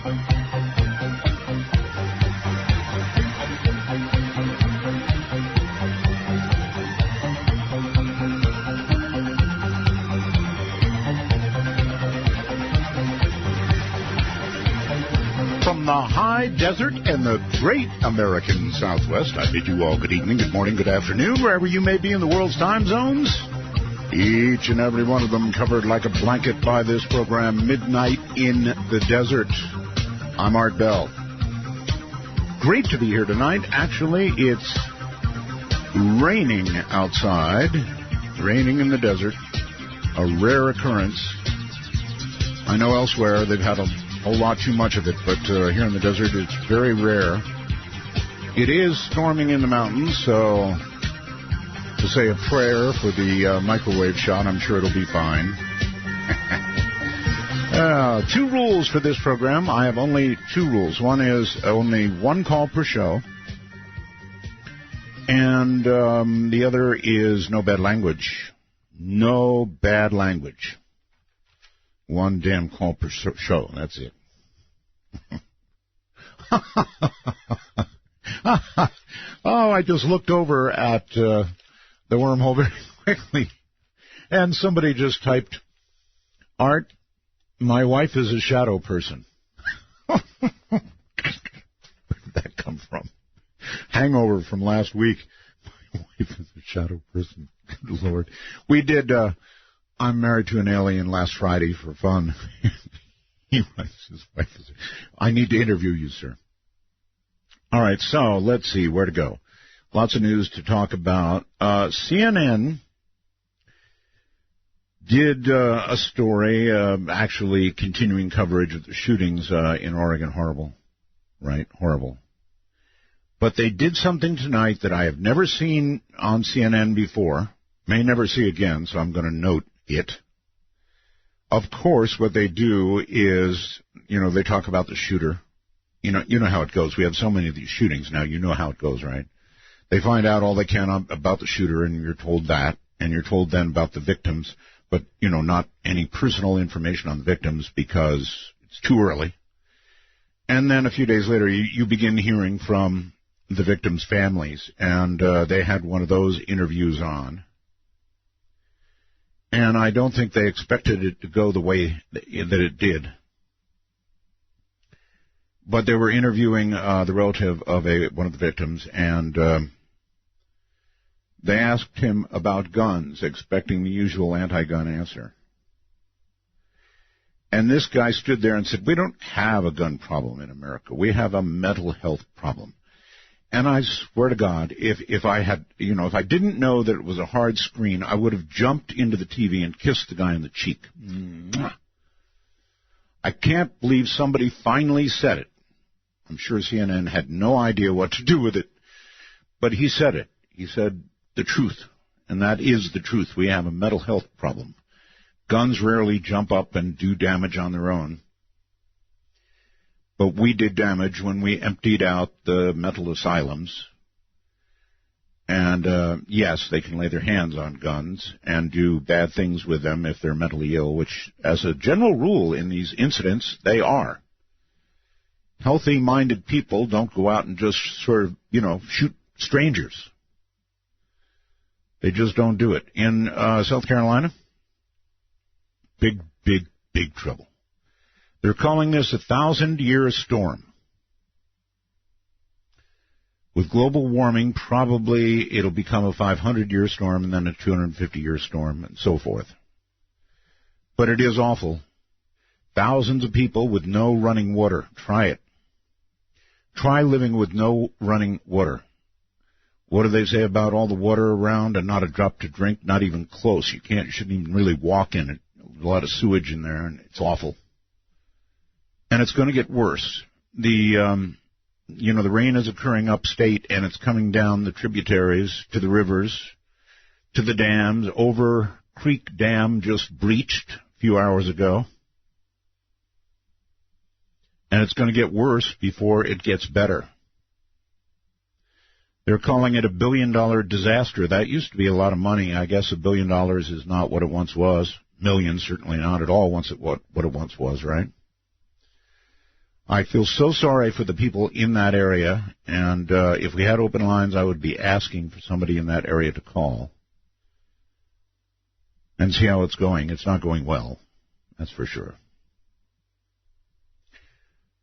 From the high desert and the great American Southwest, I bid you all good evening, good morning, good afternoon, wherever you may be in the world's time zones. Each and every one of them covered like a blanket by this program, Midnight in the Desert. I'm Art Bell. Great to be here tonight. Actually, it's raining outside, raining in the desert, a rare occurrence. I know elsewhere they've had a whole lot too much of it, but here in the desert it's very rare. It is storming in the mountains, so to say a prayer for the microwave shot, I'm sure it'll be fine. 2 rules for this program. I have only 2 rules. One is only 1 call per show, and the other is no bad language. No bad language. 1 damn call per show. That's it. Oh, I just looked over at the wormhole very quickly, and somebody just typed, Art, my wife is a shadow person. Where did that come from? Hangover from last week. My wife is a shadow person. Good Lord. We did... I'm married to an alien last Friday for fun. He writes his wife is. I need to interview you, sir. All right, so let's see where to go. Lots of news to talk about. CNN did a story, actually continuing coverage of the shootings in Oregon. Horrible, right? Horrible. But they did something tonight that I have never seen on CNN before. May never see again, so I'm going to note it. Of course, what they do is, they talk about the shooter. You know how it goes. We have so many of these shootings now. You know how it goes, right? They find out all they can about the shooter, and you're told that, and you're told then about the victims, but, not any personal information on the victims because it's too early. And then a few days later, you begin hearing from the victims' families, and they had one of those interviews on. And I don't think they expected it to go the way that it did. But they were interviewing the relative of one of the victims, and they asked him about guns, expecting the usual anti-gun answer. And this guy stood there and said, we don't have a gun problem in America. We have a mental health problem. And I swear to God, if I had, if I didn't know that it was a hard screen, I would have jumped into the TV and kissed the guy on the cheek. I can't believe somebody finally said it. I'm sure CNN had no idea what to do with it, but he said it. He said the truth, and that is the truth. We have a mental health problem. Guns rarely jump up and do damage on their own. But we did damage when we emptied out the mental asylums. And, yes, they can lay their hands on guns and do bad things with them if they're mentally ill, which, as a general rule in these incidents, they are. Healthy-minded people don't go out and just sort of, shoot strangers. They just don't do it. In South Carolina, big trouble. They're calling this a 1,000-year storm. With global warming, probably it'll become a 500-year storm and then a 250-year storm and so forth. But it is awful. Thousands of people with no running water. Try it. Try living with no running water. What do they say about all the water around and not a drop to drink? Not even close. You shouldn't even really walk in it. There's a lot of sewage in there, and it's awful. And it's going to get worse. The rain is occurring upstate, and it's coming down the tributaries to the rivers, to the dams. Over Creek Dam just breached a few hours ago. And it's going to get worse before it gets better. They're calling it $1 billion disaster. That used to be a lot of money. I guess $1 billion is not what it once was. Millions, certainly not at all what it once was, right? I feel so sorry for the people in that area, and if we had open lines, I would be asking for somebody in that area to call and see how it's going. It's not going well, that's for sure.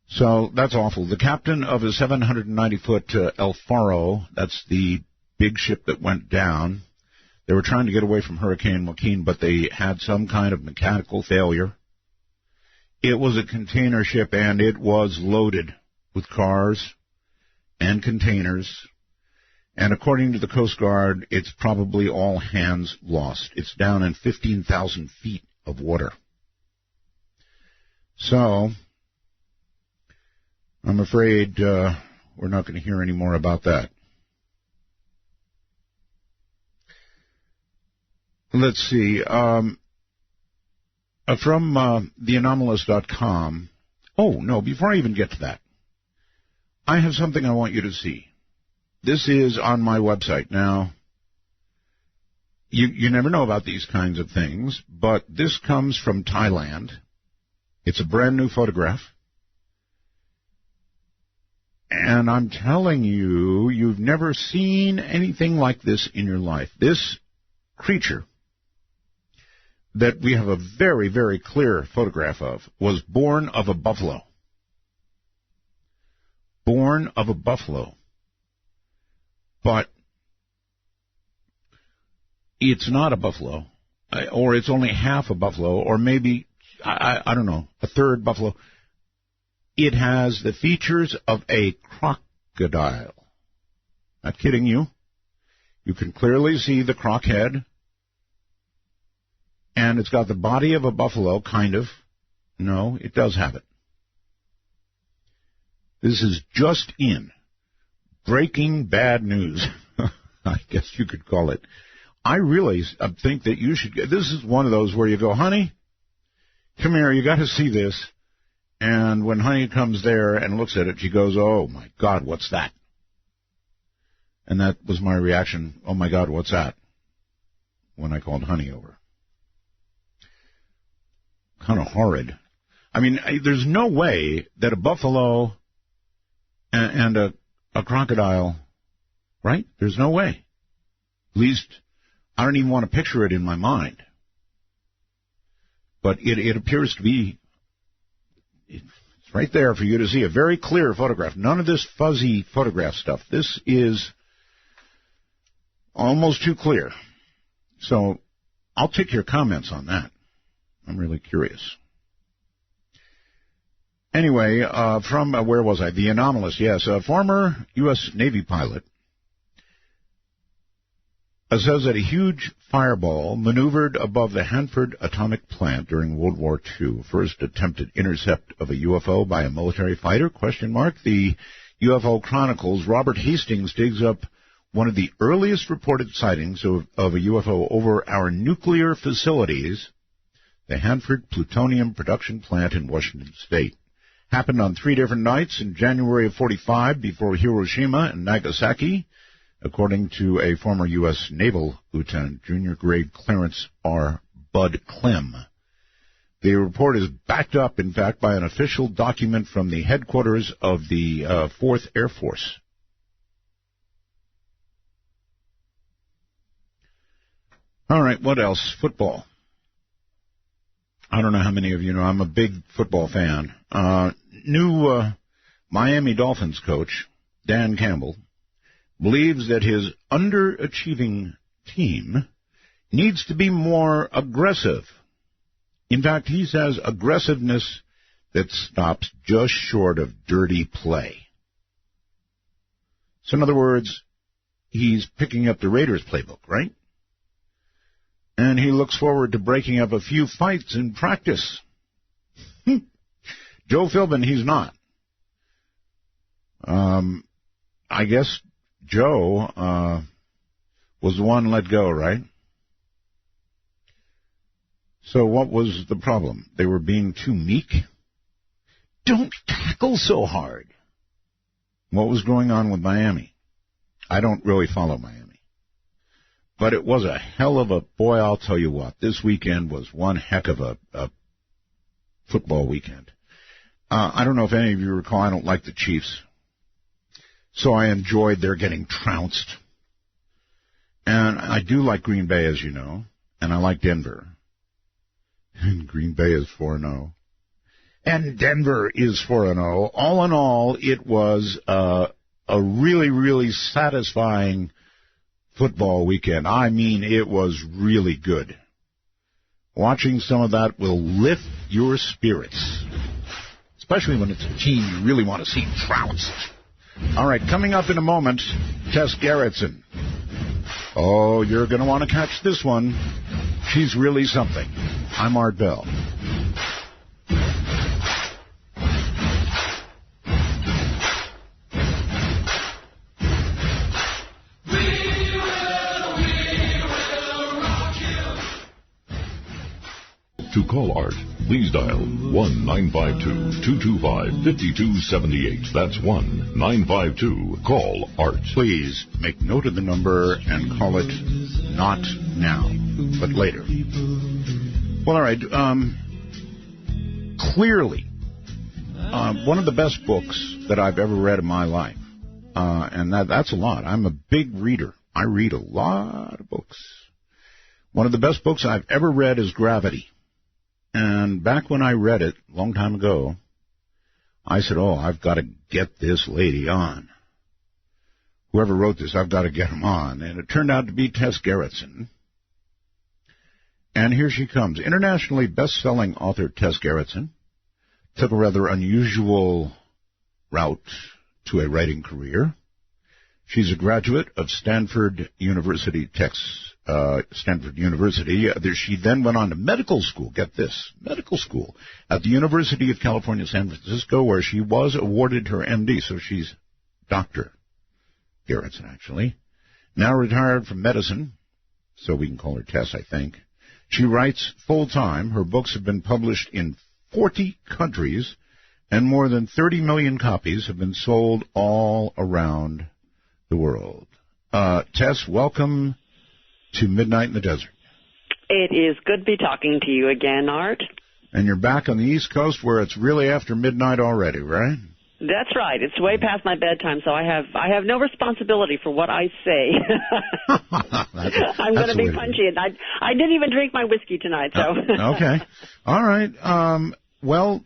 So that's awful. The captain of a 790-foot El Faro, that's the big ship that went down, they were trying to get away from Hurricane Joaquin, but they had some kind of mechanical failure. It was a container ship, and it was loaded with cars and containers. And according to the Coast Guard, it's probably all hands lost. It's down in 15,000 feet of water. So I'm afraid we're not going to hear any more about that. Let's see. From theanomalous.com. Oh, no, before I even get to that, I have something I want you to see. This is on my website. Now, you never know about these kinds of things, but this comes from Thailand. It's a brand new photograph. And I'm telling you, you've never seen anything like this in your life. This creature that we have a very, very clear photograph of was born of a buffalo. Born of a buffalo. But it's not a buffalo, or it's only half a buffalo, or maybe, I don't know, a third buffalo. It has the features of a crocodile. Not kidding you. You can clearly see the croc head. And it's got the body of a buffalo, kind of. No, it does have it. This is just in. Breaking bad news. I guess you could call it. I really think that you should. This is one of those where you go, honey, come here, you got to see this. And when honey comes there and looks at it, she goes, oh, my God, what's that? And that was my reaction, oh, my God, what's that? When I called honey over. Kind of horrid. I mean, there's no way that a buffalo and a crocodile, right? There's no way. At least, I don't even want to picture it in my mind. But it appears to be, it's right there for you to see, a very clear photograph. None of this fuzzy photograph stuff. This is almost too clear. So I'll take your comments on that. I'm really curious. Anyway, from, where was I? The Anomalous, yes. A former U.S. Navy pilot says that a huge fireball maneuvered above the Hanford atomic plant during World War II. First attempted intercept of a UFO by a military fighter, ? The UFO Chronicles, Robert Hastings digs up one of the earliest reported sightings of a UFO over our nuclear facilities, the Hanford Plutonium Production Plant in Washington State. Happened on 3 different nights in January of 1945 before Hiroshima and Nagasaki, according to a former U.S. Naval Lieutenant, Junior Grade Clarence R. Bud Clem. The report is backed up, in fact, by an official document from the headquarters of the 4th Air Force. All right, what else? Football. I don't know how many of you know, I'm a big football fan. New Miami Dolphins coach, Dan Campbell, believes that his underachieving team needs to be more aggressive. In fact, he says aggressiveness that stops just short of dirty play. So in other words, he's picking up the Raiders playbook, right? And he looks forward to breaking up a few fights in practice. Joe Philbin, he's not. I guess Joe was the one let go, right? So what was the problem? They were being too meek? Don't tackle so hard. What was going on with Miami? I don't really follow Miami. But it was a hell of a, boy, I'll tell you what, this weekend was one heck of a football weekend. I don't know if any of you recall, I don't like the Chiefs. So I enjoyed their getting trounced. And I do like Green Bay, as you know, and I like Denver. And Green Bay is 4-0. And Denver is 4-0. All in all, it was a really, really satisfying football weekend. I mean, it was really good. Watching some of that will lift your spirits, especially when it's a team you really want to see trounced. All right, coming up in a moment, Tess Gerritsen. Oh, you're going to want to catch this one. She's really something. I'm Art Bell. To call Art, please dial 1-952-225-5278. That's 1-952-CALL-ART. Please make note of the number and call it not now, but later. Well, all right. Clearly, one of the best books that I've ever read in my life, and that's a lot. I'm a big reader. I read a lot of books. One of the best books I've ever read is Gravity. And back when I read it, a long time ago, I said, I've got to get this lady on. Whoever wrote this, I've got to get him on. And it turned out to be Tess Gerritsen. And here she comes. Internationally best-selling author Tess Gerritsen took a rather unusual route to a writing career. She's a graduate of Stanford University. She then went on to medical school. Get this, medical school at the University of California, San Francisco, where she was awarded her MD. So she's Dr. Gerritsen, actually. Now retired from medicine, so we can call her Tess, I think. She writes full-time. Her books have been published in 40 countries, and more than 30 million copies have been sold all around the world. Tess, welcome to Midnight in the Desert. It is good to be talking to you again, Art. And you're back on the East Coast where it's really after midnight already, right? That's right. It's way past my bedtime, so I have no responsibility for what I say. I'm going to be punchy, and I didn't even drink my whiskey tonight. So okay, all right. Well,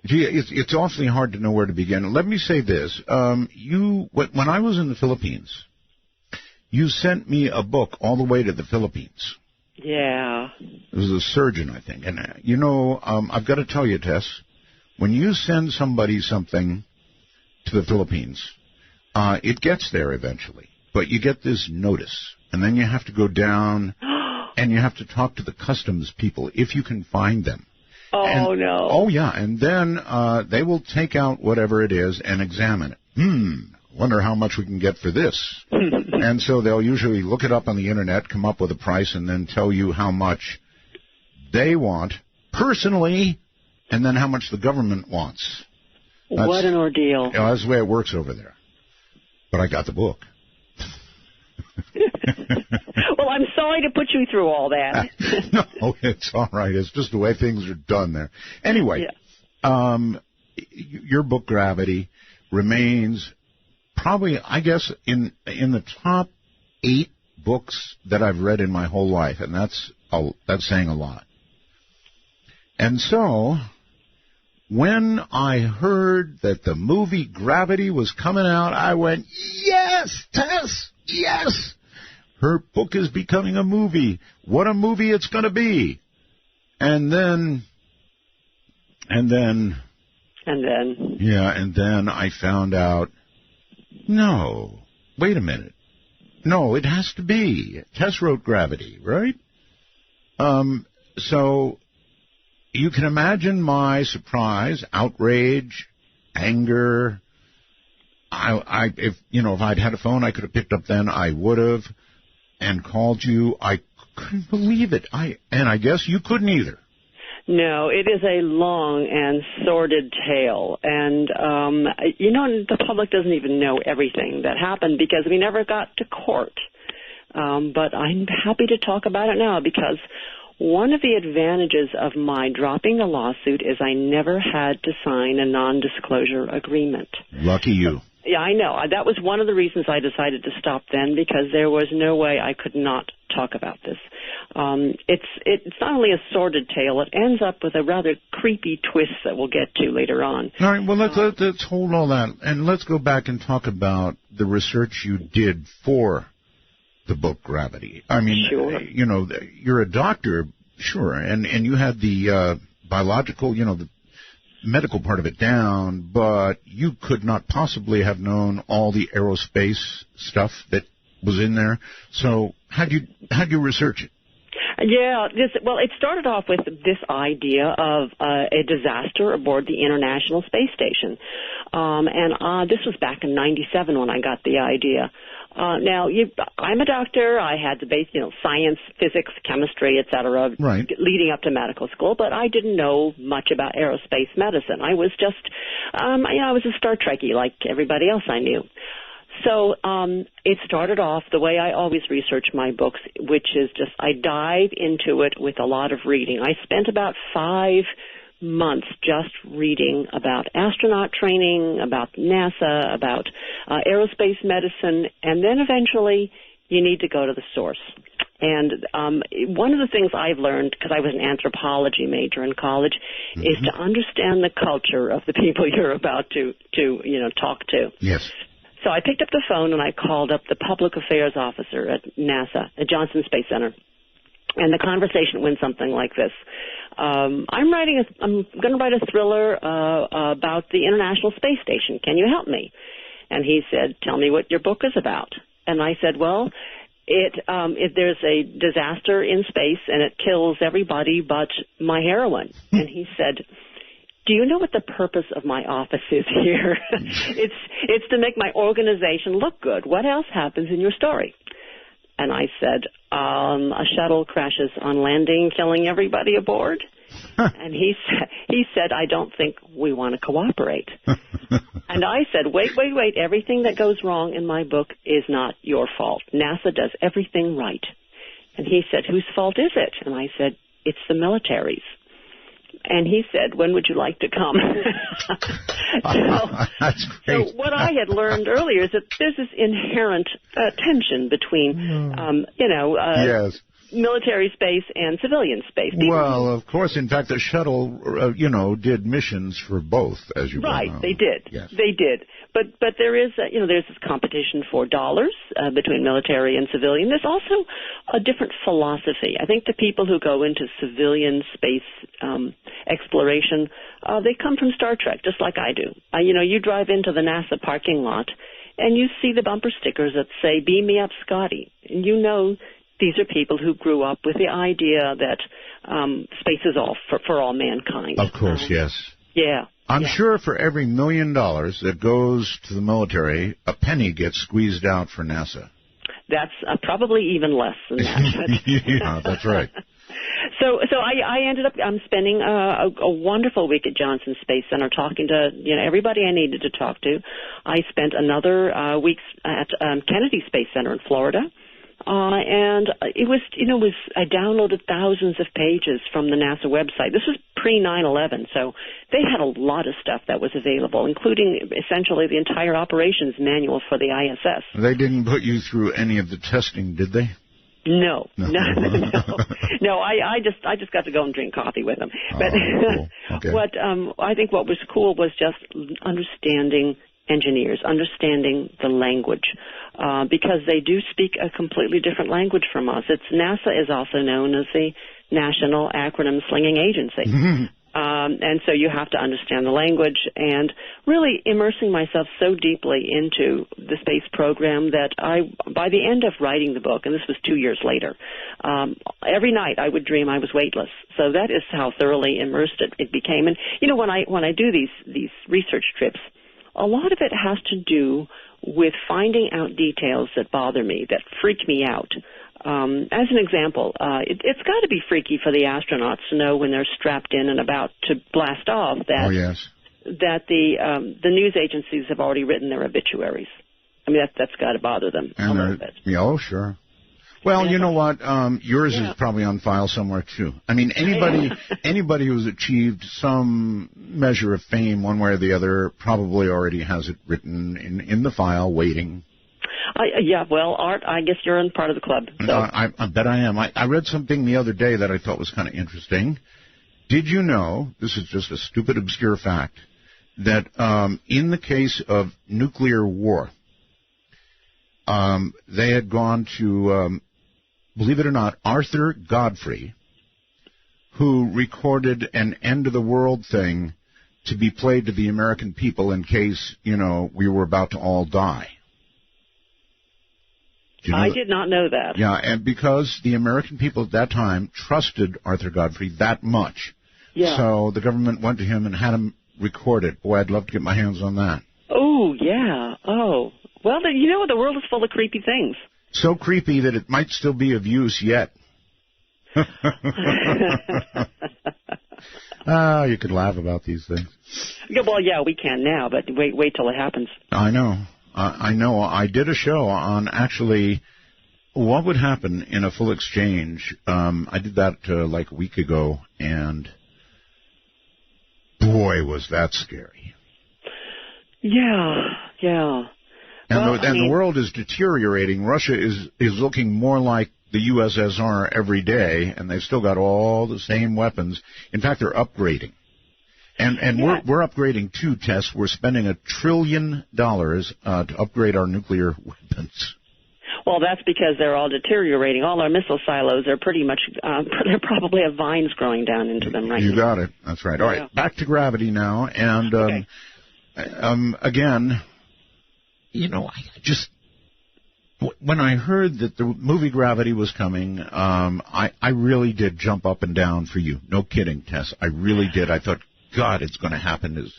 gee, it's awfully hard to know where to begin. Let me say this: when I was in the Philippines, you sent me a book all the way to the Philippines. Yeah. It was a surgeon, I think. And, I've got to tell you, Tess, when you send somebody something to the Philippines, it gets there eventually. But you get this notice, and then you have to go down, and you have to talk to the customs people, if you can find them. No. Oh, yeah. And then they will take out whatever it is and examine it. Wonder how much we can get for this. And so they'll usually look it up on the Internet, come up with a price, and then tell you how much they want personally, and then how much the government wants. What an ordeal. That's the way it works over there. But I got the book. Well, I'm sorry to put you through all that. No, it's all right. It's just the way things are done there. Anyway, your book, Gravity, remains probably, I guess, in the top 8 books that I've read in my whole life, and that's saying a lot. And so, when I heard that the movie Gravity was coming out, I went, yes, Tess, yes! Her book is becoming a movie. What a movie it's going to be. And then I found out, no, wait a minute. No, it has to be. Tess wrote Gravity, right? So you can imagine my surprise, outrage, anger. If I'd had a phone I could have picked up then, I would have and called you. I couldn't believe it. And I guess you couldn't either. No, it is a long and sordid tale. And, the public doesn't even know everything that happened because we never got to court. But I'm happy to talk about it now because One of the advantages of my dropping the lawsuit is I never had to sign a non-disclosure agreement. Lucky you. Yeah, I know. That was one of the reasons I decided to stop then, because there was no way I could not talk about this. It's not only a sordid tale, it ends up with a rather creepy twist that we'll get to later on. All right, well, let's hold all that, and let's go back and talk about the research you did for the book Gravity. I mean, sure. You know, you're a doctor, sure, and you had the biological, you know, the medical part of it down, but you could not possibly have known all the aerospace stuff that was in there. So how'd you research it? Yeah, it started off with this idea of a disaster aboard the International Space Station. And this was back in '97 when I got the idea. Now, I'm a doctor. I had the base, science, physics, chemistry, et cetera, right, leading up to medical school, but I didn't know much about aerospace medicine. I was just, I was a Star Trekkie like everybody else I knew. So it started off the way I always research my books, which is just I dive into it with a lot of reading. I spent about 5 months just reading about astronaut training, about NASA, about aerospace medicine, and then eventually you need to go to the source. And one of the things I've learned, because I was an anthropology major in college, is to understand the culture of the people you're about to talk to. Yes. So I picked up the phone and I called up the public affairs officer at NASA, at Johnson Space Center. And the conversation went something like this. I'm going to write a thriller about the International Space Station. Can you help me? And he said, tell me what your book is about. And I said, well, there's a disaster in space and it kills everybody but my heroine. And he said, do you know what the purpose of my office is here? It's to make my organization look good. What else happens in your story? And I said, a shuttle crashes on landing, killing everybody aboard. And he said, I don't think we want to cooperate. And I said, wait. Everything that goes wrong in my book is not your fault. NASA does everything right. And he said, whose fault is it? And I said, it's the military's. And he said, when would you like to come? That's great. So what I had learned earlier is that there's this inherent tension between, yes, military space and civilian space. Well, of course. In fact, the shuttle, did missions for both, as you right. well know. They did. Yes. They did. But there is, there's this competition for dollars between military and civilian. There's also a different philosophy. I think the people who go into civilian space exploration, they come from Star Trek, just like I do. You drive into the NASA parking lot, and you see the bumper stickers that say, "Beam me up, Scotty." And these are people who grew up with the idea that space is all for all mankind. Of course, yes. Yeah. I'm sure for every $1 million that goes to the military, a penny gets squeezed out for NASA. That's probably even less than that. Yeah, that's right. So I ended up spending a wonderful week at Johnson Space Center talking to everybody I needed to talk to. I spent another week at Kennedy Space Center in Florida. And it was, I downloaded thousands of pages from the NASA website. This was pre-9/11, so they had a lot of stuff that was available, including essentially the entire operations manual for the ISS. They didn't put you through any of the testing, did they? No. I just got to go and drink coffee with them. But cool. Okay. I think what was cool was just understanding engineers, understanding the language, because they do speak a completely different language from us. NASA is also known as the National Acronym Slinging Agency. And so you have to understand the language, and really immersing myself so deeply into the space program that by the end of writing the book, and this was 2 years later, every night I would dream I was weightless. So that is how thoroughly immersed it became. And when I do these research trips, a lot of it has to do with finding out details that bother me, that freak me out. As an example, it's got to be freaky for the astronauts to know when they're strapped in and about to blast off that the news agencies have already written their obituaries. I mean, that's got to bother them a little bit. Oh, sure. Well, you know what? Yours is probably on file somewhere, too. I mean, anybody who's achieved some measure of fame one way or the other probably already has it written in the file waiting. Well, Art, I guess you're in part of the club. So. I bet I am. I read something the other day that I thought was kind of interesting. Did you know, this is just a stupid, obscure fact, that in the case of nuclear war, they had gone to, believe it or not, Arthur Godfrey, who recorded an end-of-the-world thing to be played to the American people in case, we were about to all die. I did not know that. Yeah, and because the American people at that time trusted Arthur Godfrey that much, so the government went to him and had him record it. Boy, I'd love to get my hands on that. Oh, yeah. Oh. Well, the world is full of creepy things. So creepy that it might still be of use yet. You could laugh about these things. Yeah, well, we can now, but wait till it happens. I know. I did a show on actually what would happen in a full exchange. I did that like a week ago, and boy, was that scary. Yeah. And the world is deteriorating. Russia is looking more like the USSR every day, and they've still got all the same weapons. In fact, they're upgrading. And we're upgrading too, Tess. We're spending $1 trillion to upgrade our nuclear weapons. Well, that's because they're all deteriorating. All our missile silos are pretty much, they probably have vines growing down into them right now. You got it. That's right. All right, back to gravity now. And again, I just, when I heard that the movie Gravity was coming, I really did jump up and down for you. No kidding, Tess. I really did. I thought, God, it's going to happen.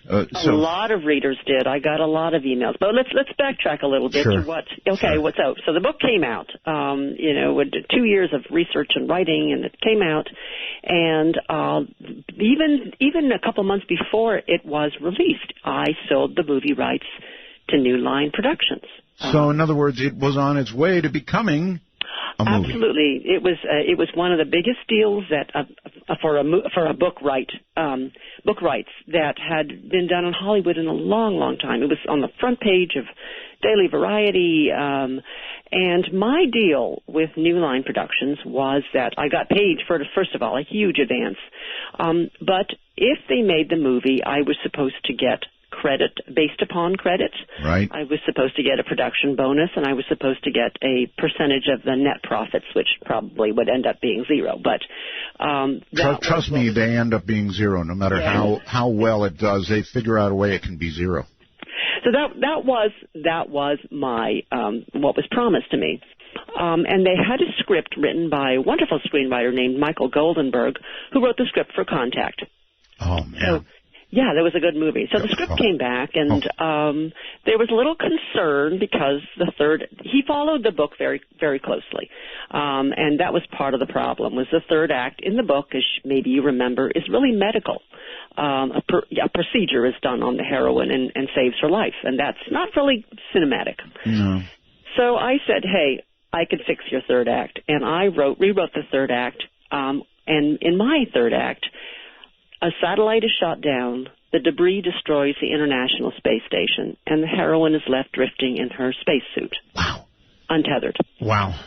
A lot of readers did. I got a lot of emails. But let's backtrack a little bit to what's out. So the book came out, with 2 years of research and writing, and it came out. And even a couple months before it was released, I sold the movie rights to New Line Productions. So, in other words, it was on its way to becoming a movie. Absolutely, it was one of the biggest deals that for a book rights that had been done in Hollywood in a long, long time. It was on the front page of Daily Variety, and my deal with New Line Productions was that I got paid for, first of all, a huge advance. But if they made the movie, I was supposed to get credit based upon credit. Right. I was supposed to get a production bonus, and I was supposed to get a percentage of the net profits, which probably would end up being zero. But trust me, they end up being zero. No matter how well it does, they figure out a way it can be zero. So that was my what was promised to me. And they had a script written by a wonderful screenwriter named Michael Goldenberg, who wrote the script for Contact. Oh, man. So, yeah, that was a good movie. So the script came back, and there was a little concern because he followed the book very, very closely. And that was part of the problem, was the third act in the book, as maybe you remember, is really medical. A procedure is done on the heroine and saves her life, and that's not really cinematic. No. So I said, hey, I could fix your third act. And I rewrote the third act, and in my third act, a satellite is shot down, the debris destroys the International Space Station, and the heroine is left drifting in her spacesuit. Wow. Untethered. Wow.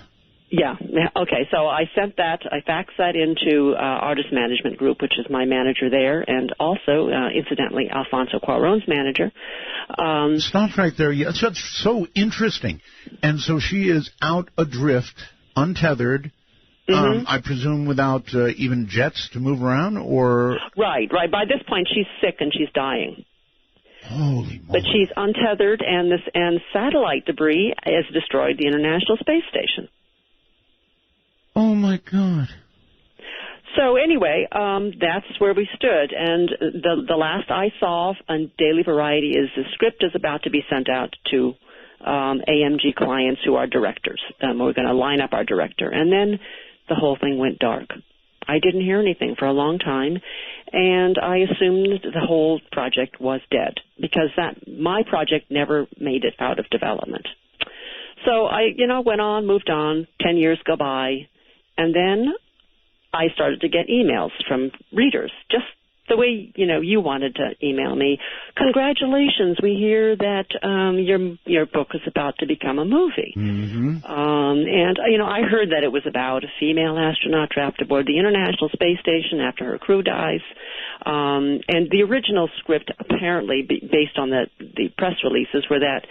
Yeah. Okay, so I sent that, I faxed that into Artist Management Group, which is my manager there, and also, incidentally, Alfonso Cuarón's manager. Stop right there. Yeah, that's so interesting. And so she is out adrift, untethered, I presume without even jets to move around, or... Right. By this point, she's sick and she's dying. Holy moly. But she's untethered, and satellite debris has destroyed the International Space Station. Oh, my God. So anyway, that's where we stood. And the last I saw on Daily Variety is the script is about to be sent out to AMG clients who are directors. We're going to line up our director. And then the whole thing went dark. I didn't hear anything for a long time, and I assumed the whole project was dead because my project never made it out of development. So I, went on, moved on. 10 years go by, and then I started to get emails from readers, just the way, you wanted to email me. Congratulations, we hear that your book is about to become a movie. Mm-hmm. And, I heard that it was about a female astronaut trapped aboard the International Space Station after her crew dies. And the original script, apparently, based on the press releases, were that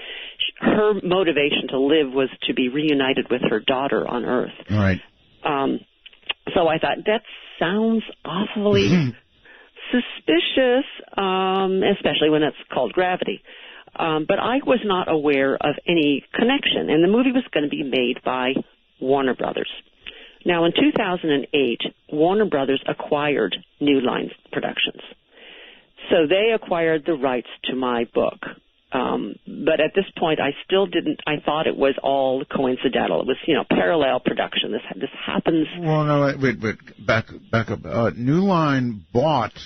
her motivation to live was to be reunited with her daughter on Earth. Right. So I thought, that sounds awfully suspicious, especially when it's called Gravity. But I was not aware of any connection, and the movie was going to be made by Warner Brothers. Now, in 2008, Warner Brothers acquired New Line Productions. So they acquired the rights to my book. But at this point, I thought it was all coincidental. It was, parallel production. This happens. Well, no, wait, back up. New Line bought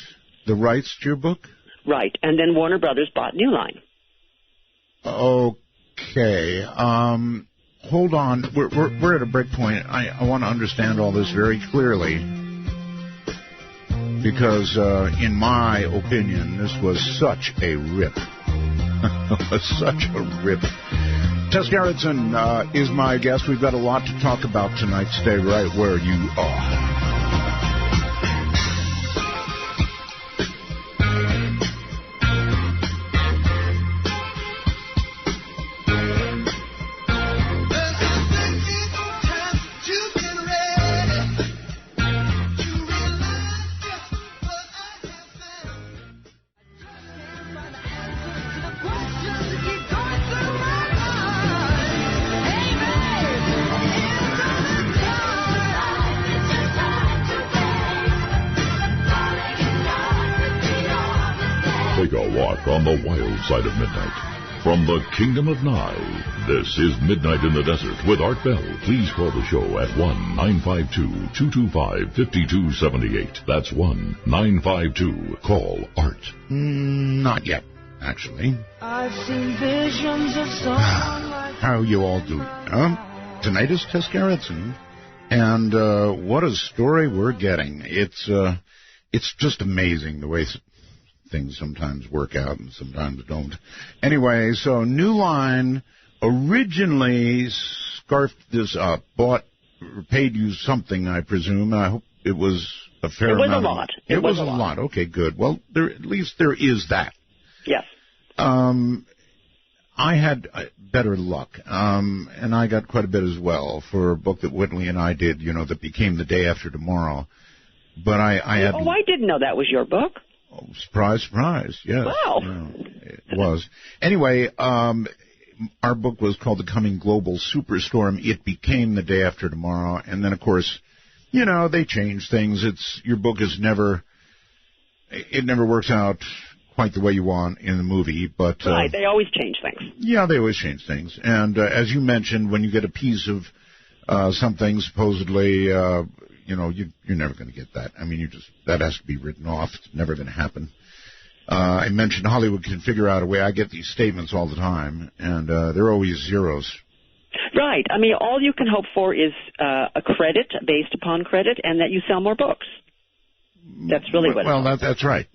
the rights to your book? Right, and then Warner Brothers bought New Line. Okay. Hold on. We're at a break point. I want to understand all this very clearly, because in my opinion, this was such a rip. Such a rip. Tess Gerritsen is my guest. We've got a lot to talk about tonight. Stay right where you are. Take a walk on the wild side of midnight. From the Kingdom of Nye, this is Midnight in the Desert with Art Bell. Please call the show at 1-952-225-5278. That's 1-952-CALL ART. Not yet, actually. I've seen visions of someone. How you all doing? Tonight is Tess Gerritsen, and what a story we're getting. It's just amazing the way things sometimes work out and sometimes don't. Anyway, so New Line originally scarfed this up, paid you something, I presume. I hope it was a fair amount. It was a lot. It was a lot. Okay, good. Well, at least there is that. Yes. I had better luck, and I got quite a bit as well for a book that Whitley and I did, that became The Day After Tomorrow. But I had... Oh, I didn't know that was your book. Oh, surprise, surprise, yes. Wow. Yeah, it was. Anyway, our book was called The Coming Global Superstorm. It became The Day After Tomorrow. And then, of course, they change things. Your book is never works out quite the way you want in the movie. But right, they always change things. Yeah, they always change things. And as you mentioned, when you get a piece of something supposedly... you're never going to get that. I mean, that has to be written off. It's never going to happen. I mentioned Hollywood can figure out a way. I get these statements all the time, and they're always zeros. Right. I mean, all you can hope for is a credit based upon credit, and that you sell more books. That's really what. Well, that's right.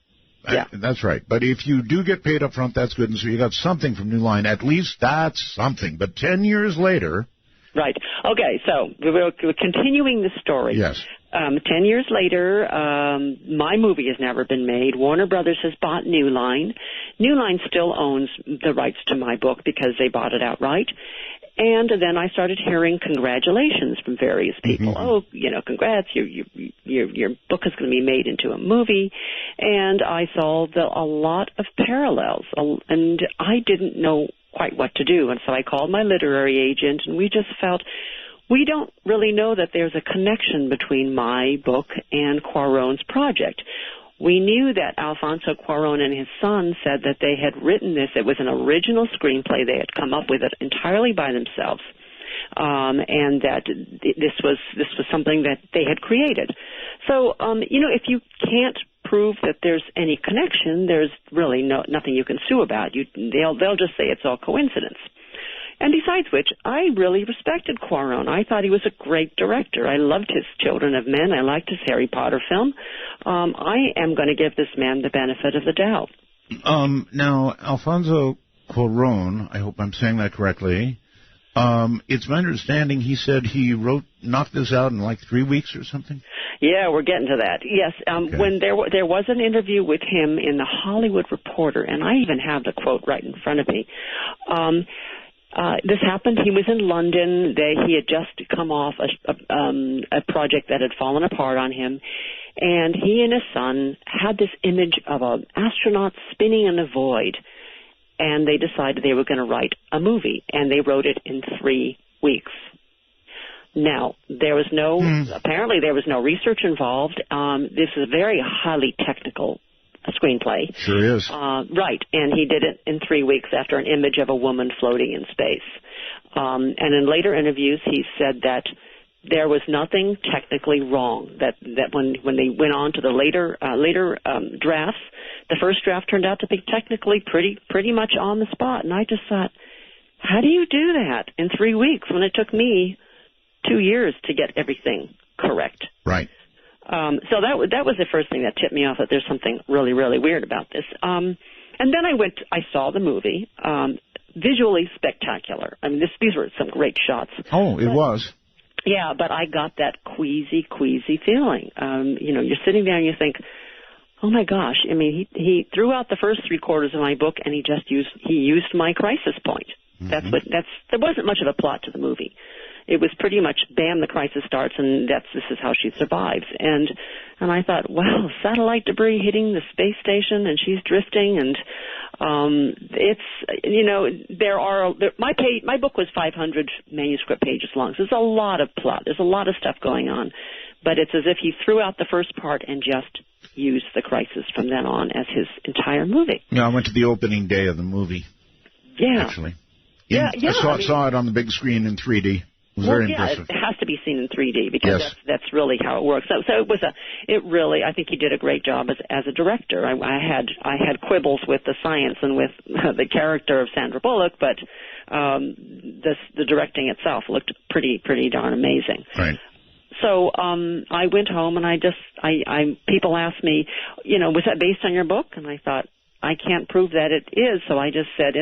Yeah. That's right. But if you do get paid up front, that's good, and so you got something from New Line. At least that's something. But 10 years later. Right. Okay, so we're continuing the story. Yes. 10 years later, my movie has never been made. Warner Brothers has bought New Line. New Line still owns the rights to my book because they bought it outright. And then I started hearing congratulations from various people. Mm-hmm. Oh, congrats, your book is going to be made into a movie. And I saw a lot of parallels, and I didn't know quite what to do. And so I called my literary agent, and we just felt we don't really know that there's a connection between my book and Cuarón's project. We knew that Alfonso Cuarón and his son said that they had written this. It was an original screenplay. They had come up with it entirely by themselves, and that this was something that they had created. So, if you can't prove that there's any connection, there's really nothing you can sue about. They'll just say it's all coincidence. And besides which, I really respected Cuarón. I thought he was a great director. I loved his Children of Men. I liked his Harry Potter film. I am going to give this man the benefit of the doubt. Now, Alfonso Cuarón, I hope I'm saying that correctly, it's my understanding he said he knocked this out in like 3 weeks or something? Yeah, we're getting to that. Yes, Okay. when there was an interview with him in the Hollywood Reporter, and I even have the quote right in front of me. This happened. He was in London. He had just come off a project that had fallen apart on him, and he and his son had this image of an astronaut spinning in a void, and they decided they were going to write a movie, and they wrote it in 3 weeks. Now, apparently there was no research involved. This is a very highly technical screenplay. Sure is. Right, and he did it in 3 weeks after an image of a woman floating in space. And in later interviews, he said that there was nothing technically wrong, that when they went on to the later drafts, the first draft turned out to be technically pretty much on the spot. And I just thought, how do you do that in 3 weeks when it took me 2 years to get everything correct? Right. So that was the first thing that tipped me off that there's something really, really weird about this. And then I saw the movie, visually spectacular. I mean, these were some great shots. Oh, it was. Yeah, but I got that queasy feeling. You're sitting there and you think, oh my gosh. I mean, he threw out the first 3/4 of my book and he used my crisis point. Mm-hmm. There wasn't much of a plot to the movie. It was pretty much, bam, the crisis starts, and this is how she survives. And I thought, well, satellite debris hitting the space station, and she's drifting, and my book was 500 manuscript pages long, so there's a lot of plot. There's a lot of stuff going on, but it's as if he threw out the first part and just used the crisis from then on as his entire movie. Yeah, I went to the opening day of the movie. Yeah. Actually. Yeah. I saw it on the big screen in 3D. It was very impressive. It has to be seen in 3D because that's really how it works. So I think he did a great job as a director. I had quibbles with the science and with the character of Sandra Bullock, but the directing itself looked pretty darn amazing. Right. So I went home and people asked me, was that based on your book? And I thought, I can't prove that it is, so I just said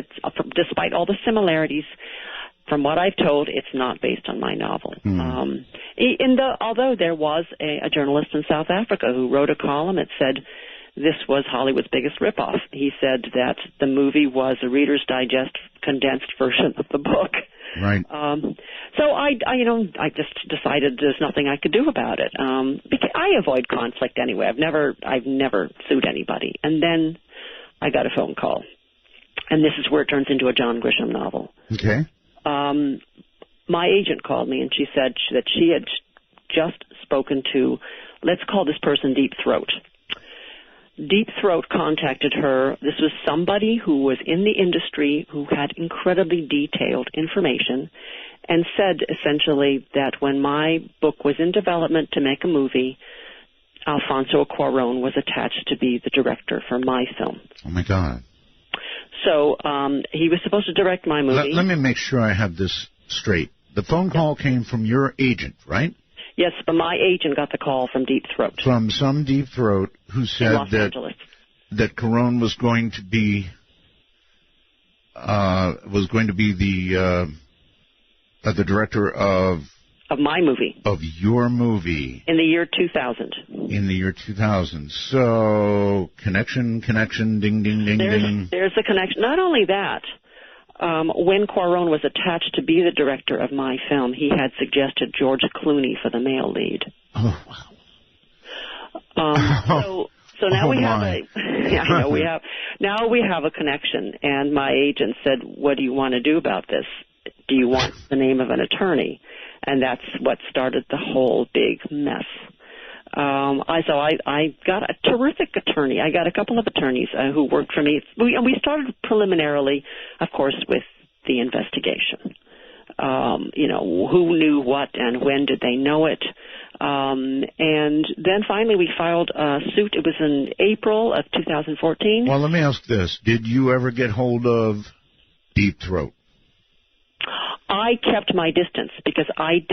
despite all the similarities. From what I've told, it's not based on my novel. Although there was a journalist in South Africa who wrote a column that said this was Hollywood's biggest ripoff. He said that the movie was a Reader's Digest condensed version of the book. Right. So I just decided there's nothing I could do about it. Because I avoid conflict anyway. I've never sued anybody. And then I got a phone call, and this is where it turns into a John Grisham novel. Okay. My agent called me, and she said that she had just spoken to, let's call this person Deep Throat. Deep Throat contacted her. This was somebody who was in the industry who had incredibly detailed information and said essentially that when my book was in development to make a movie, Alfonso Cuarón was attached to be the director for my film. Oh, my God. So he was supposed to direct my movie. Let me make sure I have this straight. The phone call came from your agent, right? Yes, but my agent got the call from Deep Throat. From some Deep Throat who said that Cuarón was going to be the director of my movie. Of your movie. In the year 2000. In the year 2000. So, connection, ding, ding, ding, ding. There's a connection. Not only that, when Cuarón was attached to be the director of my film, he had suggested George Clooney for the male lead. Oh, wow. So now now we have a connection, and my agent said, what do you want to do about this? Do you want the name of an attorney? And that's what started the whole big mess. I got a terrific attorney. I got a couple of attorneys who worked for me. We started preliminarily, of course, with the investigation. Who knew what and when did they know it? And then finally we filed a suit. It was in April of 2014. Well, let me ask this. Did you ever get hold of Deep Throat? I kept my distance because I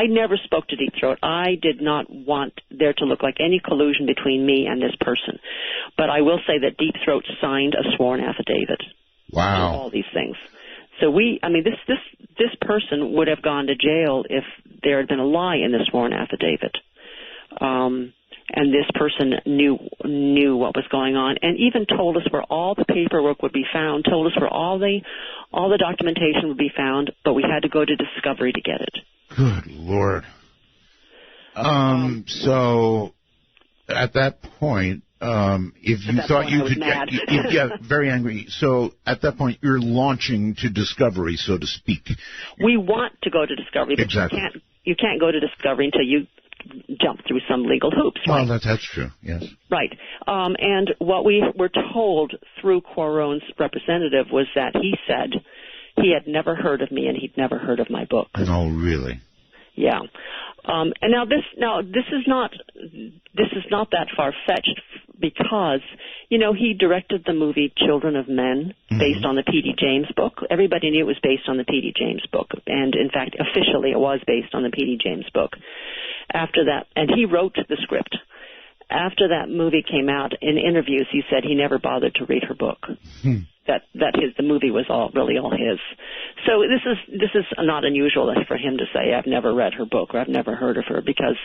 never spoke to Deep Throat. I did not want there to look like any collusion between me and this person. But I will say that Deep Throat signed a sworn affidavit. Wow. All these things. So this person would have gone to jail if there had been a lie in the sworn affidavit. And this person knew what was going on, and even told us where all the paperwork would be found, told us where all the documentation would be found, but we had to go to discovery to get it. Good Lord. So at that point, if you thought you could get very angry, so at that point you're launching to discovery, so to speak. We want to go to discovery, but exactly. you can't go to discovery until you jump through some legal hoops. Right? Well, that's true, yes. Right. And what we were told through Quaron's representative was that he said he had never heard of me and he'd never heard of my book. Oh, really? Yeah. And this is not that far-fetched because, he directed the movie Children of Men based on the P.D. James book. Everybody knew it was based on the P.D. James book. And, in fact, officially it was based on the P.D. James book. After that, and he wrote the script. After that movie came out, in interviews, he said he never bothered to read her book. The movie was all his. So this is not unusual for him to say I've never read her book or I've never heard of her, because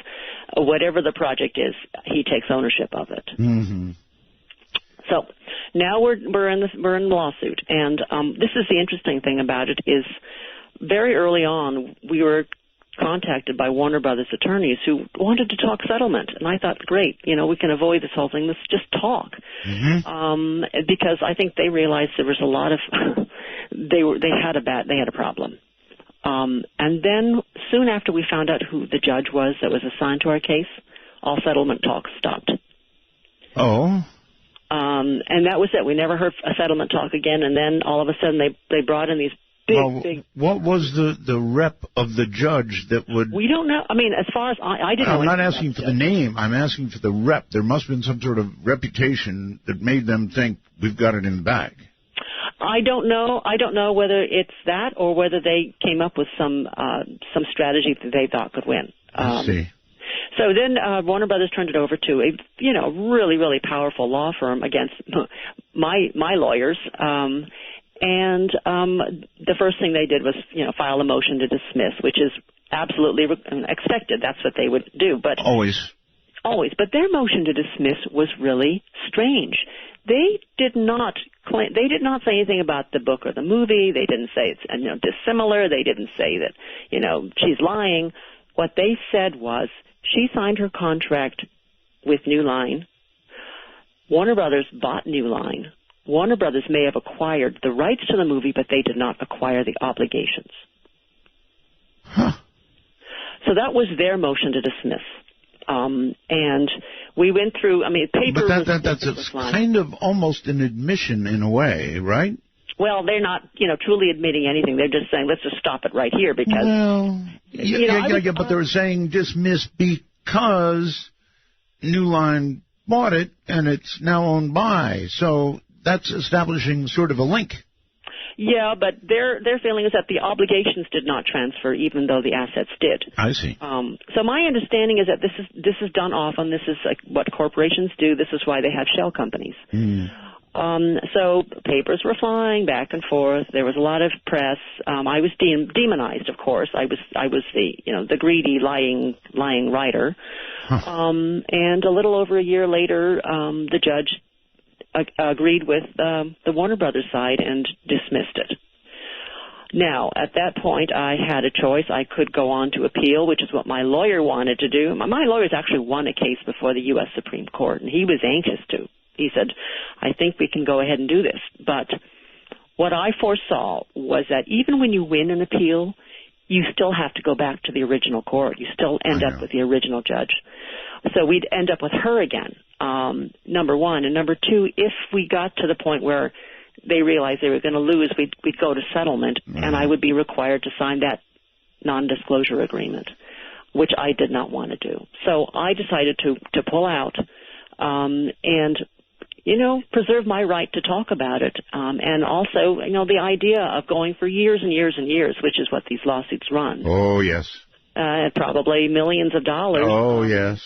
whatever the project is, he takes ownership of it. Mm-hmm. So now we're in the lawsuit, and this is the interesting thing about it is very early on we were contacted by Warner Brothers attorneys who wanted to talk settlement, and I thought, great, we can avoid this whole thing. Let's just talk, because I think they realized there was a lot of they had a problem, and then soon after we found out who the judge was that was assigned to our case, all settlement talks stopped. Oh. And that was it. We never heard a settlement talk again, and then all of a sudden they brought in these big. What was the rep of the judge that would... We don't know. I mean, as far as I didn't know. I'm not asking for the name. I'm asking for the rep. There must have been some sort of reputation that made them think we've got it in the bag. I don't know. I don't know whether it's that or whether they came up with some strategy that they thought could win. I see. So then Warner Brothers turned it over to a really, really powerful law firm against my lawyers. And the first thing they did was, file a motion to dismiss, which is absolutely expected. That's what they would do. But Always. But their motion to dismiss was really strange. They did not say anything about the book or the movie. They didn't say it's dissimilar. They didn't say that she's lying. What they said was she signed her contract with New Line. Warner Brothers bought New Line. Warner Brothers may have acquired the rights to the movie, but they did not acquire the obligations. Huh. So that was their motion to dismiss. And we went through, paper... But that's kind of almost an admission in a way, right? Well, they're not, truly admitting anything. They're just saying, let's just stop it right here because... Well, but they were saying dismiss because New Line bought it and it's now owned by. So that's establishing sort of a link. Yeah, but their feeling is that the obligations did not transfer, even though the assets did. I see. So my understanding is that this is done often. This is like what corporations do. This is why they have shell companies. Mm. So papers were flying back and forth. There was a lot of press. I was demonized, of course. I was the greedy, lying writer. Huh. And a little over a year later, the judge agreed with the Warner Brothers side and dismissed it. Now, at that point, I had a choice. I could go on to appeal, which is what my lawyer wanted to do. My lawyers actually won a case before the U.S. Supreme Court, and he was anxious to. He said, I think we can go ahead and do this. But what I foresaw was that even when you win an appeal, you still have to go back to the original court. You still end up with the original judge. So we'd end up with her again, number one. And number two, if we got to the point where they realized they were going to lose, we'd go to settlement, and I would be required to sign that non-disclosure agreement, which I did not want to do. So I decided to pull out. And preserve my right to talk about it. And also, the idea of going for years and years and years, which is what these lawsuits run. Oh, yes. Probably millions of dollars. Oh, yes.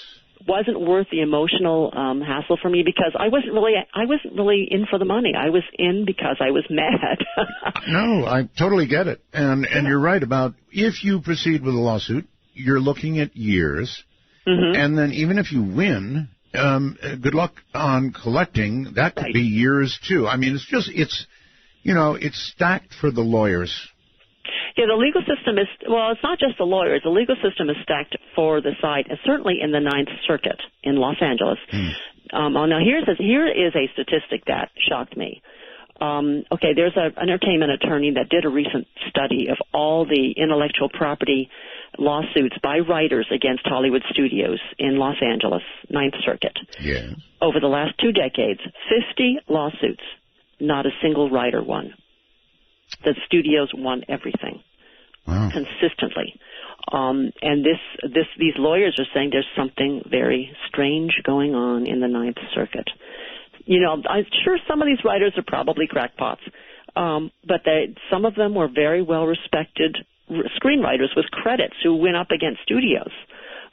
Wasn't worth the emotional hassle for me because I wasn't really in for the money. I was in because I was mad. No, I totally get it. And you're right about if you proceed with a lawsuit, you're looking at years. Mm-hmm. And then even if you win, good luck on collecting. That could be years, too. I mean, it's stacked for the lawyers. Yeah, the legal system it's not just the lawyers. The legal system is stacked for the side, and certainly in the Ninth Circuit in Los Angeles. Now, here is a statistic that shocked me. There's an entertainment attorney that did a recent study of all the intellectual property lawsuits by writers against Hollywood studios in Los Angeles, Ninth Circuit. Yes. Over the last 2 decades, 50 lawsuits, not a single writer won. The studios won everything. Wow. Consistently. And these lawyers are saying there's something very strange going on in the Ninth Circuit. I'm sure some of these writers are probably crackpots, but some of them were very well-respected screenwriters with credits who went up against studios,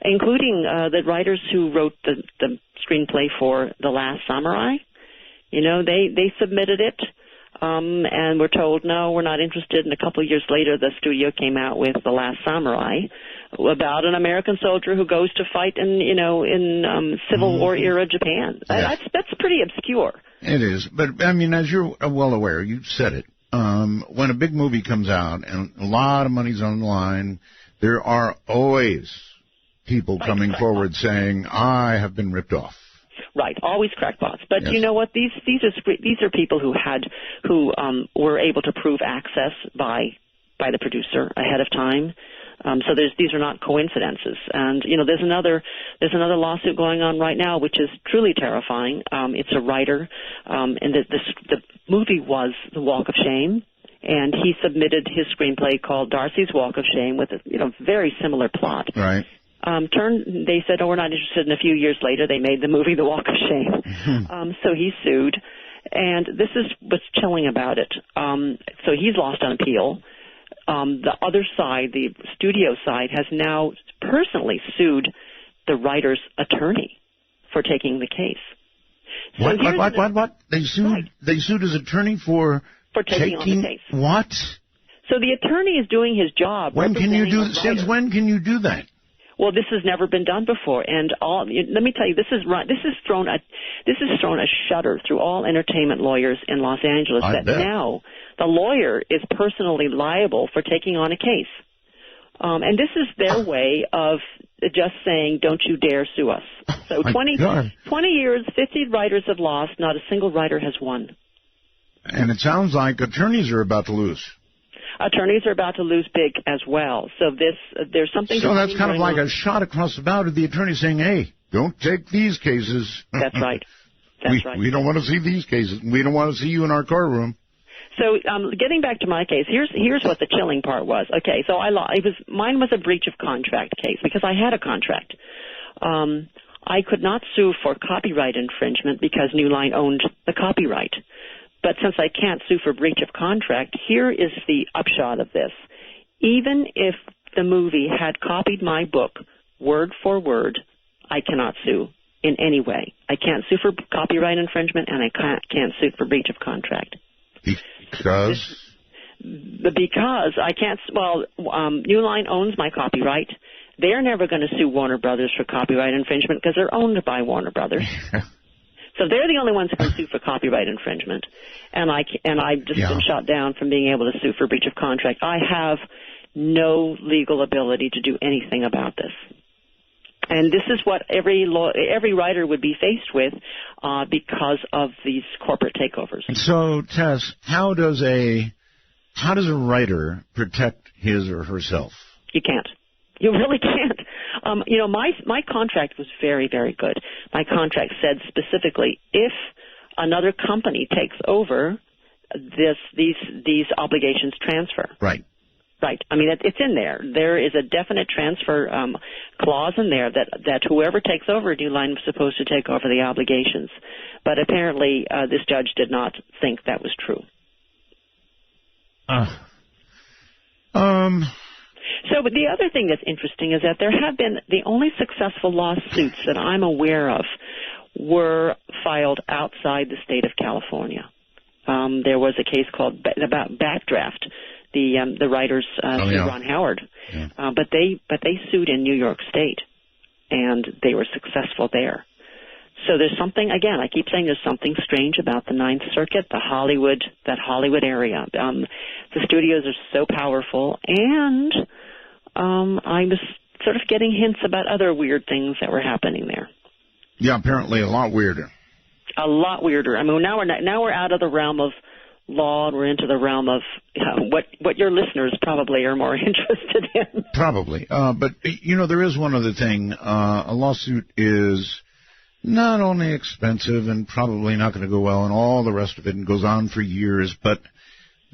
including the writers who wrote the screenplay for The Last Samurai. They submitted it. And we're told, no, we're not interested. And a couple of years later, the studio came out with The Last Samurai about an American soldier who goes to fight in Civil War era Japan. Yes. That's pretty obscure. It is. But, I mean, as you're well aware, you said it, when a big movie comes out and a lot of money's on the line, there are always people coming forward saying, I have been ripped off. Right, always crackpots. But you know what? These are people who were able to prove access by the producer ahead of time. So these are not coincidences. And there's another lawsuit going on right now, which is truly terrifying. It's a writer, and the movie was The Walk of Shame, and he submitted his screenplay called Darcy's Walk of Shame with a very similar plot. Right. They said, we're not interested. And a few years later, they made the movie The Walk of Shame. So he sued. And this is what's chilling about it. So he's lost on appeal. The other side, the studio side, has now personally sued the writer's attorney for taking the case. So what? They sued. Right. They sued his attorney for taking on the case. What? So the attorney is doing his job. When can you do? Since when can you do that? Well, this has never been done before, and let me tell you, this has thrown a shudder through all entertainment lawyers in Los Angeles. Now the lawyer is personally liable for taking on a case, and this is their way of just saying, "Don't you dare sue us." So 20 years, 50 writers have lost, not a single writer has won. And it sounds like attorneys are about to lose. Attorneys are about to lose big as well. So there's something. So that's kind of like a shot across the bow to the attorney saying, "Hey, don't take these cases." That's right. We don't want to see these cases. We don't want to see you in our courtroom. So getting back to my case, here's what the chilling part was. Okay, so mine was a breach of contract case because I had a contract. I could not sue for copyright infringement because New Line owned the copyright. But since I can't sue for breach of contract, here is the upshot of this. Even if the movie had copied my book word for word, I cannot sue in any way. I can't sue for copyright infringement, and I can't sue for breach of contract. Because? Because I can't. Well, New Line owns my copyright. They're never going to sue Warner Brothers for copyright infringement because they're owned by Warner Brothers. So they're the only ones who can sue for copyright infringement, and I've just been shot down from being able to sue for breach of contract. I have no legal ability to do anything about this, and this is what every writer would be faced with because of these corporate takeovers. So, Tess, how does a writer protect his or herself? You can't. You really can't. My contract was very, very good. My contract said specifically, if another company takes over, these obligations transfer. Right. Right. I mean, it's in there. There is a definite transfer clause in there that whoever takes over a new line was supposed to take over the obligations. But apparently this judge did not think that was true. So, but the other thing that's interesting is that there have been the only successful lawsuits that I'm aware of were filed outside the state of California. There was a case called about Backdraft. The writers Ron Howard, but they sued in New York State, and they were successful there. So there's something, again, I keep saying there's something strange about the Ninth Circuit, that Hollywood area. The studios are so powerful, and I was sort of getting hints about other weird things that were happening there. Yeah, apparently a lot weirder. A lot weirder. I mean, now we're out of the realm of law, and we're into the realm of what your listeners probably are more interested in. Probably. But, there is one other thing. A lawsuit is not only expensive and probably not going to go well and all the rest of it and goes on for years, but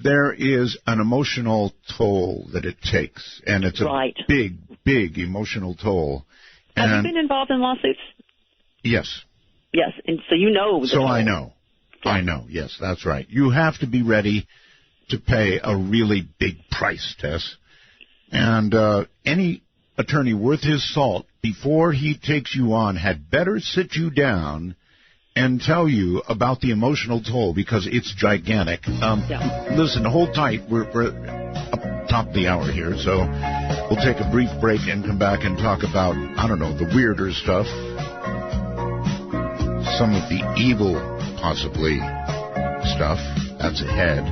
there is an emotional toll that it takes, and it's a big, big emotional toll. Have you been involved in lawsuits? Yes. Yes, and so you know. So I know. I know, yes, that's right. You have to be ready to pay a really big price, Tess. And any attorney worth his salt, before he takes you on, had better sit you down and tell you about the emotional toll, because it's gigantic. Listen, hold tight. We're up top of the hour here, so we'll take a brief break and come back and talk about, the weirder stuff. Some of the evil, possibly, stuff that's ahead.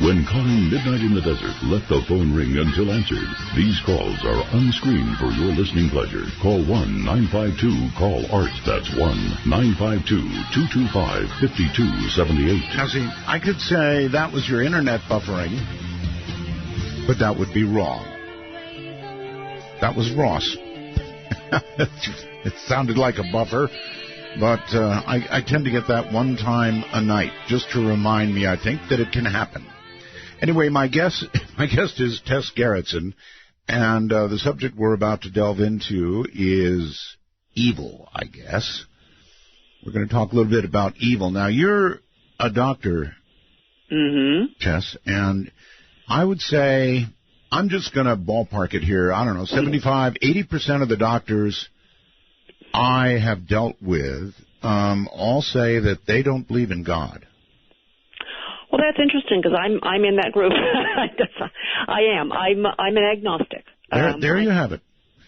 When calling Midnight in the Desert, let the phone ring until answered. These calls are unscreened for your listening pleasure. Call 1-952-CALL-ART. That's 1-952-225-5278. Now, see, I could say that was your internet buffering, but that would be wrong. That was Ross. It sounded like a buffer, but I tend to get that one time a night, just to remind me, I think, that it can happen. Anyway, my guest is Tess Gerritsen, and the subject we're about to delve into is evil, I guess. We're going to talk a little bit about evil. Now, you're a doctor, Tess, and I would say, I'm just going to ballpark it here, 75, 80% of the doctors I have dealt with all say that they don't believe in God. Well, that's interesting, because I'm in that group. I am. I'm an agnostic. There you have it.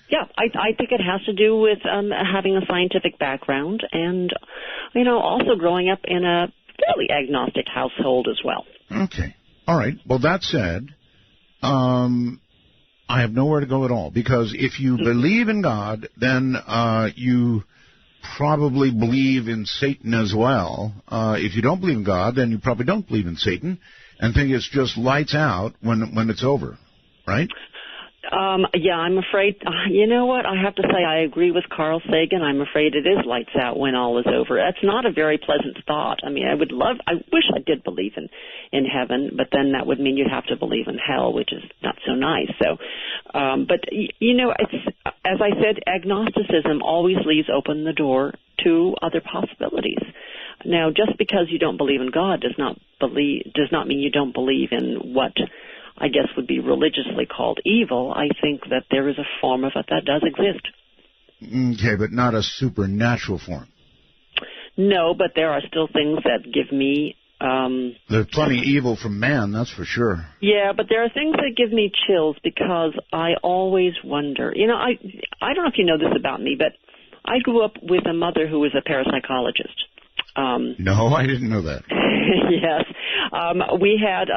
Yeah, I think it has to do with having a scientific background, and also growing up in a fairly agnostic household as well. Okay. All right. Well, that said, I have nowhere to go at all, because if you believe in God, then you probably believe in Satan as well. If you don't believe in God, then you probably don't believe in Satan and think it's just lights out when it's over, right? Yeah, I'm afraid, you know what, I have to say I agree with Carl Sagan. I'm afraid it is lights out when all is over. That's not a very pleasant thought. I mean, I wish I did believe in heaven, but then that would mean you'd have to believe in hell, which is not so nice. So, but, it's, as I said, agnosticism always leaves open the door to other possibilities. Now, just because you don't believe in God does not mean you don't believe in what I guess would be religiously called evil. I think that there is a form of it that does exist. Okay, but not a supernatural form. No, but there are still things that give me... There's plenty of evil from man, that's for sure. Yeah, but there are things that give me chills, because I always wonder... I don't know if you know this about me, but I grew up with a mother who was a parapsychologist. No, I didn't know that. Yes. We had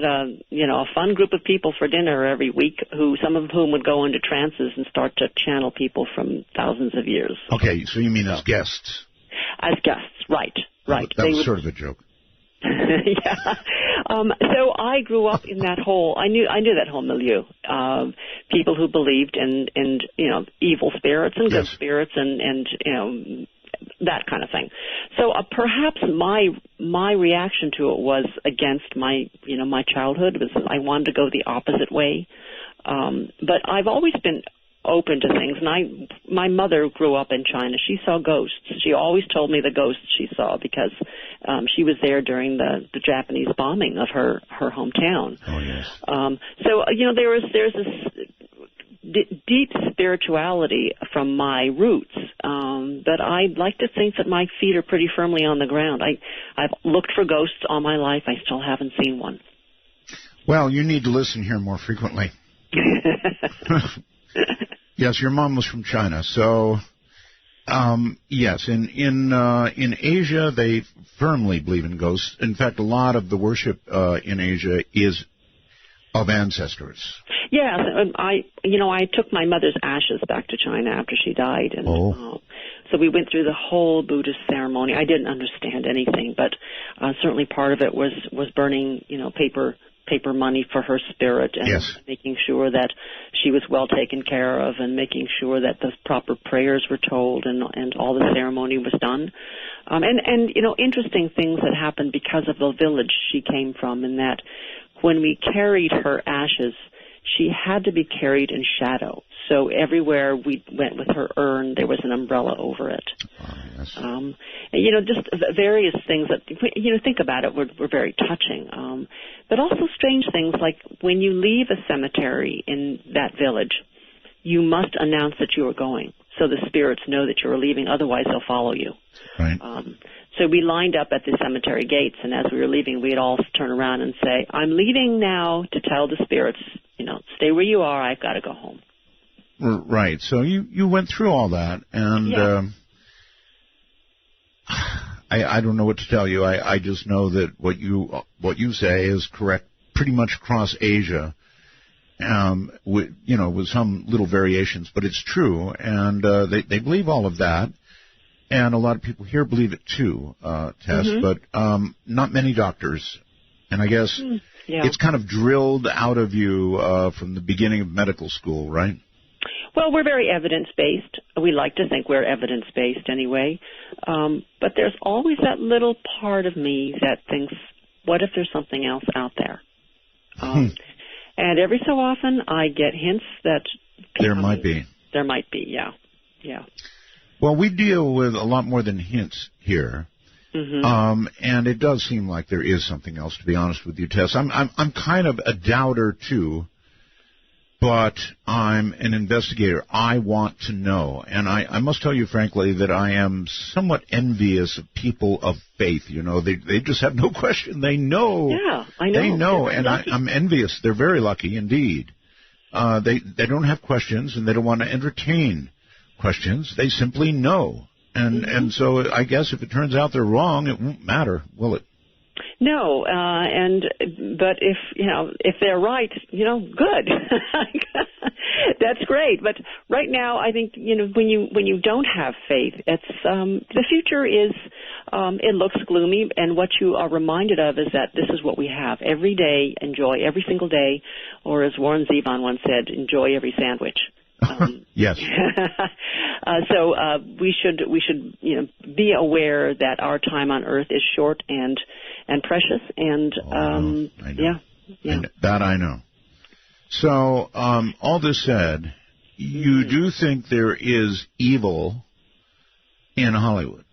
a fun group of people for dinner every week, some of whom would go into trances and start to channel people from thousands of years. Okay, so you mean as guests? As guests, right. That was sort of a joke. Yeah. So I grew up in that whole. I knew that whole milieu of people who believed in evil spirits and good spirits and that kind of thing. So perhaps my reaction to it was against my childhood. I wanted to go the opposite way. But I've always been open to things. And my mother grew up in China. She saw ghosts. She always told me the ghosts she saw because she was there during the Japanese bombing of her hometown. Oh yes. So there's this deep spirituality from my roots, but I'd like to think that my feet are pretty firmly on the ground. I've looked for ghosts all my life. I still haven't seen one. Well, you need to listen here more frequently. Yes, your mom was from China, so yes, in Asia they firmly believe in ghosts. In fact, a lot of the worship in Asia is of ancestors. Yeah, I took my mother's ashes back to China after she died, and so we went through the whole Buddhist ceremony. I didn't understand anything, but certainly part of it was burning, paper money for her spirit and making sure that she was well taken care of and making sure that the proper prayers were told and all the ceremony was done. And interesting things that happened because of the village she came from, in that when we carried her ashes, she had to be carried in shadow. So everywhere we went with her urn, there was an umbrella over it. Just various things that, think about it, were very touching. But also strange things like when you leave a cemetery in that village, you must announce that you are going so the spirits know that you are leaving. Otherwise, they'll follow you. Right. So we lined up at the cemetery gates, and as we were leaving, we'd all turn around and say, "I'm leaving now," to tell the spirits, stay where you are. I've got to go home. Right. So you went through all that, and I don't know what to tell you. I just know that what you say is correct pretty much across Asia, with some little variations, but it's true, and they believe all of that. And a lot of people here believe it too, Tess, but not many doctors. And I guess it's kind of drilled out of you from the beginning of medical school, right? Well, we're very evidence-based. We like to think we're evidence-based anyway. But there's always that little part of me that thinks, what if there's something else out there? And every so often I get hints that there might be. There might be, yeah. Well, we deal with a lot more than hints here, and it does seem like there is something else. To be honest with you, Tess, I'm kind of a doubter too, but I'm an investigator. I want to know, and I must tell you frankly that I am somewhat envious of people of faith. They just have no question. They know. Yeah, I know. They know, and I'm envious. They're very lucky indeed. They don't have questions, and they don't want to entertain questions. They simply know. And so I guess if it turns out they're wrong, it won't matter, will it? No, but if they're right, good. That's great. But right now, I think when you don't have faith, it's the future is it looks gloomy, and what you are reminded of is that this is what we have every day. Enjoy every single day, or as Warren Zevon once said, enjoy every sandwich. Yes. So we should be aware that our time on Earth is short and precious, and I know. That I know. So all this said, you do think there is evil in Hollywood?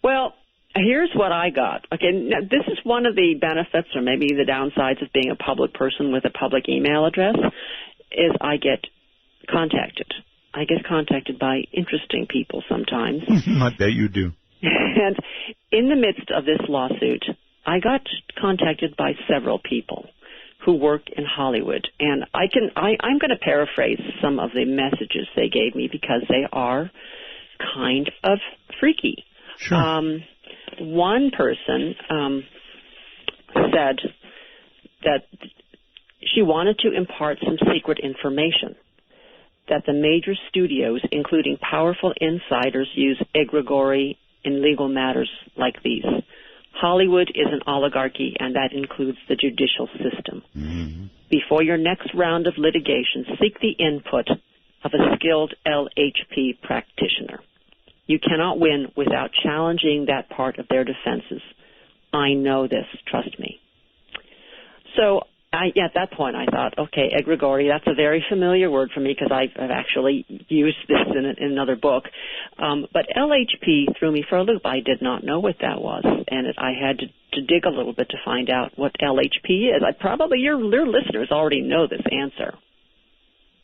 Well, here's what I got. Okay, now this is one of the benefits, or maybe the downsides, of being a public person with a public email address, is I get contacted. I get contacted by interesting people sometimes. I bet you do. And in the midst of this lawsuit, I got contacted by several people who work in Hollywood. And I'm going to paraphrase some of the messages they gave me because they are kind of freaky. Sure. One person said that she wanted to impart some secret information, that the major studios, including powerful insiders, use egregore in legal matters like these. Hollywood is an oligarchy, and that includes the judicial system. Mm-hmm. Before your next round of litigation, seek the input of a skilled LHP practitioner. You cannot win without challenging that part of their defenses. I know this, trust me. So at that point I thought, okay, egregore, that's a very familiar word for me because I've actually used this in another book. But LHP threw me for a loop. I did not know what that was, and I had to dig a little bit to find out what LHP is. Probably your listeners already know this answer.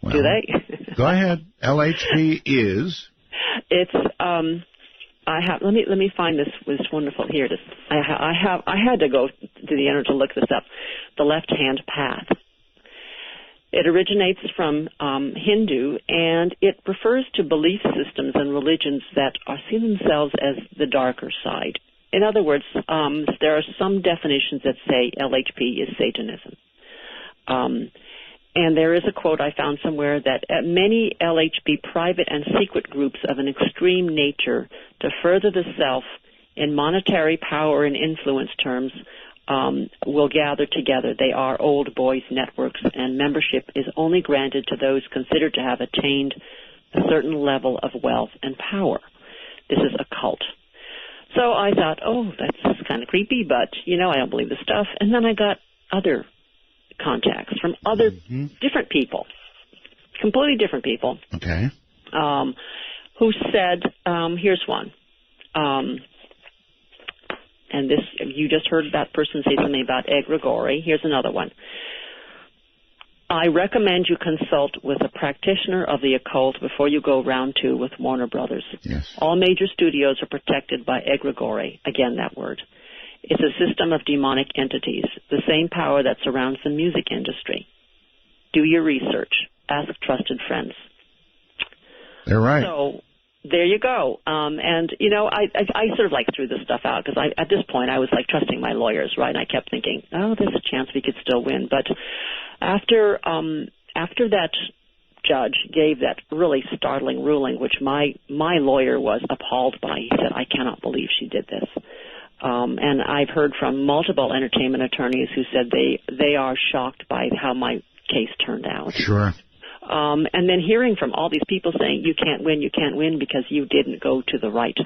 Well, do they? Go ahead. LHP is? It's let me find this wonderful. Here it is. I had to go to the internet to look this up. The left-hand path. It originates from Hindu, and it refers to belief systems and religions that see themselves as the darker side. In other words, there are some definitions that say LHP is Satanism. And there is a quote I found somewhere that many LHP private and secret groups of an extreme nature to further the self in monetary power and influence terms will gather together. They are old boys networks, and membership is only granted to those considered to have attained a certain level of wealth and power. This is a cult. So I thought, oh, that's kind of creepy, but, I don't believe this stuff. And then I got other contacts from other different people, completely different people. Okay. Who said, here's one. And this, you just heard that person say something about egregore. Here's another one. I recommend you consult with a practitioner of the occult before you go round two with Warner Brothers. Yes. All major studios are protected by egregore. Again, that word. It's a system of demonic entities, the same power that surrounds the music industry. Do your research. Ask trusted friends. They're right. So there you go. And, I sort of threw this stuff out because at this point I was trusting my lawyers, right? And I kept thinking, oh, there's a chance we could still win. But after that judge gave that really startling ruling, which my lawyer was appalled by, he said, I cannot believe she did this. And I've heard from multiple entertainment attorneys who said they are shocked by how my case turned out. Sure. And then hearing from all these people saying you can't win because you didn't go to the right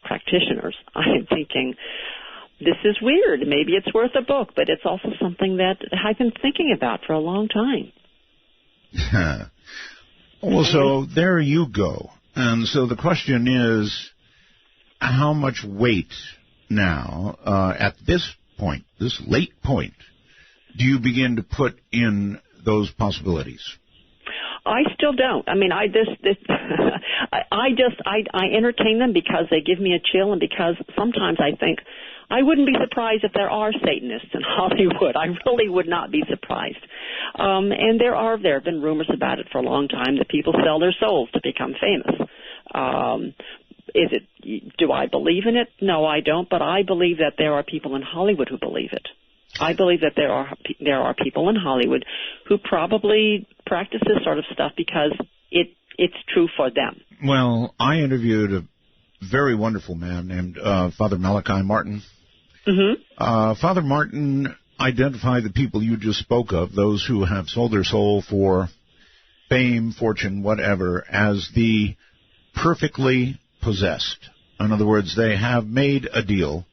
practitioners, I'm thinking, this is weird. Maybe it's worth a book, but it's also something that I've been thinking about for a long time. Well, so there you go. And so the question is, how much weight now, at this point, this late point, do you begin to put in those possibilities? I still don't. I mean, I entertain them because they give me a chill, and because sometimes I think I wouldn't be surprised if there are Satanists in Hollywood. I really would not be surprised. And there have been rumors about it for a long time that people sell their souls to become famous. Do I believe in it? No, I don't. But I believe that there are people in Hollywood who believe it. I believe that there are people in Hollywood who probably practice this sort of stuff because it's true for them. Well, I interviewed a very wonderful man named Father Malachi Martin. Mm-hmm. Father Martin identified the people you just spoke of, those who have sold their soul for fame, fortune, whatever, as the perfectly possessed. In other words, they have made a deal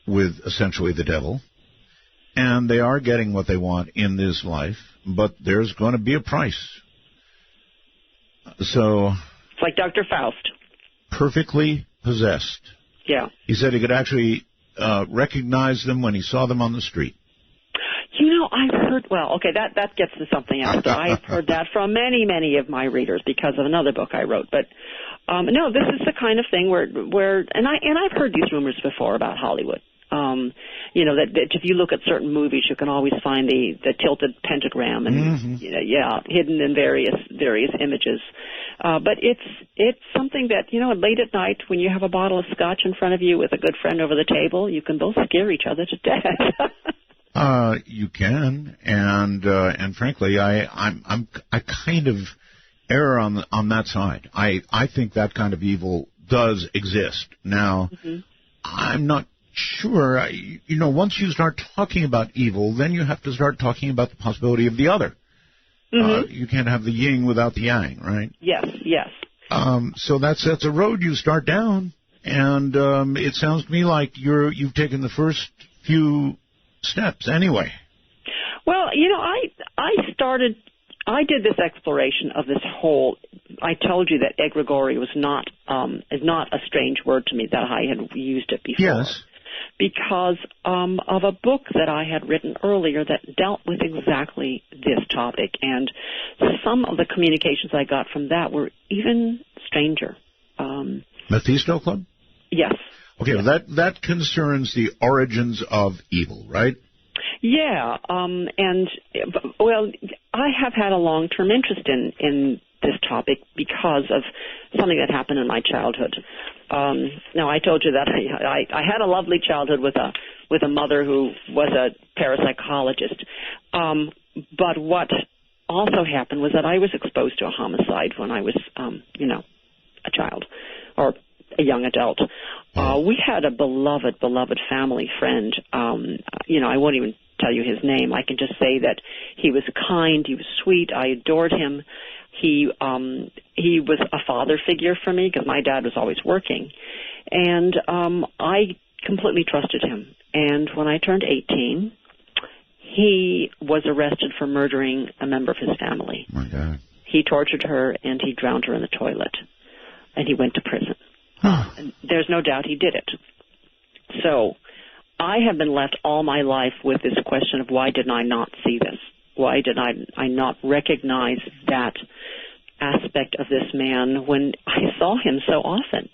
with essentially the devil, and they are getting what they want in this life, but there's going to be a price. So it's like Dr. Faust. Perfectly possessed. Yeah. He said he could actually recognize them when he saw them on the street. I've heard, that gets to something else. I've heard that from many, many of my readers because of another book I wrote. But no, this is the kind of thing where and I've heard these rumors before about Hollywood. That if you look at certain movies, you can always find the tilted pentagram and hidden in various images. But it's something that late at night when you have a bottle of scotch in front of you with a good friend over the table, you can both scare each other to death. You can, and frankly, I kind of err on that side. I think that kind of evil does exist. Now, I'm not sure. Once you start talking about evil, then you have to start talking about the possibility of the other. You can't have the yin without the yang, right? Yes, yes. So that's a road you start down, and it sounds to me like you've taken the first few steps anyway. Well, I did this exploration of this whole. I told you that egregory was not a strange word to me, that I had used it before. Yes. Because of a book that I had written earlier that dealt with exactly this topic, and some of the communications I got from that were even stranger. Mephisto Club? Yes. Okay, yes. Well, that concerns the origins of evil, right? Yeah, I have had a long-term interest in this topic because of something that happened in my childhood. Now, I told you that I had a lovely childhood with a mother who was a parapsychologist. But what also happened was that I was exposed to a homicide when I was, a child or a young adult. We had a beloved family friend. I won't even tell you his name. I can just say that he was kind, he was sweet, I adored him. He was a father figure for me because my dad was always working. And I completely trusted him. And when I turned 18, he was arrested for murdering a member of his family. Oh, my God. He tortured her and he drowned her in the toilet. And he went to prison. And there's no doubt he did it. So I have been left all my life with this question of why did I not see this? Why did I not recognize that aspect of this man when I saw him so often?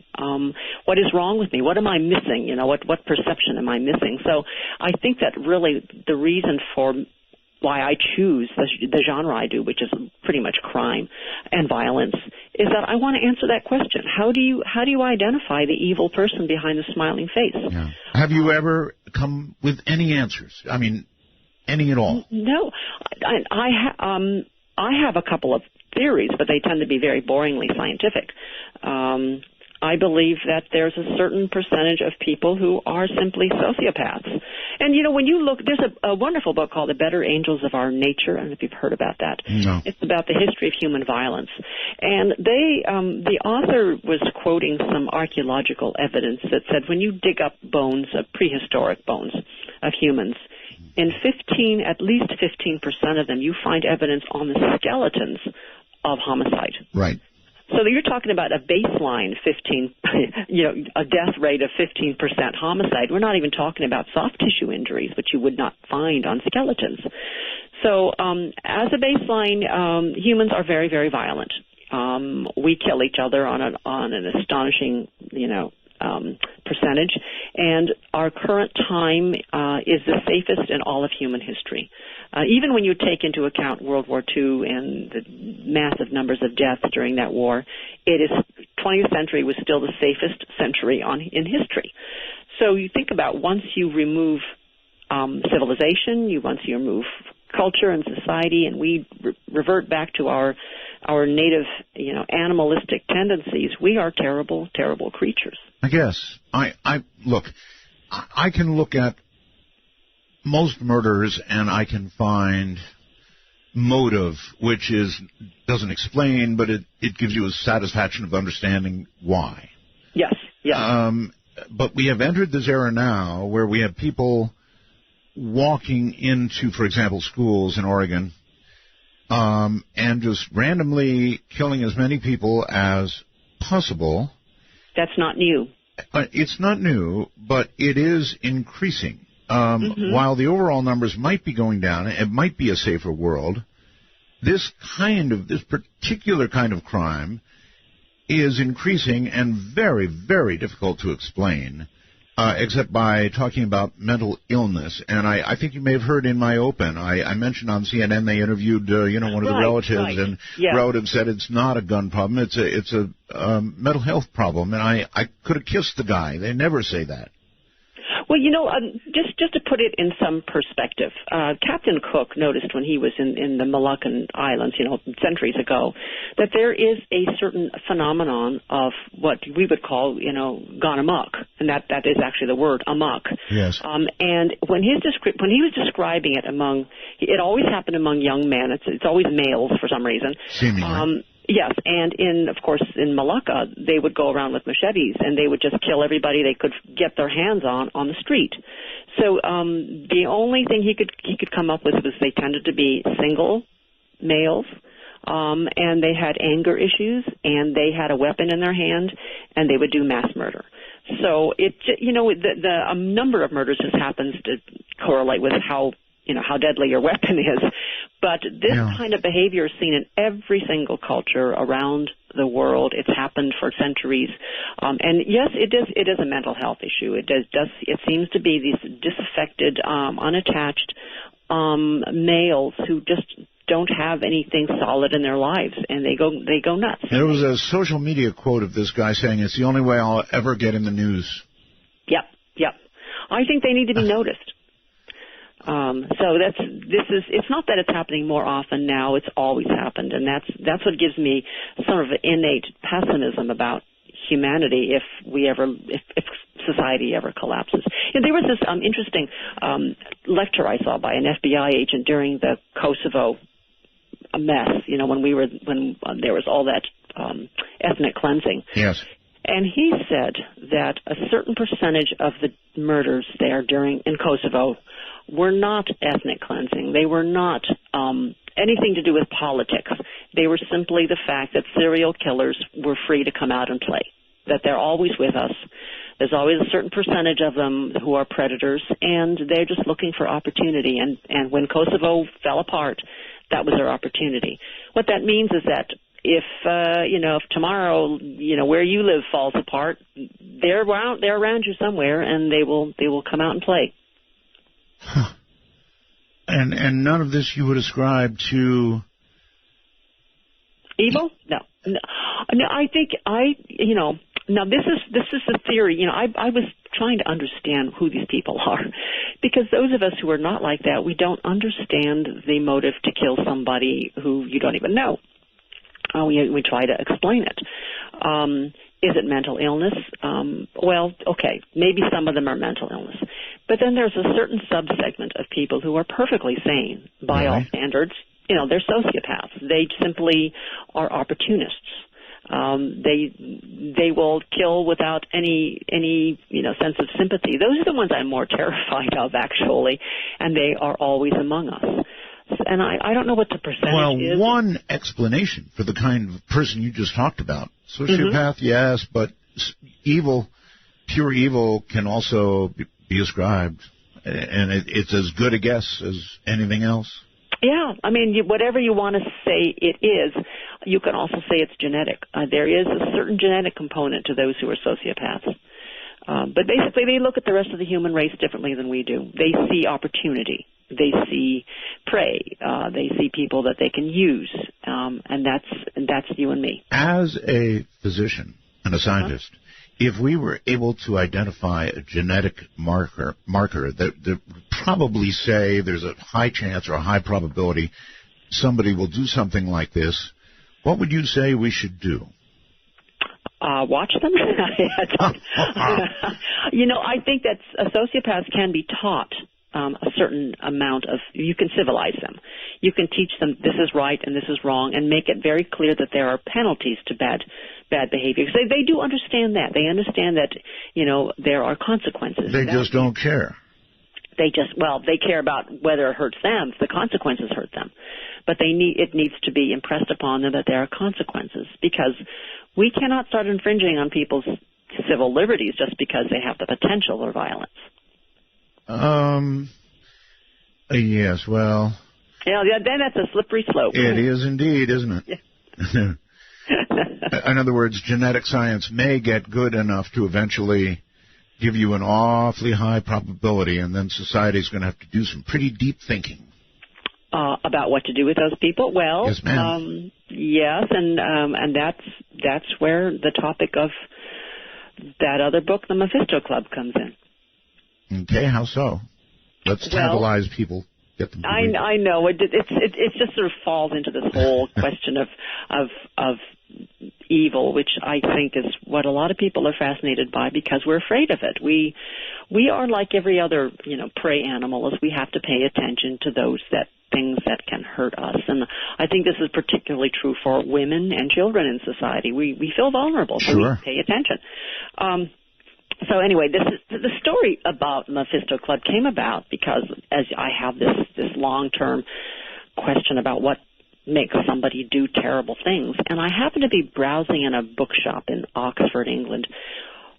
What is wrong with me? What am I missing? What perception am I missing? So I think that really the reason for why I choose the genre I do, which is pretty much crime and violence, is that I want to answer that question. How do you identify the evil person behind the smiling face? Yeah. Have you ever come with any answers? I mean, any at all? No. I have a couple of theories, but they tend to be very boringly scientific. I believe that there's a certain percentage of people who are simply sociopaths. And, when you look, there's a wonderful book called The Better Angels of Our Nature. I don't know if you've heard about that. No. It's about the history of human violence. And the author was quoting some archaeological evidence that said when you dig up bones, prehistoric bones of humans, in at least 15% of them, you find evidence on the skeletons of homicide. Right. So you're talking about a baseline a death rate of 15% homicide. We're not even talking about soft tissue injuries, which you would not find on skeletons. So as a baseline, humans are very, very violent. We kill each other on an astonishing, percentage, and our current time is the safest in all of human history. Even when you take into account World War II and the massive numbers of deaths during that war, 20th century was still the safest century in history. So you think about once you remove civilization, once you remove culture and society, and we revert back to our native, animalistic tendencies, we are terrible, terrible creatures. I guess. I can look at most murders and I can find motive, which doesn't explain, but it gives you a satisfaction of understanding why. Yes, yes. But we have entered this era now where we have people walking into, for example, schools in Oregon, and just randomly killing as many people as possible. That's not new. It's not new, but it is increasing. While the overall numbers might be going down, it might be a safer world, this particular kind of crime is increasing and very, very difficult to explain, except by talking about mental illness. And I think you may have heard in my open, I mentioned on CNN they interviewed, one of the relatives, and relative said it's not a gun problem, it's a mental health problem. And I could have kissed the guy. They never say that. Well, just to put it in some perspective, Captain Cook noticed when he was in the Moluccan Islands, centuries ago, that there is a certain phenomenon of what we would call, gone amok, and that is actually the word, amok. Yes. And when he was describing it it always happened among young men. It's always males for some reason. Seemingly. Yes, and of course, in Malacca, they would go around with machetes, and they would just kill everybody they could get their hands on the street. So the only thing he could come up with was they tended to be single males, and they had anger issues, and they had a weapon in their hand, and they would do mass murder. So the number of murders just happens to correlate with how deadly your weapon is. But this kind of behavior is seen in every single culture around the world. It's happened for centuries. And yes, it is a mental health issue. It seems to be these disaffected, unattached males who just don't have anything solid in their lives, and they go nuts. There was a social media quote of this guy saying, "It's the only way I'll ever get in the news." Yep. I think they need to be noticed. So it's not that it's happening more often now, it's always happened, and that's what gives me sort of an innate pessimism about humanity if society ever collapses. And there was this interesting lecture I saw by an FBI agent during the Kosovo mess, when there was all that ethnic cleansing. Yes. And he said that a certain percentage of the murders there in Kosovo were not ethnic cleansing. They were not anything to do with politics. They were simply the fact that serial killers were free to come out and play, that they're always with us. There's always a certain percentage of them who are predators, and they're just looking for opportunity. And when Kosovo fell apart, that was their opportunity. What that means is that if tomorrow, where you live falls apart, they're around you somewhere, and they will come out and play. Huh. And none of this you would ascribe to evil? No. I think now this is the theory. I was trying to understand who these people are, because those of us who are not like that, we don't understand the motive to kill somebody who you don't even know. We try to explain it. Is it mental illness? Well, okay, maybe some of them are mental illness. But then there's a certain subsegment of people who are perfectly sane by all standards. They're sociopaths. They simply are opportunists. They will kill without any sense of sympathy. Those are the ones I'm more terrified of, actually, and they are always among us. And I don't know what the percentage is. Well, one explanation for the kind of person you just talked about, sociopath, yes, but evil, pure evil can also be ascribed, and it's as good a guess as anything else. Yeah, I mean, whatever you want to say it is, you can also say it's genetic. There is a certain genetic component to those who are sociopaths. But basically, they look at the rest of the human race differently than we do. They see opportunity. They see prey. They see people that they can use, and that's you and me. As a physician and a scientist, if we were able to identify a genetic marker that probably say there's a high chance or a high probability somebody will do something like this, what would you say we should do? Watch them. I think that sociopaths can be taught a certain amount of, you can civilize them. You can teach them this is right and this is wrong, and make it very clear that there are penalties to bad behavior. Because they do understand that. They understand that, there are consequences. They just don't care. They care about whether it hurts them, if the consequences hurt them. But it needs to be impressed upon them that there are consequences, because we cannot start infringing on people's civil liberties just because they have the potential for violence. Yes, well. Yeah, then that's a slippery slope. It is indeed, isn't it? Yeah. In other words, genetic science may get good enough to eventually give you an awfully high probability, and then society's going to have to do some pretty deep thinking. About what to do with those people? Well, yes, ma'am. Yes, and that's where the topic of that other book, The Mephisto Club, comes in. Okay, how so? Let's tantalize people. Get them. I know it just sort of falls into this whole question of evil, which I think is what a lot of people are fascinated by because we're afraid of it. We are like every other prey animal, as we have to pay attention to things that can hurt us. And I think this is particularly true for women and children in society. We feel vulnerable, so we pay attention. So anyway, the story about Mephisto Club came about because as I have this long-term question about what makes somebody do terrible things, and I happened to be browsing in a bookshop in Oxford, England,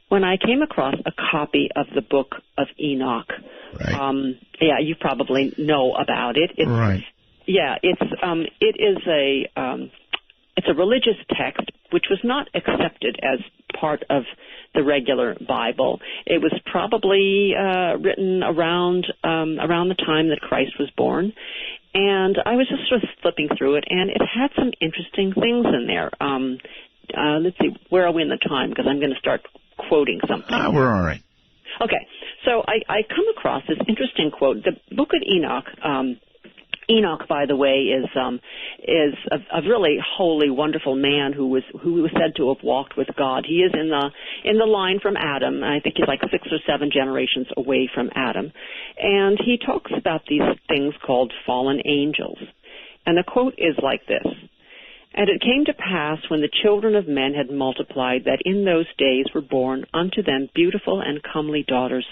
when I came across a copy of the Book of Enoch. Right. You probably know about it. Right. Yeah, it's a religious text which was not accepted as part of the regular Bible. It was probably written around the time that Christ was born. And I was just sort of flipping through it, and it had some interesting things in there. Let's see, where are we in the time? Because I'm going to start quoting something. We're all right. Okay, so I come across this interesting quote. The Book of Enoch. Enoch, by the way, is a really holy, wonderful man who was said to have walked with God. He is in the line from Adam. I think he's like 6 or 7 generations away from Adam, and he talks about these things called fallen angels. And the quote is like this: "And it came to pass, when the children of men had multiplied, that in those days were born unto them beautiful and comely daughters.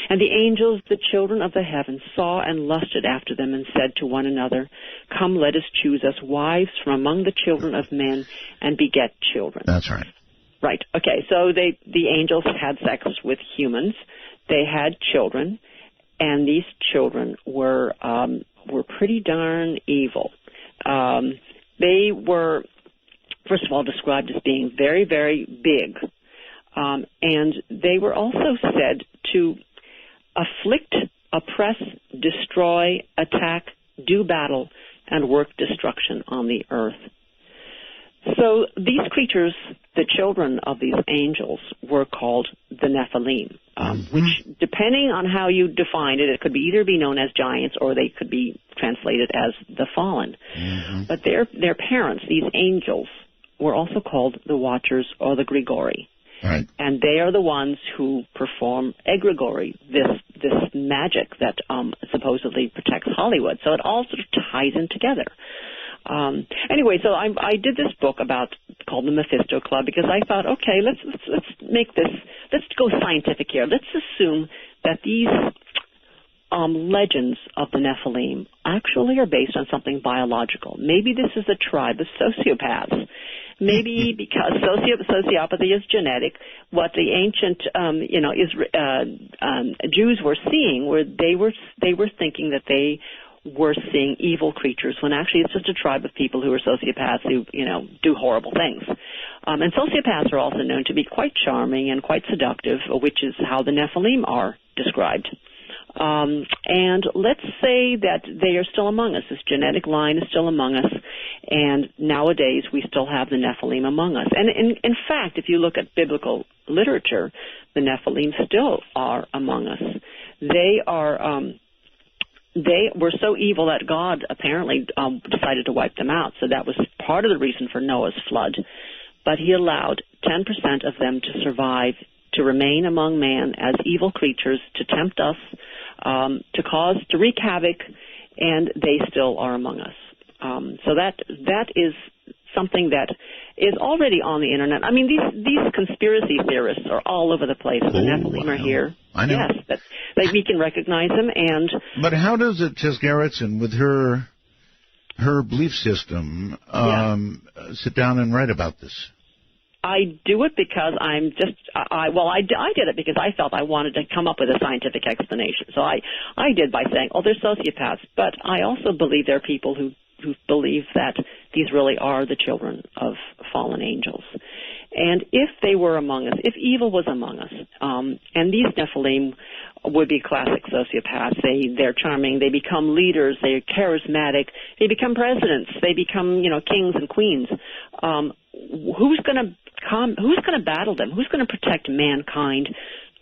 And the angels, the children of the heavens, saw and lusted after them, and said to one another, Come, let us choose us wives from among the children of men, and beget children." That's right. Right. Okay. So the angels had sex with humans. They had children, and these children were pretty darn evil. They were, first of all, described as being very, very big. And they were also said to afflict, oppress, destroy, attack, do battle, and work destruction on the earth. So these creatures, the children of these angels, were called the Nephilim, which, depending on how you define it, it could either be known as giants or they could be translated as the fallen. Mm-hmm. But their parents, these angels, were also called the Watchers or the Grigori. Right. And they are the ones who perform egregore, this magic that supposedly protects Hollywood. So it all sort of ties in together. Anyway, so I did this book called the Mephisto Club because I thought, okay, let's make this, let's go scientific here. Let's assume that these legends of the Nephilim actually are based on something biological. Maybe this is a tribe of sociopaths. Maybe because sociopathy is genetic, what the ancient Jews were seeing were they were thinking that they were seeing evil creatures when actually it's just a tribe of people who are sociopaths who do horrible things. And sociopaths are also known to be quite charming and quite seductive, which is how the Nephilim are described. And let's say that they are still among us. This genetic line is still among us, and nowadays we still have the Nephilim among us. And in fact, if you look at biblical literature, the Nephilim still are among us. They were so evil that God apparently decided to wipe them out. So that was part of the reason for Noah's flood. But he allowed 10% of them to survive, to remain among man as evil creatures, to tempt us, to wreak havoc, and they still are among us. So that is something that is already on the internet. I mean, these conspiracy theorists are all over the place. The Nephilim are here. I know. Yes, that we can recognize them. But how does it, Tess Gerritsen, with her belief system, sit down and write about this? I do it because I did it because I felt I wanted to come up with a scientific explanation. So I did by saying, they're sociopaths, but I also believe there are people who believe that these really are the children of fallen angels. And if they were among us, if evil was among us, and these Nephilim would be classic sociopaths, they're charming, they become leaders, they're charismatic, they become presidents, they become, kings and queens. Who's going to battle them? Who's going to protect mankind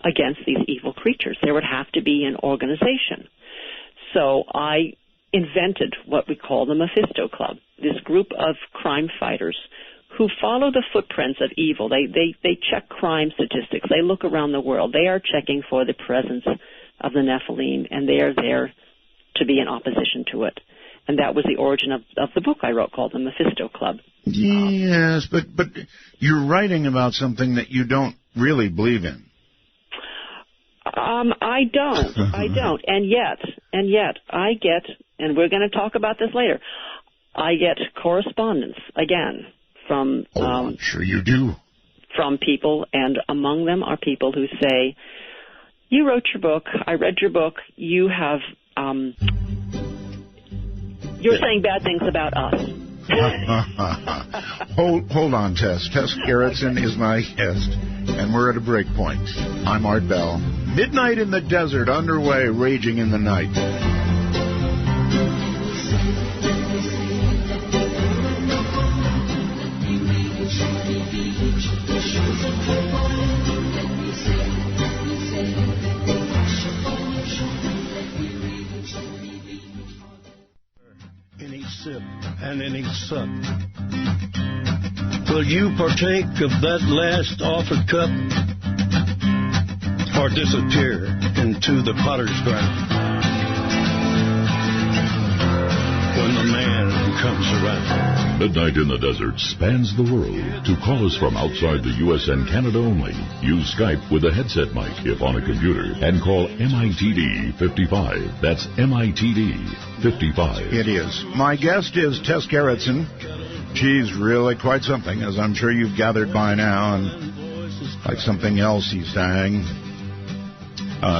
against these evil creatures. There would have to be an organization. So I invented what we call the Mephisto Club, this group of crime fighters who follow the footprints of evil. They check crime statistics. They look around the world. They are checking for the presence of the Nephilim, and they are there to be in opposition to it. And that was the origin of the book I wrote called the Mephisto Club. Yes, but you're writing about something that you don't really believe in. I don't. And yet, I get, and we're going to talk about this later, I get correspondence, again, from... I'm sure you do. From people, and among them are people who say, you wrote your book, I read your book, you have... you're saying bad things about us. Hold on, Tess. Tess Gerritsen is my guest, and we're at a break point. I'm Art Bell. Midnight in the Desert, underway, raging in the night. In each sip and in each sup, will you partake of that last offered cup, or disappear into the potter's ground when the man comes around? Midnight in the Desert spans the world. To call us from outside the U.S. and Canada only, use Skype with a headset mic if on a computer, and call MITD 55. That's MITD 55. It is. My guest is Tess Gerritsen. She's really quite something, as I'm sure you've gathered by now, and like something else he sang.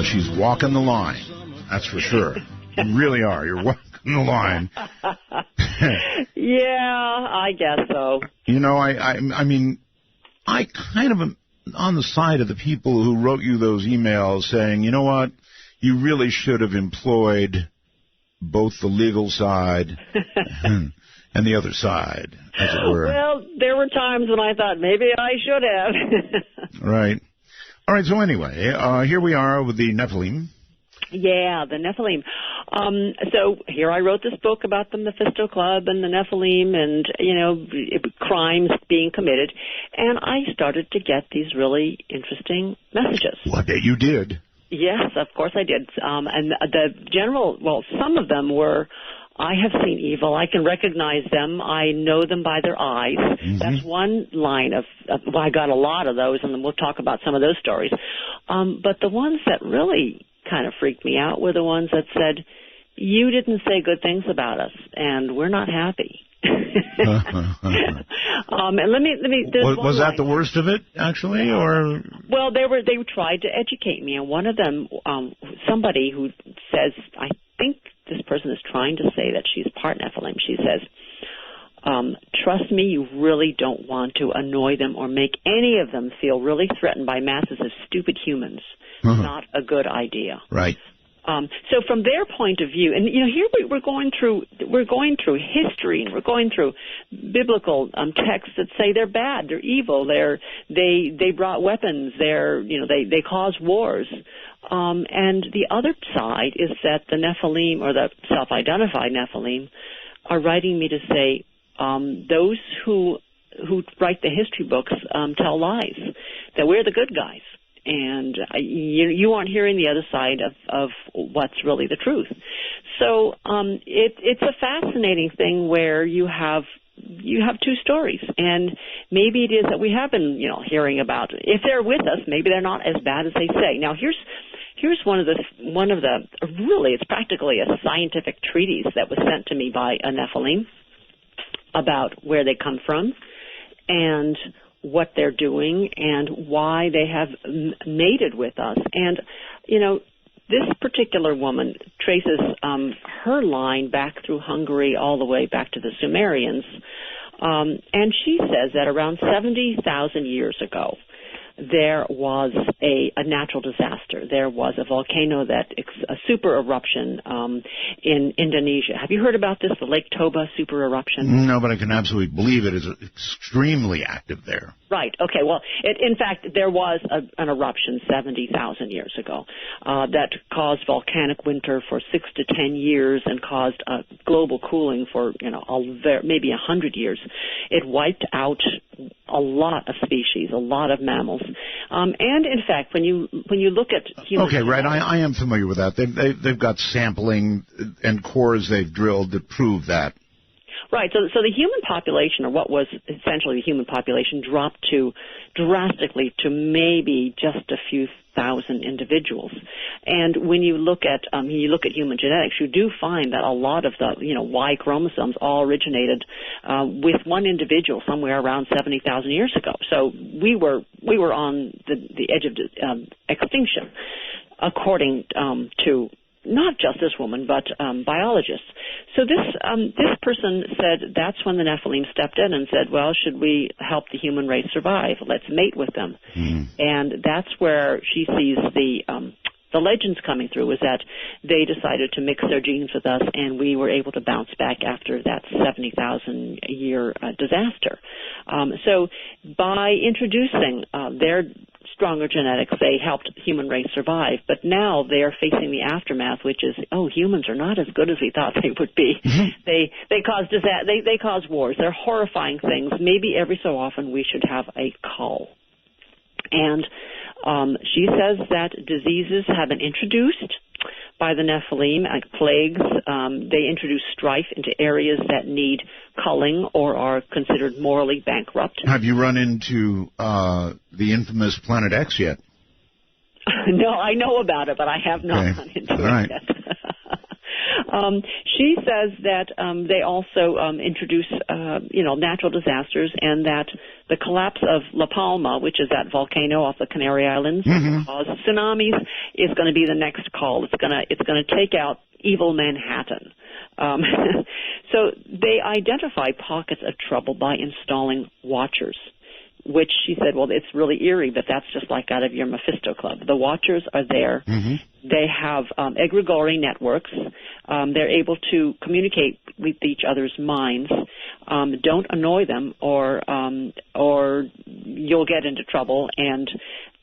She's walking the line, that's for sure. You really are. You're walking the line. Yeah, I guess so. You know, I mean, I kind of am on the side of the people who wrote you those emails saying, you know what, you really should have employed both the legal side and the other side, as it were. Well, there were times when I thought maybe I should have. Right. All right, so anyway, here we are with the Nephilim. Yeah, the Nephilim. So here I wrote this book about the Mephisto Club and the Nephilim and, you know, crimes being committed. And I started to get these really interesting messages. Well, I bet you did. Yes, of course I did. And the general, well, some of them were, I have seen evil. I can recognize them. I know them by their eyes. Mm-hmm. That's one line of, well, I got a lot of those, and then we'll talk about some of those stories. But the ones that really kind of freaked me out were the ones that said, you didn't say good things about us, and we're not happy. And let me. Was that the worst of it, actually, or? Well, they tried to educate me, and one of them, somebody who says, I think this person is trying to say that she's part Nephilim. She says, trust me, you really don't want to annoy them or make any of them feel really threatened by masses of stupid humans. Not a good idea. Right. So from their point of view, and you know, here we're going through history, and we're going through biblical texts that say they're bad, they're evil, they brought weapons, they caused wars. And the other side is that the Nephilim, or the self-identified Nephilim, are writing me to say those who write the history books tell lies, that we're the good guys. And you aren't hearing the other side of what's really the truth. So it's a fascinating thing where you have two stories, and maybe it is that we have been hearing about. If they're with us, maybe they're not as bad as they say. Now here's one of the really, it's practically a scientific treatise that was sent to me by a Nephilim about where they come from and what they're doing and why they have mated with us. And, this particular woman traces her line back through Hungary all the way back to the Sumerians. And she says that around 70,000 years ago, there was a natural disaster. There was a volcano a super eruption in Indonesia. Have you heard about this, the Lake Toba super eruption? No, but I can absolutely believe it is extremely active there. Right. Okay. Well, in fact, there was an eruption 70,000 years ago that caused volcanic winter for 6 to 10 years and caused global cooling for maybe 100 years. It wiped out a lot of species, a lot of mammals, and in fact, when you look at human okay, right, I am familiar with that. They've got sampling and cores they've drilled that prove that. Right. So the human population, or what was essentially the human population, dropped drastically to maybe just a few thousand individuals. And when you look at human genetics, you do find that a lot of the Y chromosomes all originated with one individual somewhere around 70,000 years ago. So we were on the edge of extinction, according to not just this woman, but biologists. So this person said that's when the Nephilim stepped in and said, well, should we help the human race survive? Let's mate with them. Mm. And that's where she sees the legends coming through, is that they decided to mix their genes with us, and we were able to bounce back after that 70,000-year disaster. So by introducing their stronger genetics, they helped the human race survive. But now they are facing the aftermath, which is, humans are not as good as we thought they would be. Mm-hmm. They cause wars. They're horrifying things. Maybe every so often we should have a cull. And she says that diseases have been introduced by the Nephilim, like plagues. They introduce strife into areas that need culling or are considered morally bankrupt. Have you run into the infamous Planet X yet? No, I know about it, but I have not run into it yet. She says that they also introduce, natural disasters, and that the collapse of La Palma, which is that volcano off the Canary Islands, mm-hmm. cause tsunamis, is going to be the next call. It's going to take out evil Manhattan. So they identify pockets of trouble by installing watchers, which she said, well, it's really eerie, but that's just like out of your Mephisto Club. The watchers are there. Mm-hmm. They have egregore networks. They're able to communicate with each other's minds. Don't annoy them, or you'll get into trouble. And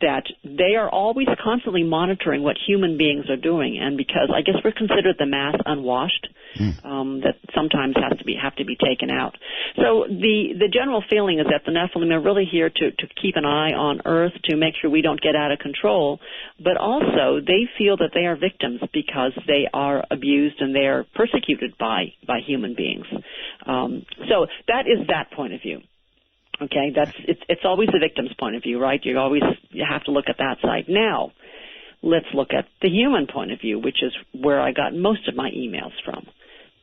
that they are always constantly monitoring what human beings are doing. And because I guess we're considered the mass unwashed, that sometimes have to be taken out. So the general feeling is that the Nephilim are really here to keep an eye on Earth, to make sure we don't get out of control. But also they feel that they are victims because they are abused and they are persecuted by human beings. So that is that point of view. Okay, it's always the victim's point of view, right? You have to look at that side. Now, let's look at the human point of view, which is where I got most of my emails from.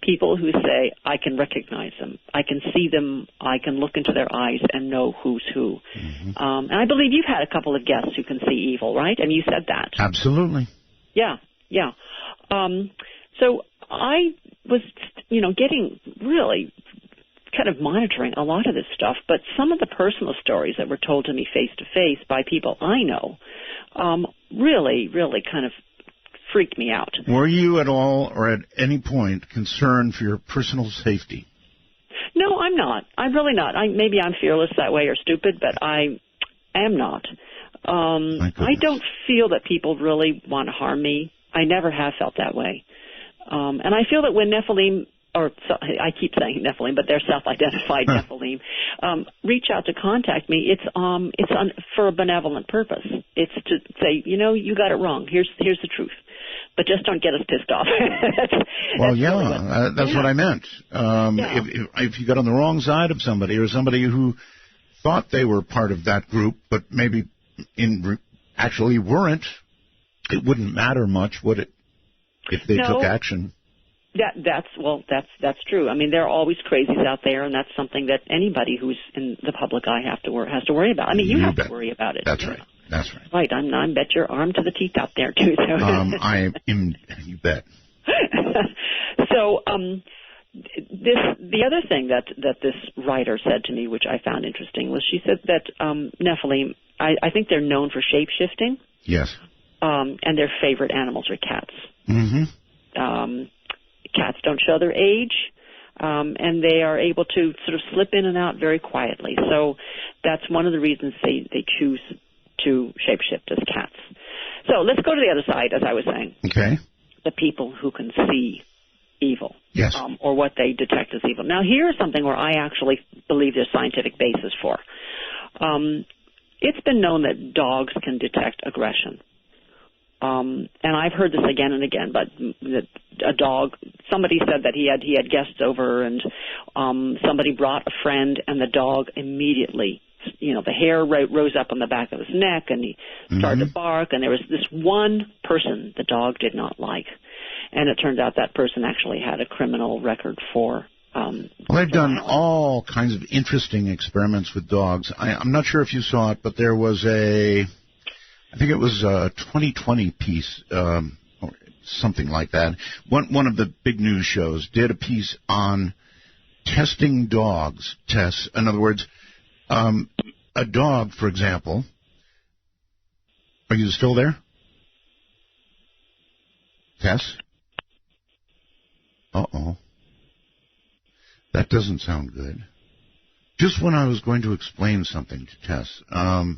People who say, I can recognize them, I can see them, I can look into their eyes and know who's who. Mm-hmm. And I believe you've had a couple of guests who can see evil, right? And you said that. Absolutely. Yeah. So I was, getting really kind of monitoring a lot of this stuff, but some of the personal stories that were told to me face-to-face by people I know really, really kind of freaked me out. Were you at all or at any point concerned for your personal safety? No, I'm not. I'm really not. Maybe I'm fearless that way or stupid, but I am not. I don't feel that people really want to harm me. I never have felt that way. And I feel that when Nephilim, I keep saying Nephilim, but they're self-identified Nephilim, reach out to contact me, it's for a benevolent purpose. It's to say, you got it wrong. Here's the truth. But just don't get us pissed off. That's what I meant. If you got on the wrong side of somebody, or somebody who thought they were part of that group, but maybe actually weren't, it wouldn't matter much, would it, if they took action? That's true. I mean, there are always crazies out there, and that's something that anybody who's in the public eye has to worry about. I mean, you have to worry about it. That's right. That's right. Right. I bet you're armed to the teeth out there too. So. You bet. So, the other thing that this writer said to me, which I found interesting, was she said that Nephilim, I think they're known for shape-shifting. Yes. And their favorite animals are cats. Mm-hmm. Cats don't show their age, and they are able to sort of slip in and out very quietly. So that's one of the reasons they choose to shapeshift as cats. So let's go to the other side, as I was saying. Okay. The people who can see evil. Yes. Or what they detect as evil. Now, here's something where I actually believe there's scientific basis for. It's been known that dogs can detect aggression. And I've heard this again and again, but a dog, somebody said that he had guests over, and somebody brought a friend, and the dog immediately, the hair rose up on the back of his neck, and he started to bark, and there was this one person the dog did not like. And it turned out that person actually had a criminal record for well, they've done all kinds of interesting experiments with dogs. I'm not sure if you saw it, but there was I think it was a 2020 piece, or something like that. One of the big news shows did a piece on testing dogs. Tests, in other words, a dog, for example. Are you still there, Tess? Uh-oh. That doesn't sound good. Just when I was going to explain something to Tess. Well,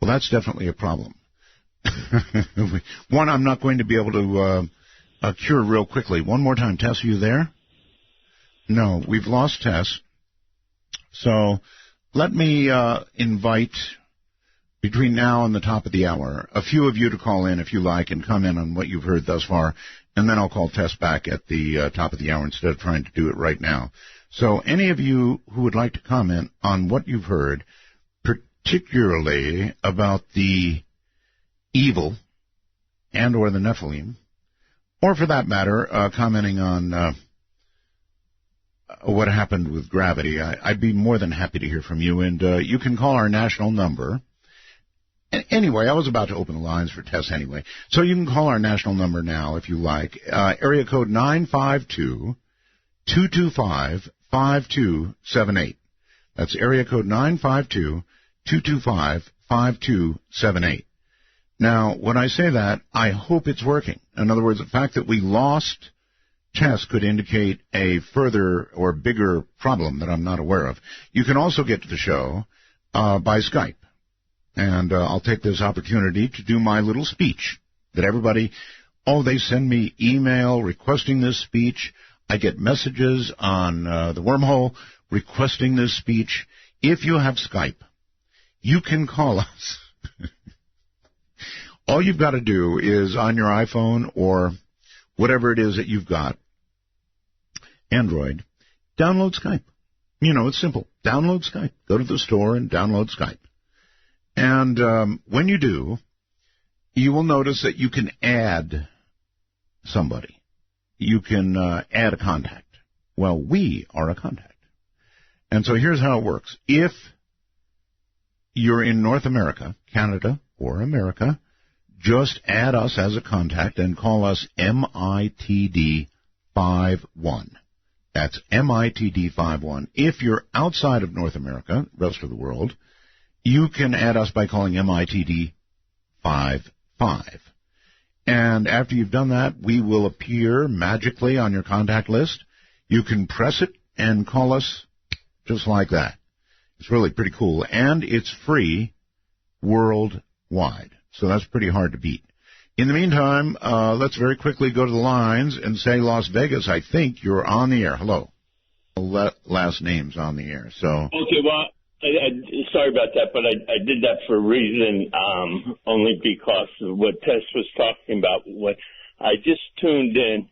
that's definitely a problem. One, I'm not going to be able to cure real quickly. One more time. Tess, are you there? No, we've lost Tess. So let me invite, between now and the top of the hour, a few of you to call in if you like and comment on what you've heard thus far, and then I'll call Tess back at the top of the hour instead of trying to do it right now. So any of you who would like to comment on what you've heard, particularly about the evil and or the Nephilim, or for that matter, commenting on what happened with gravity, I'd be more than happy to hear from you. And you can call our national number. Anyway, I was about to open the lines for Tess anyway. So you can call our national number now if you like. Area code 952-225-5278. That's area code 952-225-5278. Now, when I say that, I hope it's working. In other words, the fact that we lost Tess could indicate a further or bigger problem that I'm not aware of. You can also get to the show by Skype. And I'll take this opportunity to do my little speech that everybody, they send me email requesting this speech. I get messages on the wormhole requesting this speech. If you have Skype, you can call us. All you've got to do is on your iPhone or whatever it is that you've got, Android, download Skype. It's simple. Download Skype. Go to the store and download Skype. And when you do, you will notice that you can add somebody. You can add a contact. Well, we are a contact. And so here's how it works. If you're in North America, Canada, or America, just add us as a contact and call us MITD 51. That's MITD 51. If you're outside of North America, rest of the world, you can add us by calling MITD 55. And after you've done that, we will appear magically on your contact list. You can press it and call us just like that. It's really pretty cool. And it's free worldwide. So that's pretty hard to beat. In the meantime, let's very quickly go to the lines and say Las Vegas, I think you're on the air. Hello. Last name's on the air. So. Okay, well, sorry about that, but I did that for a reason, only because of what Tess was talking about. What I just tuned in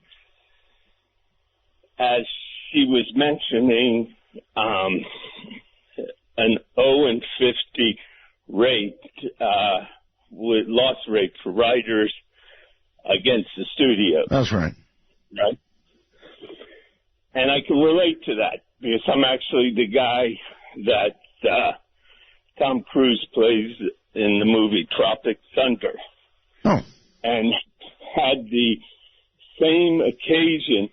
as she was mentioning an 0-50 rate, with loss rate for writers against the studio. That's right. Right? And I can relate to that because I'm actually the guy that Tom Cruise plays in the movie Tropic Thunder. Oh. And had the same occasion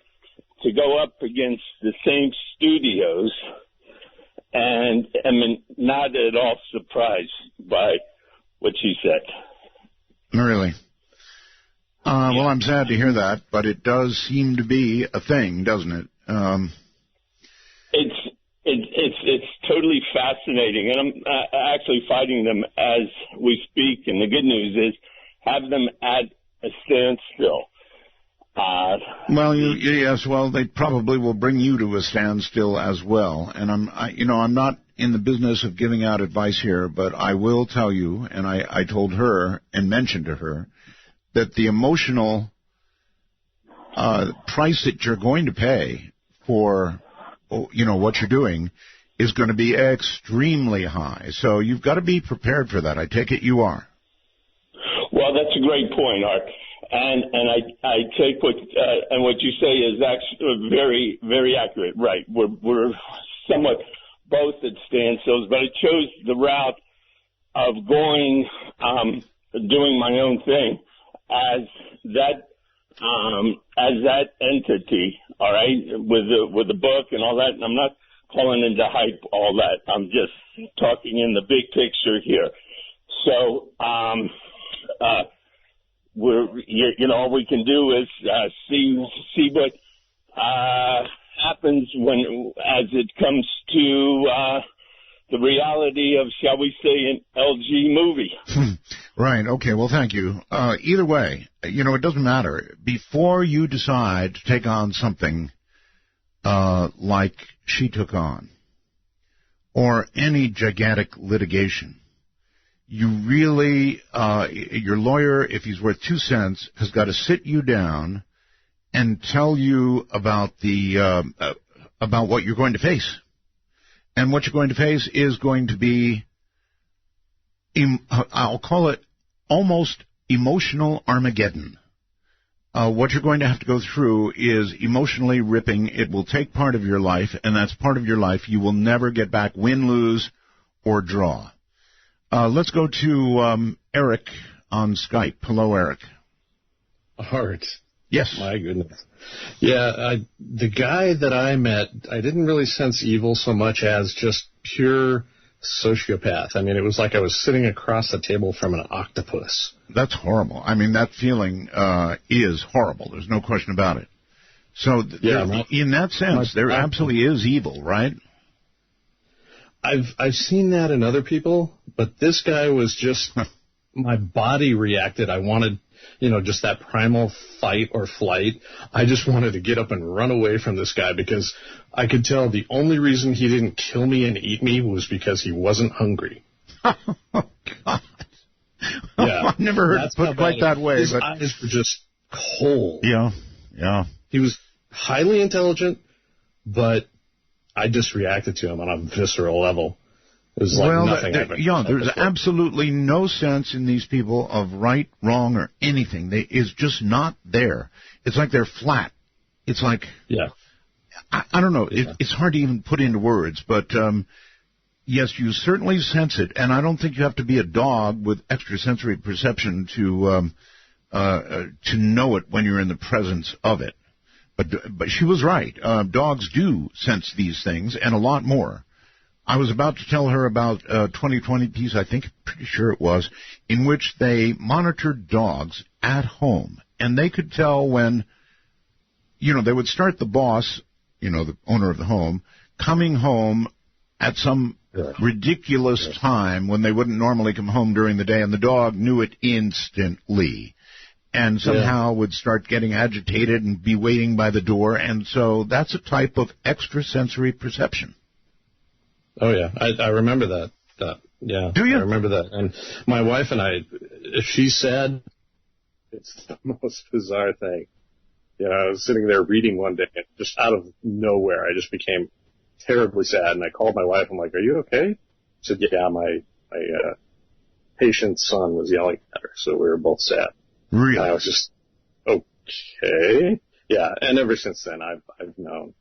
to to go up against the same studios, and I'm not at all surprised by what she said. Really? Well, I'm sad to hear that, but it does seem to be a thing, doesn't it? It's totally fascinating, and I'm actually fighting them as we speak. And the good news is, have them at a standstill. Yes. Well, they probably will bring you to a standstill as well. And I'm not in the business of giving out advice here, but I will tell you, and I told her and mentioned to her that the emotional price that you're going to pay for, what you're doing is going to be extremely high. So you've got to be prepared for that. I take it you are. Well, that's a great point, Art. And I take what you say is actually very, very accurate. Right. We're somewhat both at standstills, but I chose the route of going, doing my own thing as that entity. All right. With the book and all that. And I'm not calling into hype all that. I'm just talking in the big picture here. So, all we can do is see what happens as it comes to the reality of, shall we say, an LG movie. Right. Okay. Well, thank you. Either way, it doesn't matter. Before you decide to take on something like she took on, or any gigantic litigation, you really, your lawyer, if he's worth 2 cents, has got to sit you down and tell you about about what you're going to face. And what you're going to face is going to be, I'll call it almost emotional Armageddon. What you're going to have to go through is emotionally ripping. It will take part of your life, and that's part of your life you will never get back, win, lose, or draw. Let's go to Eric on Skype. Hello, Eric. Art. Yes. My goodness. Yeah, the guy that I met, I didn't really sense evil so much as just pure sociopath. I mean, it was like I was sitting across the table from an octopus. That's horrible. I mean, that feeling is horrible. There's no question about it. So in that sense, there absolutely is evil, right? I've seen that in other people, but this guy was just, my body reacted. I wanted, just that primal fight or flight. I just wanted to get up and run away from this guy because I could tell the only reason he didn't kill me and eat me was because he wasn't hungry. Oh, God. Yeah. I've never heard it put quite that way. His eyes were just cold. Yeah. He was highly intelligent, but I just reacted to him on a visceral level. It was like nothing I've ever done there's before. absolutely no sense in these people of right, wrong, or anything. It's just not there. It's like they're flat. It's like, I don't know. Yeah. It's hard to even put into words, but yes, you certainly sense it, and I don't think you have to be a dog with extrasensory perception to know it when you're in the presence of it. But she was right. Dogs do sense these things and a lot more. I was about to tell her about a 2020 piece, I think, pretty sure it was, in which they monitored dogs at home. And they could tell when, they would start the boss, the owner of the home, coming home at some ridiculous time when they wouldn't normally come home during the day, and the dog knew it instantly. And somehow would start getting agitated and be waiting by the door. And so that's a type of extrasensory perception. Oh, yeah. I remember that. Yeah. Do you? I remember that. And my wife and I, if she's sad, it's the most bizarre thing. I was sitting there reading one day, and just out of nowhere, I just became terribly sad. And I called my wife. I'm like, "Are you okay?" She said, "Yeah, my patient's son was yelling at her, so we were both sad." Really? And I was just, okay. Yeah, and ever since then, I've known.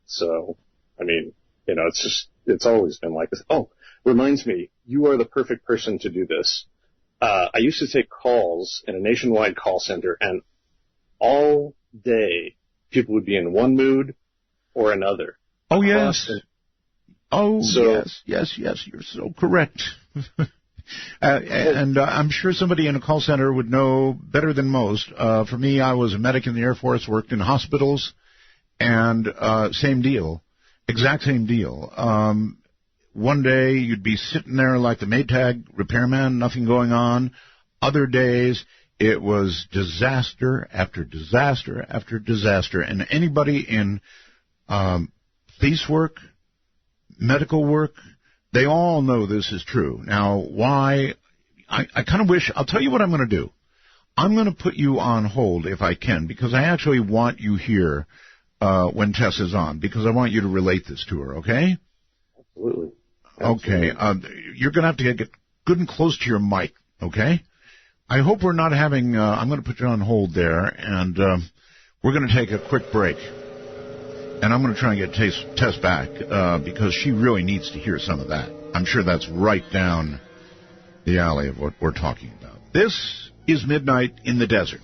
So, I mean, it's always been like this. Oh, reminds me, you are the perfect person to do this. I used to take calls in a nationwide call center, and all day people would be in one mood or another. Oh, yes. Oh, So, yes, you're so correct. And I'm sure somebody in a call center would know better than most. For me, I was a medic in the Air Force, worked in hospitals, and same deal, exact same deal. One day you'd be sitting there like the Maytag repairman, nothing going on. Other days it was disaster after disaster after disaster. And anybody in police work, medical work, they all know this is true. Now, why? I kind of wish, I'll tell you what I'm going to do. I'm going to put you on hold if I can, because I actually want you here when Tess is on, because I want you to relate this to her, okay? Absolutely. Okay. You're going to have to get good and close to your mic, okay? I hope we're not having, I'm going to put you on hold there, and we're going to take a quick break. And I'm going to try and get Tess back because she really needs to hear some of that. I'm sure that's right down the alley of what we're talking about. This is Midnight in the Desert.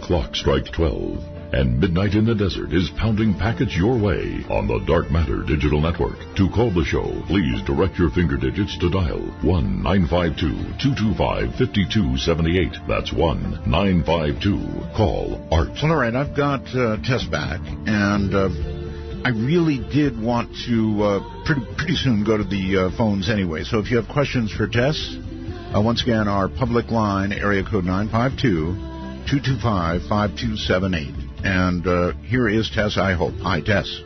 Clock strikes 12, and Midnight in the Desert is pounding packets your way on the Dark Matter Digital Network. To call the show, please direct your finger digits to dial 1-952-225-5278. That's 1-952. Call ART. All right, I've got Tess back, and I really did want to pretty soon go to the phones anyway. So if you have questions for Tess, once again, our public line, area code 952-225-5278. And here is Tess, I hope. Hi, Tess.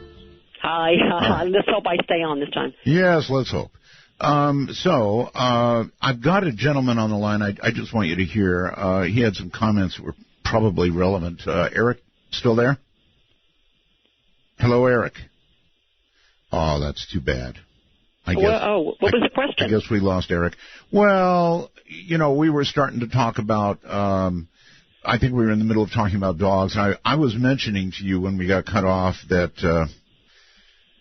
Hi. Let's hope I stay on this time. Yes, let's hope. So I've got a gentleman on the line I just want you to hear. He had some comments that were probably relevant. Eric, still there? Hello, Eric. Oh, that's too bad. What was the question? I guess we lost Eric. Well, we were starting to talk about... I think we were in the middle of talking about dogs. I was mentioning to you when we got cut off that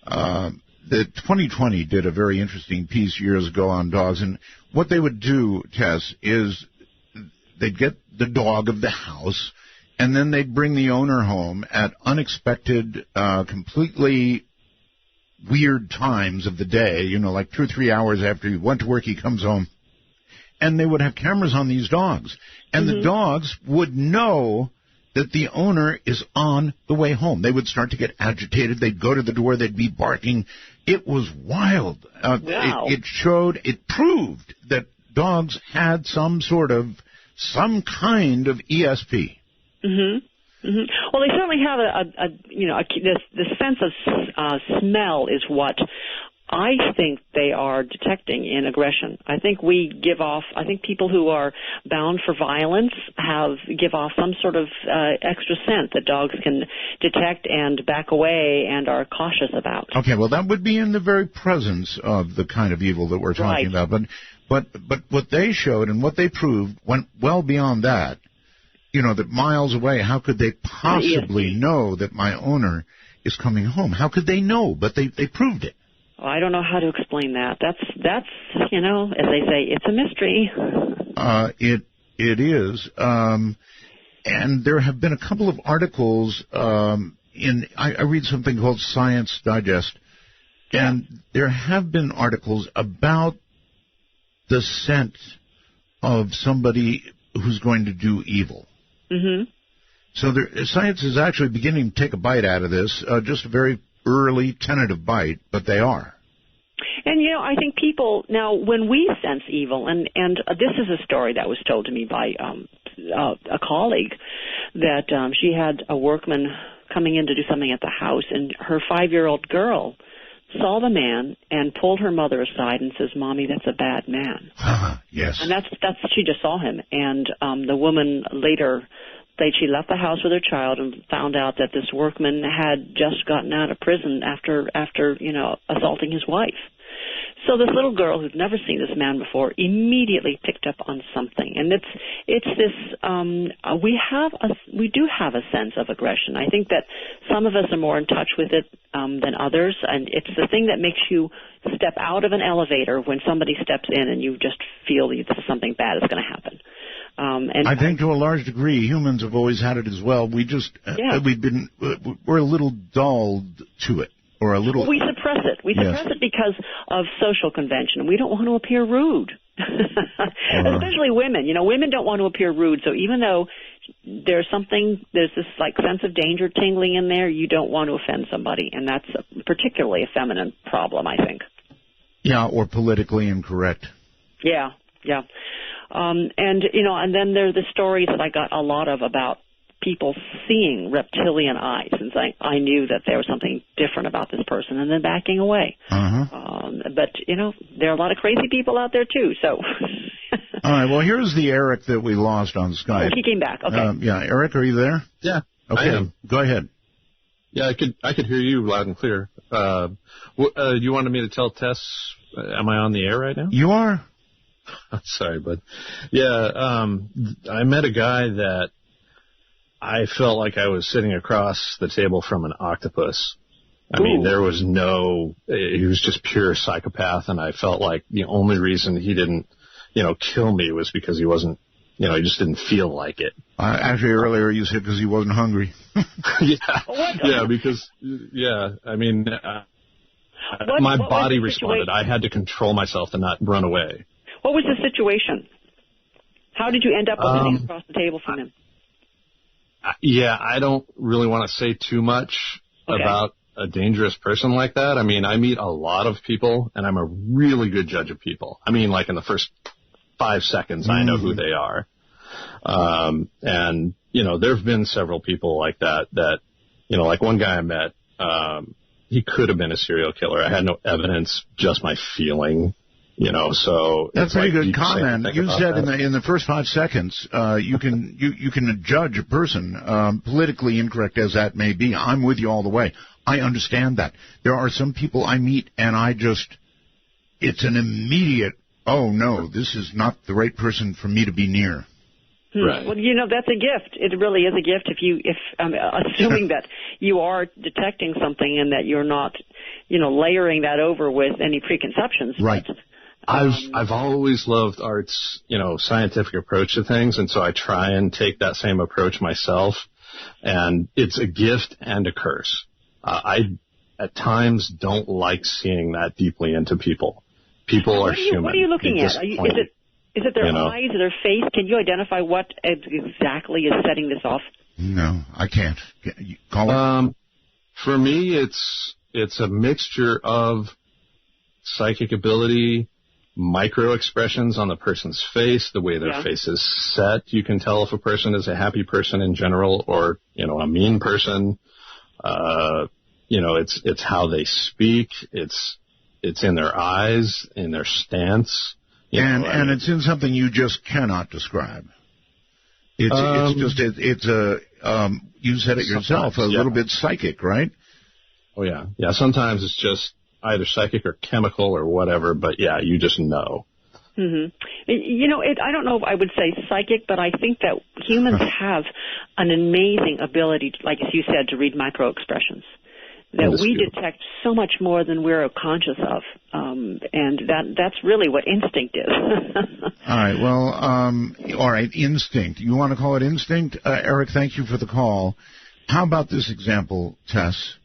2020 did a very interesting piece years ago on dogs. And what they would do, Tess, is they'd get the dog of the house, and then they'd bring the owner home at unexpected, completely weird times of the day, like 2 or 3 hours after he went to work, he comes home. And they would have cameras on these dogs. And the dogs would know that the owner is on the way home. They would start to get agitated. They'd go to the door. They'd be barking. It was wild. Wow. It proved that dogs had some kind of ESP. Well, they certainly have this sense of smell is what I think they are detecting in aggression. I think people who are bound for violence give off some sort of extra scent that dogs can detect and back away and are cautious about. Okay, well, that would be in the very presence of the kind of evil that we're talking about. But what they showed and what they proved went well beyond that. That miles away, how could they possibly know that my owner is coming home? How could they know? But they proved it. I don't know how to explain that. That's as they say, it's a mystery. It is. And there have been a couple of articles I read something called Science Digest, and there have been articles about the scent of somebody who's going to do evil. So science is actually beginning to take a bite out of this, just a very early tentative bite, but they are. And, I think people, now, when we sense evil, and this is a story that was told to me by a colleague, that she had a workman coming in to do something at the house, and her 5-year-old girl saw the man and pulled her mother aside and says, "Mommy, that's a bad man." Yes. And that's she just saw him. And the woman later she left the house with her child and found out that this workman had just gotten out of prison after assaulting his wife. So this little girl who'd never seen this man before immediately picked up on something, and it's this. We do have a sense of aggression. I think that some of us are more in touch with it than others, and it's the thing that makes you step out of an elevator when somebody steps in, and you just feel that something bad is going to happen. And I think to a large degree, humans have always had it as well. We just we're a little dulled to it. Or a little. We suppress it. We suppress it because of social convention. We don't want to appear rude, especially women. Women don't want to appear rude. So even though there's this like sense of danger tingling in there, you don't want to offend somebody, and that's particularly a feminine problem, I think. Yeah, or politically incorrect. Yeah. And then there are the stories that I got a lot of about people seeing reptilian eyes, and I knew that there was something different about this person, and then backing away. But there are a lot of crazy people out there too. So. All right. Well, here's the Eric that we lost on Skype. Oh, he came back. Okay. Eric, are you there? Yeah. Okay. I am. Go ahead. Yeah, I could hear you loud and clear. You wanted me to tell Tess? Am I on the air right now? You are. Sorry, bud. Yeah. I met a guy that I felt like I was sitting across the table from an octopus. I mean, he was just pure psychopath, and I felt like the only reason he didn't, kill me was because he wasn't, he just didn't feel like it. Actually, earlier you said because he wasn't hungry. I mean, my body responded. I had to control myself to not run away. What was the situation? How did you end up sitting across the table from him? Yeah, I don't really want to say too much about a dangerous person like that. I mean, I meet a lot of people, and I'm a really good judge of people. I mean, like in the first 5 seconds, I know who they are. And, there have been several people like that, like one guy I met, he could have been a serial killer. I had no evidence, just my feeling. So that's a pretty good comment. You said in the first 5 seconds, you can judge a person, politically incorrect as that may be. I'm with you all the way. I understand that. There are some people I meet, and it's an immediate, oh no, this is not the right person for me to be near. Right. Well, that's a gift. It really is a gift if assuming that you are detecting something and that you're not, layering that over with any preconceptions. Right. But, I've always loved art's, scientific approach to things, and so I try and take that same approach myself. And it's a gift and a curse. I at times don't like seeing that deeply into people. People are human. What are you looking at? Is it their eyes or their face? Can you identify what exactly is setting this off? No, I can't. Call it. For me, it's a mixture of psychic ability, micro expressions on the person's face, the way their face is set. You can tell if a person is a happy person in general or, a mean person. It's how they speak. It's in their eyes, in their stance. And it's in something you just cannot describe. You said it yourself, a little bit psychic, right? Oh, yeah. Yeah, sometimes it's just either psychic or chemical or whatever, but yeah, you just know. Mm-hmm. I don't know if I would say psychic, but I think that humans have an amazing ability, like you said, to read micro expressions. That we detect so much more than we're conscious of, and that's really what instinct is. All right, well, instinct. You want to call it instinct? Eric, thank you for the call. How about this example, Tess?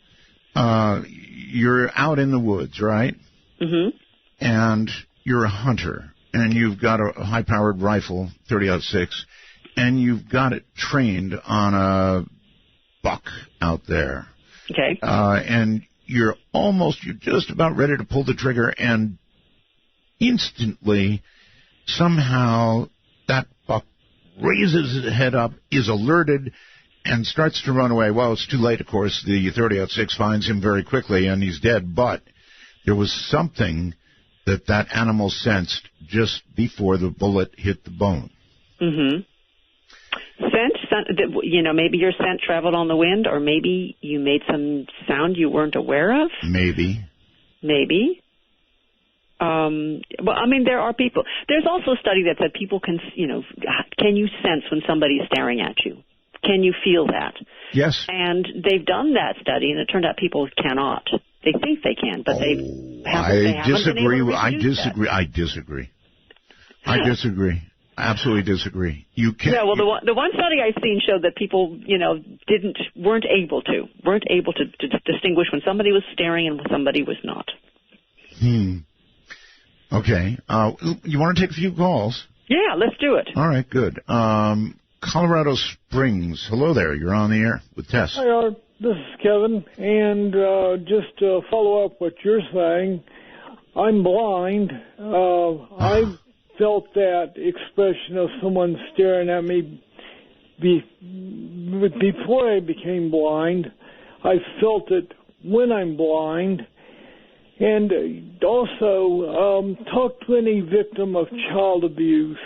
You're out in the woods, right? Mm-hmm. And you're a hunter, and you've got a high-powered rifle, .30-06, and you've got it trained on a buck out there. Okay. And you're just about ready to pull the trigger, and instantly, somehow, that buck raises his head up, is alerted, and starts to run away. Well, it's too late, of course. The .30-06 finds him very quickly, and he's dead. But there was something that animal sensed just before the bullet hit the bone. Mm-hmm. Sense maybe your scent traveled on the wind, or maybe you made some sound you weren't aware of. Maybe. Well, I mean, there are people. There's also a study that said people can you sense when somebody's staring at you? Can you feel that? Yes. And they've done that study, and it turned out people cannot. They think they can, but they haven't. I disagree. I disagree. I disagree. Absolutely disagree. You can't. Yeah, well, the one study I've seen showed that people, weren't able to distinguish when somebody was staring and when somebody was not. Okay. You want to take a few calls? Yeah, let's do it. All right, good. Colorado Springs. Hello there. You're on the air with Tess. Hi, Art. This is Kevin. And just to follow up what you're saying, I'm blind. I felt that expression of someone staring at me before I became blind. I felt it when I'm blind. And also, talk to any victim of child abuse.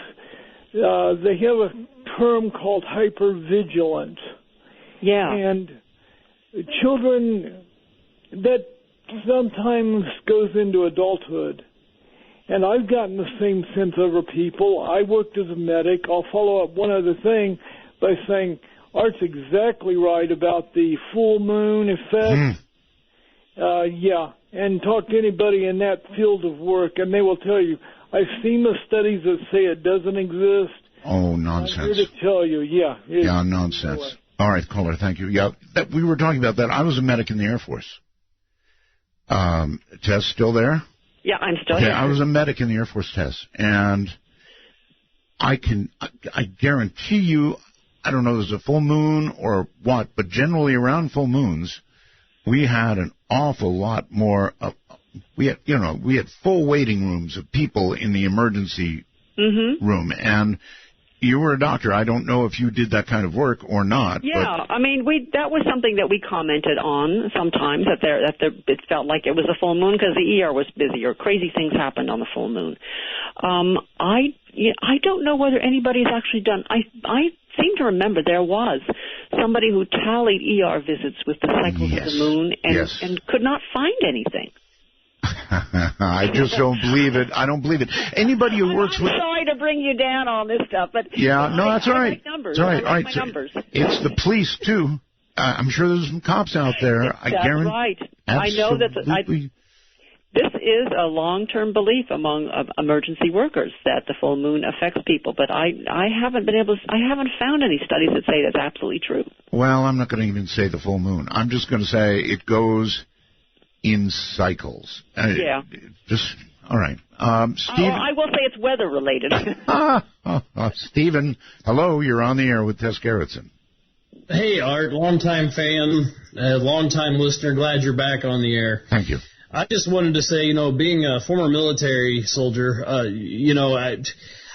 They have a term called hypervigilance. Yeah. And children, that sometimes goes into adulthood. And I've gotten the same sense over people. I worked as a medic. I'll follow up one other thing by saying Art's exactly right about the full moon effect. Yeah. And talk to anybody in that field of work, and they will tell you. I've seen the studies that say it doesn't exist. Oh, nonsense. I'm here to tell you, yeah. Yeah, nonsense. Anyway. All right, caller, thank you. Yeah, we were talking about that. I was a medic in the Air Force. Tess, still there? Yeah, I'm still here. I was a medic in the Air Force, Tess, and I guarantee you, I don't know if it was a full moon or what, but generally around full moons, we had an awful lot more. We had full waiting rooms of people in the emergency room, and you were a doctor. I don't know if you did that kind of work or not. Yeah, I mean, that was something that we commented on sometimes that it felt like it was a full moon because the ER was busy or crazy things happened on the full moon. I don't know whether anybody's actually done. I seem to remember there was somebody who tallied ER visits with the cycles of the moon and could not find anything. I just don't believe it. I don't believe it. Anybody who works with... I'm sorry to bring you down on this stuff, but... Yeah, no, that's all right. Numbers. That's all right. I like my numbers. It's the police, too. I'm sure there's some cops out there. That's right. Absolutely. I know that... This is a long-term belief among emergency workers that the full moon affects people, but I haven't found any studies that say that's absolutely true. Well, I'm not going to even say the full moon. I'm just going to say it goes in cycles. Yeah. All right. Steve. I will say it's weather related. Stephen, hello. You're on the air with Tess Gerritsen. Hey, Art, longtime fan, longtime listener. Glad you're back on the air. Thank you. I just wanted to say, being a former military soldier,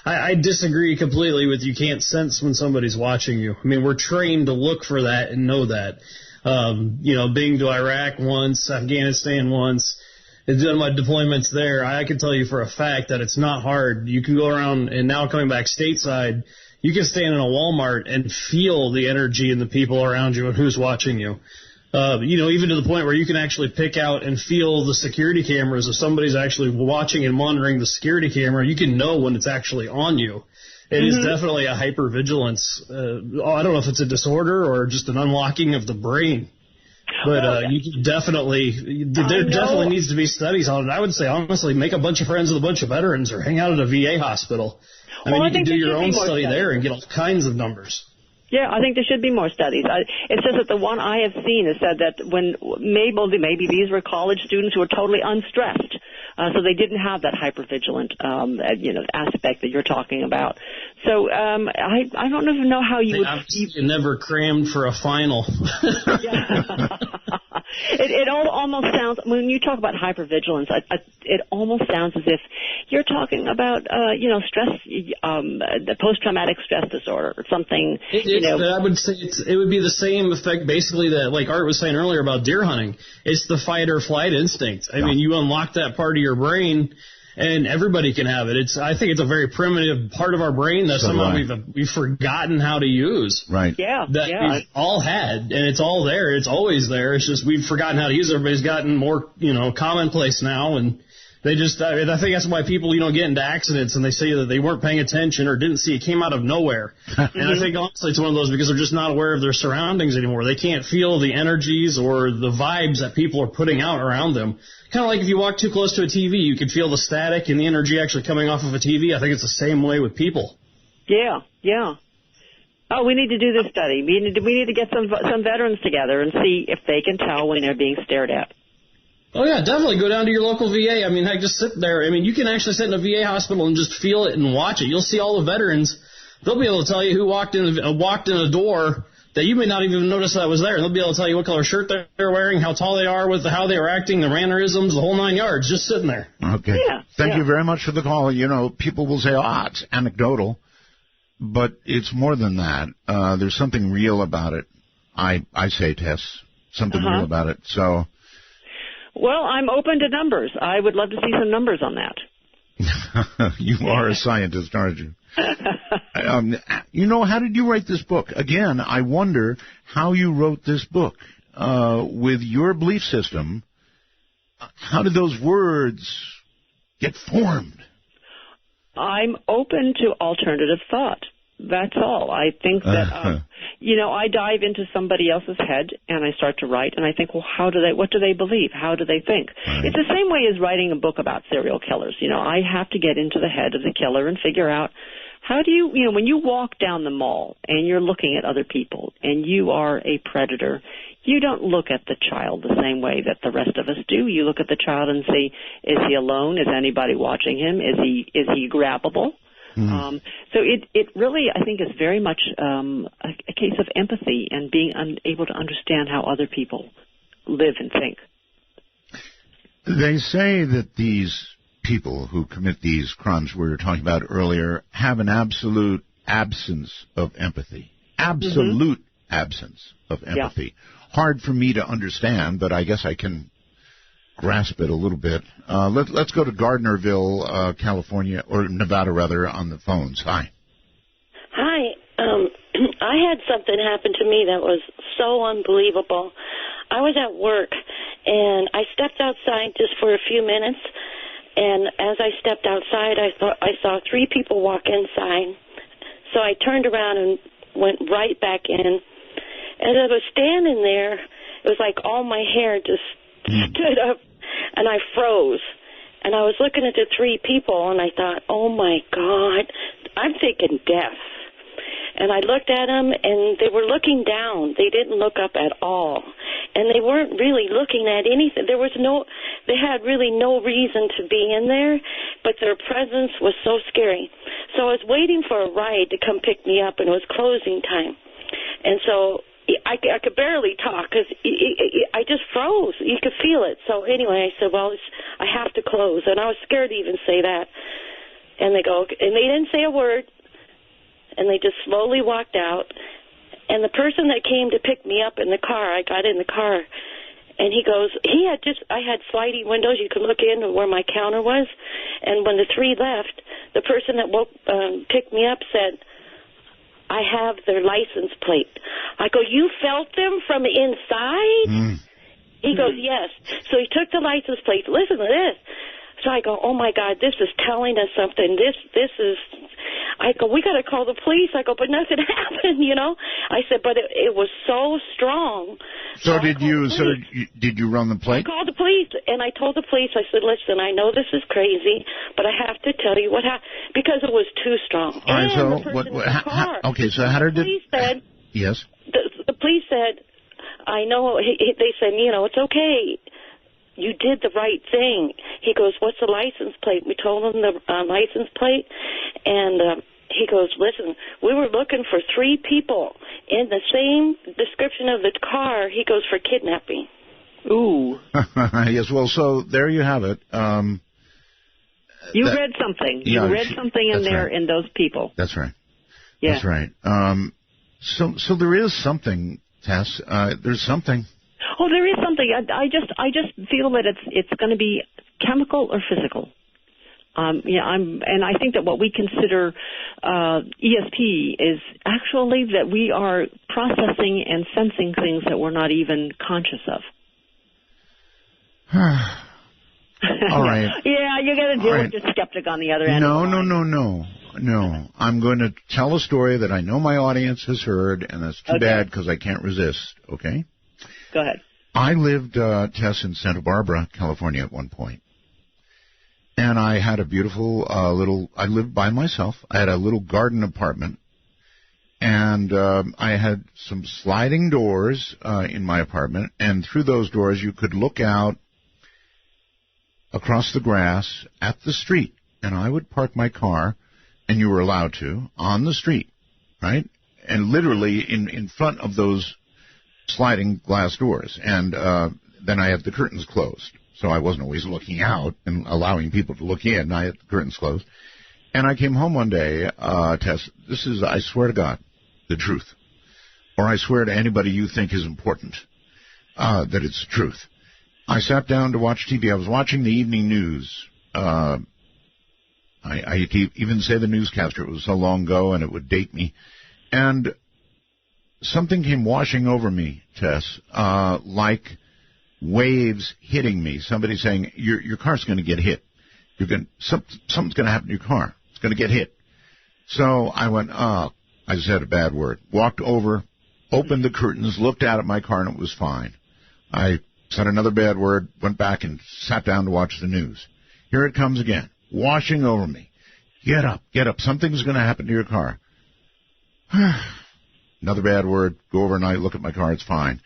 I disagree completely with you can't sense when somebody's watching you. I mean, we're trained to look for that and know that. Being to Iraq once, Afghanistan once, and doing my deployments there, I can tell you for a fact that it's not hard. You can go around, and now coming back stateside, you can stand in a Walmart and feel the energy and the people around you and who's watching you. Even to the point where you can actually pick out and feel the security cameras. If somebody's actually watching and monitoring the security camera, you can know when it's actually on you. It is definitely a hypervigilance. I don't know if it's a disorder or just an unlocking of the brain. But you can there definitely needs to be studies on it. I would say, honestly, make a bunch of friends with a bunch of veterans or hang out at a VA hospital. I mean, you can do your own study there and get all kinds of numbers. Yeah, I think there should be more studies. It says that the one I have seen has said that when maybe these were college students who were totally unstressed, so they didn't have that hypervigilant aspect that you're talking about. So I don't even know how you would. You never crammed for a final. It almost sounds, when you talk about hypervigilance, it almost sounds as if you're talking about stress, the post-traumatic stress disorder or something. I would say it would be the same effect, basically, that like Art was saying earlier about deer hunting. It's the fight or flight instinct. I mean, you unlock that part of your brain, and everybody can have it. I think it's a very primitive part of our brain that somehow we've forgotten how to use. Right. Yeah. That we've all had, and it's all there. It's always there. It's just we've forgotten how to use it. Everybody's gotten more, commonplace now, and they just, I think that's why people, get into accidents and they say that they weren't paying attention or didn't see it came out of nowhere. And I think honestly it's one of those because they're just not aware of their surroundings anymore. They can't feel the energies or the vibes that people are putting out around them. Kind of like if you walk too close to a TV, you can feel the static and the energy actually coming off of a TV. I think it's the same way with people. Yeah. Oh, we need to do this study. We need to get some veterans together and see if they can tell when they're being stared at. Oh, yeah, definitely. Go down to your local VA. I mean, heck, just sit there. I mean, you can actually sit in a VA hospital and just feel it and watch it. You'll see all the veterans. They'll be able to tell you who walked in a door that you may not even notice that was there. And they'll be able to tell you what color shirt they're wearing, how tall they are, how they were acting, the mannerisms, the whole 9 yards, just sitting there. Okay. Yeah. Thank you very much for the call. People will say, it's anecdotal. But it's more than that. There's something real about it. I say, Tess, something real about it. So... Well, I'm open to numbers. I would love to see some numbers on that. You are a scientist, aren't you? How did you write this book? Again, I wonder how you wrote this book. With your belief system, how did those words get formed? I'm open to alternative thought. That's all. I think that, I dive into somebody else's head and I start to write and I think, well, what do they believe? How do they think? Right. It's the same way as writing a book about serial killers. I have to get into the head of the killer and figure out how do you, when you walk down the mall and you're looking at other people and you are a predator, you don't look at the child the same way that the rest of us do. You look at the child and see, is he alone? Is anybody watching him? Is he grabbable? So it really, I think, is very much a case of empathy and being able to understand how other people live and think. They say that these people who commit these crimes we were talking about earlier have an absolute absence of empathy. Absolute absence of empathy. Yeah. Hard for me to understand, but I guess I can grasp it a little bit. Let's go to Gardnerville, California, or Nevada, rather, on the phones. Hi. Hi. I had something happen to me that was so unbelievable. I was at work, and I stepped outside just for a few minutes, and as I stepped outside, I saw 3 people walk inside. So I turned around and went right back in. As I was standing there, it was like all my hair just stood up, and I froze. And I was looking at the 3 people, and I thought, oh, my God, I'm thinking death. And I looked at them, and they were looking down. They didn't look up at all. And they weren't really looking at anything. They had really no reason to be in there, but their presence was so scary. So I was waiting for a ride to come pick me up, and it was closing time. And so I could barely talk because I just froze. You could feel it. So anyway, I said, well, I have to close. And I was scared to even say that. And they didn't say a word. And they just slowly walked out. And the person that came to pick me up in the car, I got in the car, and he goes, I had sliding windows. You could look in where my counter was. And when the 3 left, the person that picked me up said, I have their license plate. I go, you felt them from inside? He goes, yes. So he took the license plate. Listen to this. So I go, oh, my God, this is telling us something. This is, I go, we got to call the police. I go, but nothing happened, I said, but it was so strong. So did you run the plate? I called the police, and I told the police, I said, listen, I know this is crazy, but I have to tell you what happened, because it was too strong. All right, and so how did police said, yes? The police said, I know, they said, it's okay. You did the right thing. He goes, what's the license plate? We told him the license plate, and he goes, listen, we were looking for 3 people in the same description of the car. He goes, for kidnapping. Ooh. Yes, well, so there you have it. You read something. You read something in there in those people. That's right. Yeah. That's right. So there is something, Tess. There's something. Oh, there is something. I just feel that it's going to be chemical or physical. And I think that what we consider ESP is actually that we are processing and sensing things that we're not even conscious of. All right. Yeah, you got to deal with your skeptic on the other end. No. I'm going to tell a story that I know my audience has heard, and that's too bad because I can't resist. Okay? Go ahead. I lived, Tess, in Santa Barbara, California at one point. And I had a beautiful I lived by myself. I had a little garden apartment. And I had some sliding doors in my apartment. And through those doors, you could look out across the grass at the street. And I would park my car, and you were allowed to, on the street, right? And literally in front of those sliding glass doors. And then I had the curtains closed. So I wasn't always looking out and allowing people to look in. I had the curtains closed. And I came home one day, Tess, this is, I swear to God, the truth. Or I swear to anybody you think is important, that it's the truth. I sat down to watch TV. I was watching the evening news. I even say the newscaster. It was so long ago, and it would date me. And something came washing over me, Tess, like waves hitting me. Somebody saying, your car's going to get hit. Something's going to happen to your car. It's going to get hit. So I went, I said a bad word. Walked over, opened the curtains, looked out at my car, and it was fine. I said another bad word, went back and sat down to watch the news. Here it comes again, washing over me. Get up. Something's going to happen to your car. Another bad word, go overnight, look at my car, it's fine.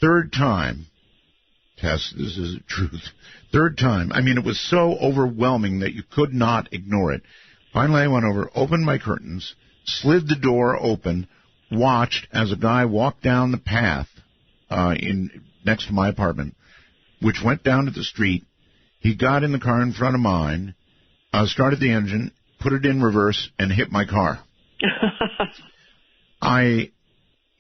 Third time, Tess, this is the truth. Third time, I mean, it was so overwhelming that you could not ignore it. Finally, I went over, opened my curtains, slid the door open, watched as a guy walked down the path next to my apartment, which went down to the street. He got in the car in front of mine, started the engine, put it in reverse, and hit my car.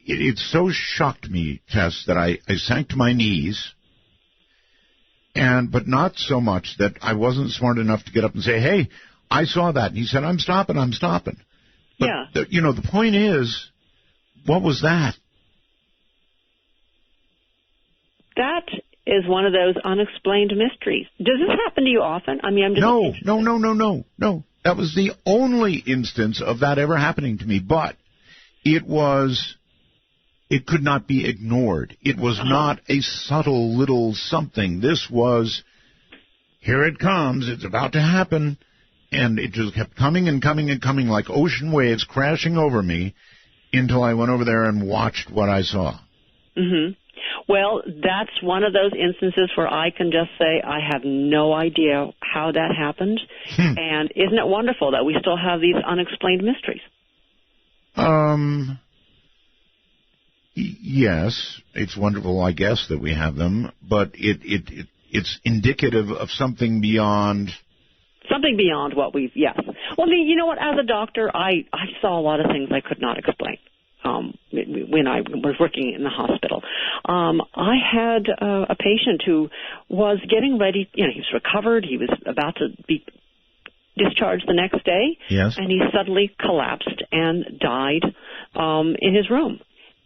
It so shocked me, Tess, that I sank to my knees, but not so much that I wasn't smart enough to get up and say, hey, I saw that. And he said, I'm stopping. But, yeah. The point is, what was that? That is one of those unexplained mysteries. Does this happen to you often? I mean, I'm just No. That was the only instance of that ever happening to me. But it could not be ignored. It was not a subtle little something. This was, here it comes. It's about to happen. And it just kept coming and coming and coming like ocean waves crashing over me until I went over there and watched what I saw. Mm-hmm. Well, that's one of those instances where I can just say I have no idea how that happened. And isn't it wonderful that we still have these unexplained mysteries? Yes, it's wonderful, I guess, that we have them, but it's indicative of something beyond. Something beyond what yes. Well, you know what? As a doctor, I saw a lot of things I could not explain. When I was working in the hospital, I had a patient who was getting ready. He was recovered. He was about to be discharged the next day. Yes. And he suddenly collapsed and died in his room.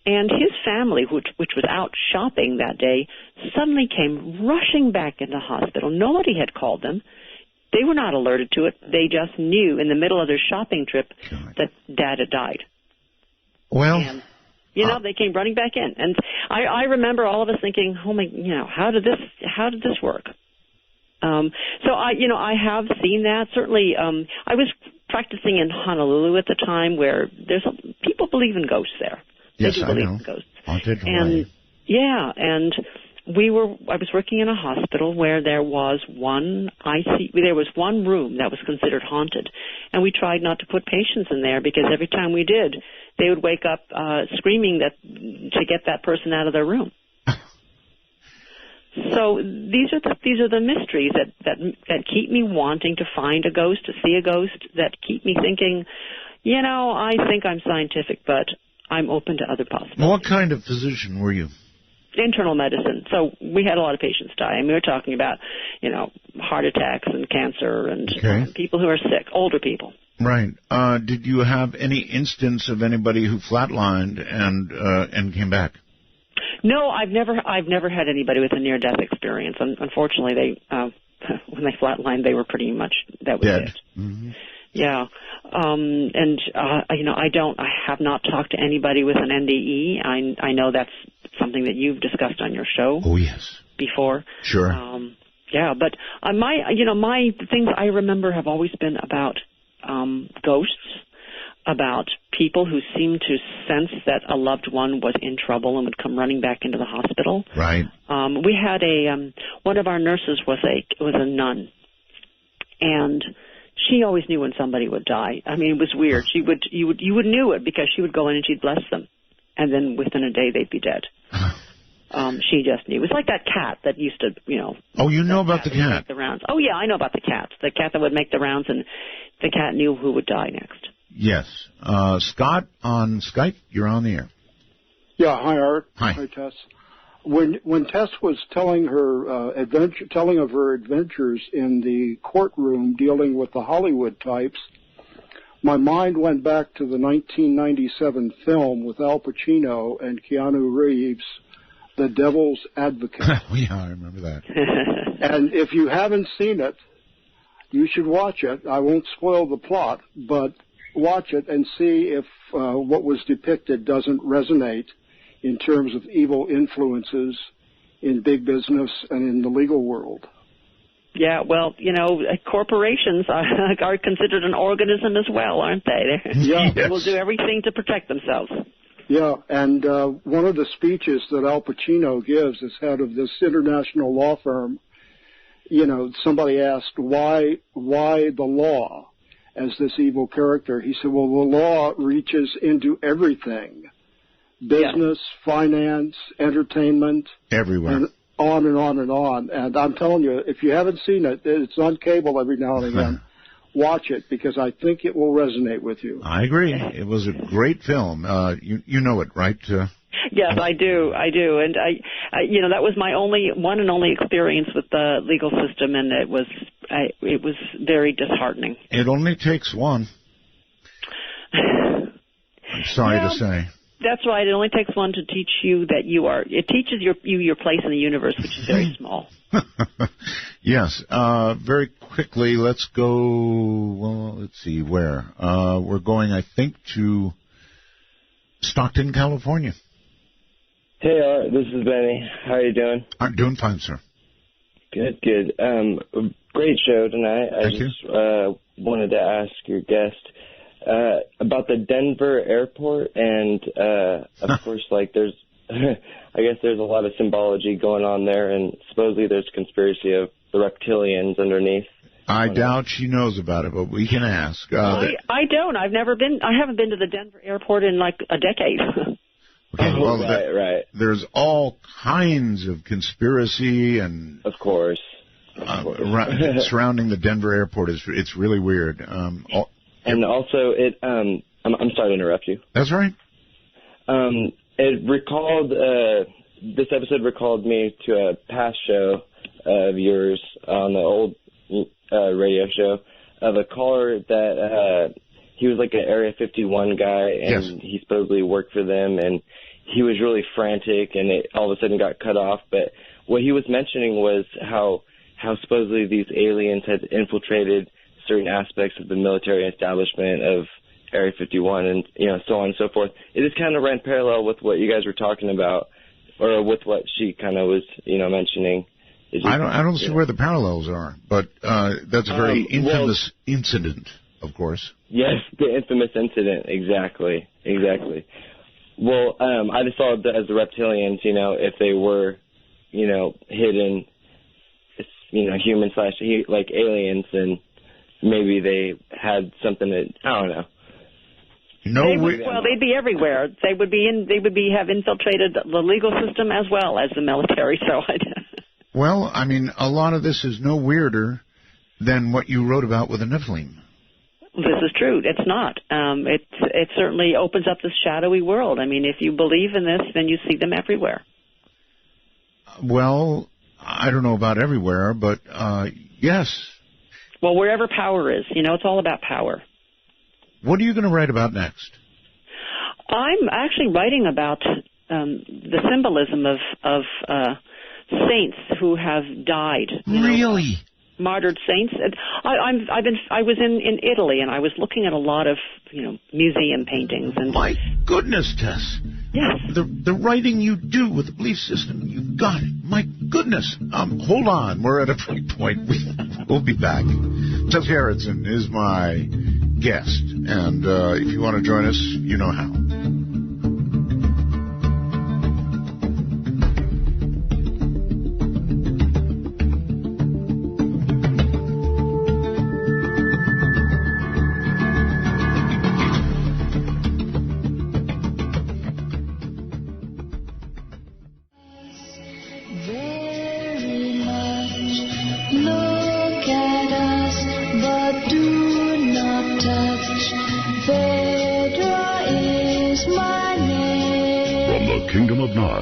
And his family, which was out shopping that day, suddenly came rushing back into hospital. Nobody had called them. They were not alerted to it. They just knew in the middle of their shopping trip that Dad had died. Well, and, they came running back in, and I remember all of us thinking, "Oh my, how did this work?" So I have seen that. Certainly, I was practicing in Honolulu at the time, where people believe in ghosts there. Yes, they do believe in ghosts. Haunted and Hawaii. And I was working in a hospital where there was one room that was considered haunted, and we tried not to put patients in there because every time we did, they would wake up screaming to get that person out of their room. So these are the mysteries that keep me wanting to find a ghost, to see a ghost, that keep me thinking, I think I'm scientific, but I'm open to other possibilities. What kind of physician were you? internal medicine. So we had a lot of patients die. And we were talking about, heart attacks and cancer and people who are sick, older people. Right. Did you have any instance of anybody who flatlined and came back? No, I've never had anybody with a near-death experience. Unfortunately, when they flatlined, they were pretty much that was dead. It. Mm-hmm. Yeah, I have not talked to anybody with an NDE. I know that's something that you've discussed on your show. Oh yes. Before. Sure. Yeah, but my things I remember have always been about ghosts, about people who seem to sense that a loved one was in trouble and would come running back into the hospital. Right. We had one of our nurses was a nun, and she always knew when somebody would die. I mean, it was weird. You would knew it because she would go in and she'd bless them, and then within a day they'd be dead. She just knew. It was like that cat that used to, Oh, you know about the cat? Make the rounds. Oh yeah, I know about the cat. The cat that would make the rounds, and the cat knew who would die next. Yes. Scott on Skype, you're on the air. Yeah. Hi, Art. Hi, Tess. When Tess was telling of her adventures in the courtroom dealing with the Hollywood types, my mind went back to the 1997 film with Al Pacino and Keanu Reeves, The Devil's Advocate. Yeah, I remember that. And if you haven't seen it, you should watch it. I won't spoil the plot, but watch it and see if what was depicted doesn't resonate in terms of evil influences in big business and in the legal world. Yeah, well, corporations are considered an organism as well, aren't they? Yeah. They will do everything to protect themselves. Yeah, and one of the speeches that Al Pacino gives as head of this international law firm, somebody asked, why the law as this evil character? He said, well, the law reaches into everything. Business, finance, entertainment. Everywhere. And on and on and on. And I'm telling you, if you haven't seen it, it's on cable every now and again. Watch it, because I think it will resonate with you. I agree. It was a great film. You know it, right? Yes, I do. And that was my one and only experience with the legal system, and it was very disheartening. It only takes one. I'm sorry to say. That's right. It only takes one to teach you that it teaches you your place in the universe, which is very small. Yes. Very quickly, let's go, let's see where. We're going, I think, to Stockton, California. Hey, Art, this is Benny. How are you doing? I'm doing fine, sir. Good. Great show tonight. Thank you. I just wanted to ask your guest about the Denver airport, and of course, there's, I guess there's a lot of symbology going on there, and supposedly there's conspiracy of the reptilians underneath. I doubt she knows about it, but we can ask. I don't. I haven't been to the Denver airport in like a decade. Okay, well, right. There's all kinds of conspiracy and, of course. Surrounding the Denver airport. It's really weird. And also, I'm sorry to interrupt you. That's right. It recalled this episode recalled me to a past show of yours on the old radio show of a caller that he was like an Area 51 guy, and yes. he supposedly worked for them, and he was really frantic, and it all of a sudden got cut off. But what he was mentioning was how supposedly these aliens had infiltrated certain aspects of the military establishment of Area 51, and so on and so forth. It just kind of ran parallel with what you guys were talking about, or with what she kind of was mentioning. I don't see where the parallels are, but that's a very infamous incident, of course. Yes, the infamous incident, exactly. Well, I just saw it as the reptilians, if they were, hidden, human / like aliens, and maybe they had something that, I don't know. They'd be everywhere. They would have infiltrated the legal system as well as the military. So, well, I mean, a lot of this is no weirder than what you wrote about with the Nephilim. This is true. It's not. It certainly opens up this shadowy world. I mean, if you believe in this, then you see them everywhere. Well, I don't know about everywhere, but yes. Well, wherever power is, it's all about power. What are you going to write about next? I'm actually writing about the symbolism of saints who have died. Really? Martyred saints. I was in Italy, and I was looking at a lot of museum paintings. And my goodness, Tess. Yes. The writing you do with the belief system, you got it. My goodness. Hold on. We're at a break point. We'll be back. Tess Gerritsen is my guest. And if you want to join us, you know how.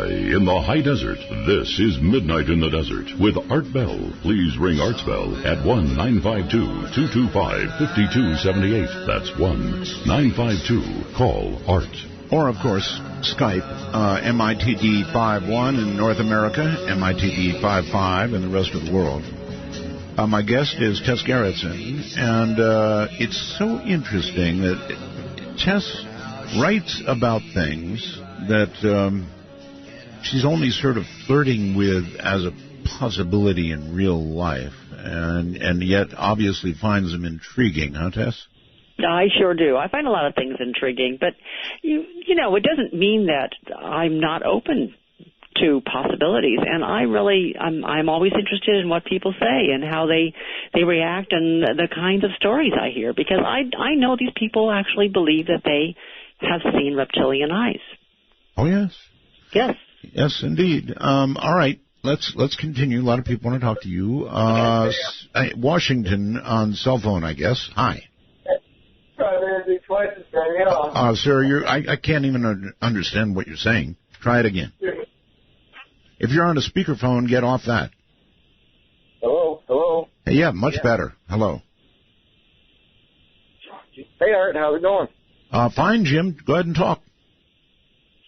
In the high desert, this is Midnight in the Desert with Art Bell. Please ring Art's Bell at 1-952-225-5278. That's 1-952. Call Art. Or, of course, Skype, MITD 51 in North America, MITD 55 in the rest of the world. My guest is Tess Gerritsen, and it's so interesting that Tess writes about things that she's only sort of flirting with as a possibility in real life, and yet obviously finds them intriguing, huh, Tess? I sure do. I find a lot of things intriguing, but it doesn't mean that I'm not open to possibilities. And I'm always interested in what people say and how they react and the kinds of stories I hear, because I know these people actually believe that they have seen reptilian eyes. Oh yes. Yes. Yes, indeed. All right, let's continue. A lot of people want to talk to you. Washington on cell phone, I guess. Hi. Sir, I can't even understand what you're saying. Try it again. If you're on a speakerphone, get off that. Hello? Yeah, much better. Hello. Hey, Art, how's it going? Fine, Jim. Go ahead and talk.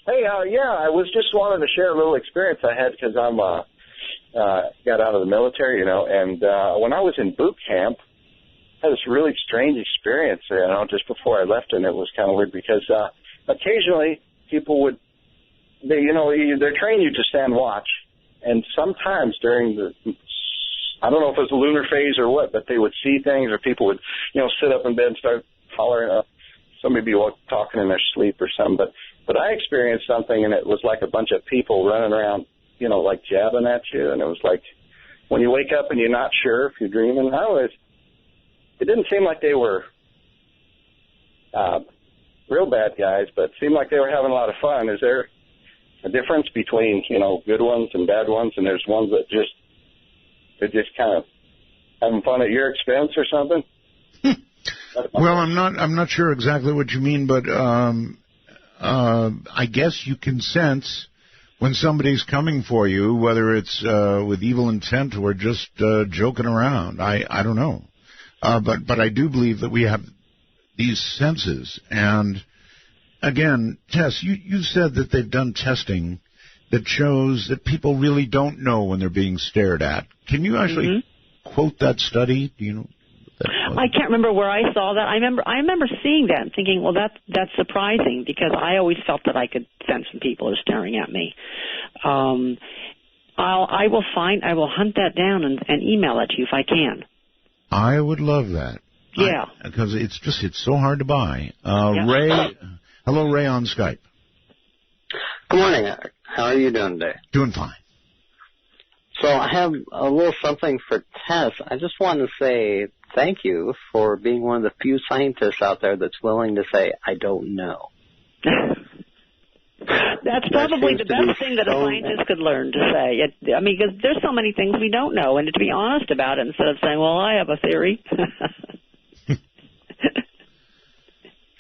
Hey, I was just wanting to share a little experience I had because I'm got out of the military, and when I was in boot camp, I had this really strange experience, just before I left, and it was kind of weird because occasionally people would, they train you to stand watch, and sometimes during I don't know if it was a lunar phase or what, but they would see things, or people would, sit up in bed and start hollering. Some may be talking in their sleep or something, but I experienced something, and it was like a bunch of people running around, like jabbing at you, and it was like when you wake up and you're not sure if you're dreaming. It didn't seem like they were real bad guys, but it seemed like they were having a lot of fun. Is there a difference between, good ones and bad ones, and there's ones that they're just kind of having fun at your expense or something? Well, I'm not sure exactly what you mean, but I guess you can sense when somebody's coming for you, whether it's with evil intent or just joking around. I don't know. But I do believe that we have these senses. And again, Tess, you said that they've done testing that shows that people really don't know when they're being stared at. Can you actually quote that study? Do you know? I can't remember where I saw that. I remember seeing that and thinking, well, that's surprising, because I always felt that I could sense when people are staring at me. I will hunt that down and email it to you if I can. I would love that. Yeah. Because it's so hard to buy. Ray, hello, Ray on Skype. Good morning, Eric. How are you doing today? Doing fine. So I have a little something for Tess. I just want to say thank you for being one of the few scientists out there that's willing to say, I don't know. That's probably the best thing that a scientist could learn to say. Because there's so many things we don't know, and to be honest about it instead of saying, well, I have a theory. Is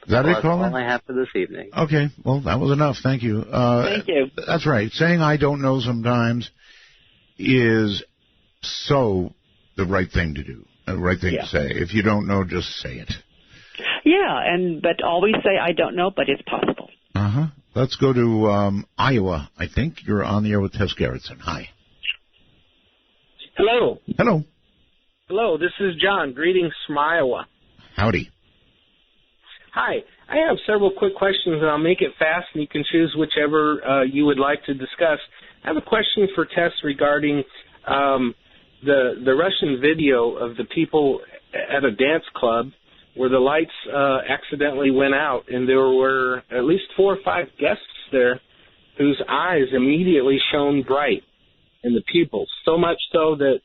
that it, caller? That's all I have for this evening. Okay, well, that was enough. Thank you. Thank you. That's right. Saying I don't know sometimes is so the right thing to do, the right thing to say. If you don't know, just say it. Yeah, but always say, I don't know, but it's possible. Uh-huh. Let's go to Iowa, I think. You're on the air with Tess Gerritsen. Hi. Hello. Hello. Hello, this is John. Greetings from Iowa. Howdy. Hi. I have several quick questions, and I'll make it fast, and you can choose whichever you would like to discuss. I have a question for Tess regarding the Russian video of the people at a dance club where the lights accidentally went out, and there were at least 4 or 5 guests there whose eyes immediately shone bright in the pupils, so much so that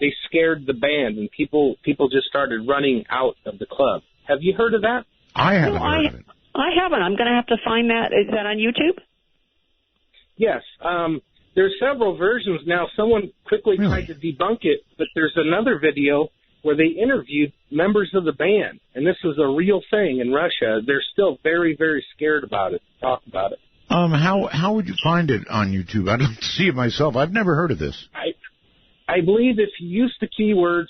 they scared the band, and people just started running out of the club. Have you heard of that? I haven't heard of it. I haven't. I'm going to have to find that. Is that on YouTube? Yes. There's several versions now. Someone quickly tried to debunk it, but there's another video where they interviewed members of the band, and this is a real thing in Russia. They're still very, very scared about it, talk about it. How would you find it on YouTube? I don't see it myself. I've never heard of this. I believe if you use the keywords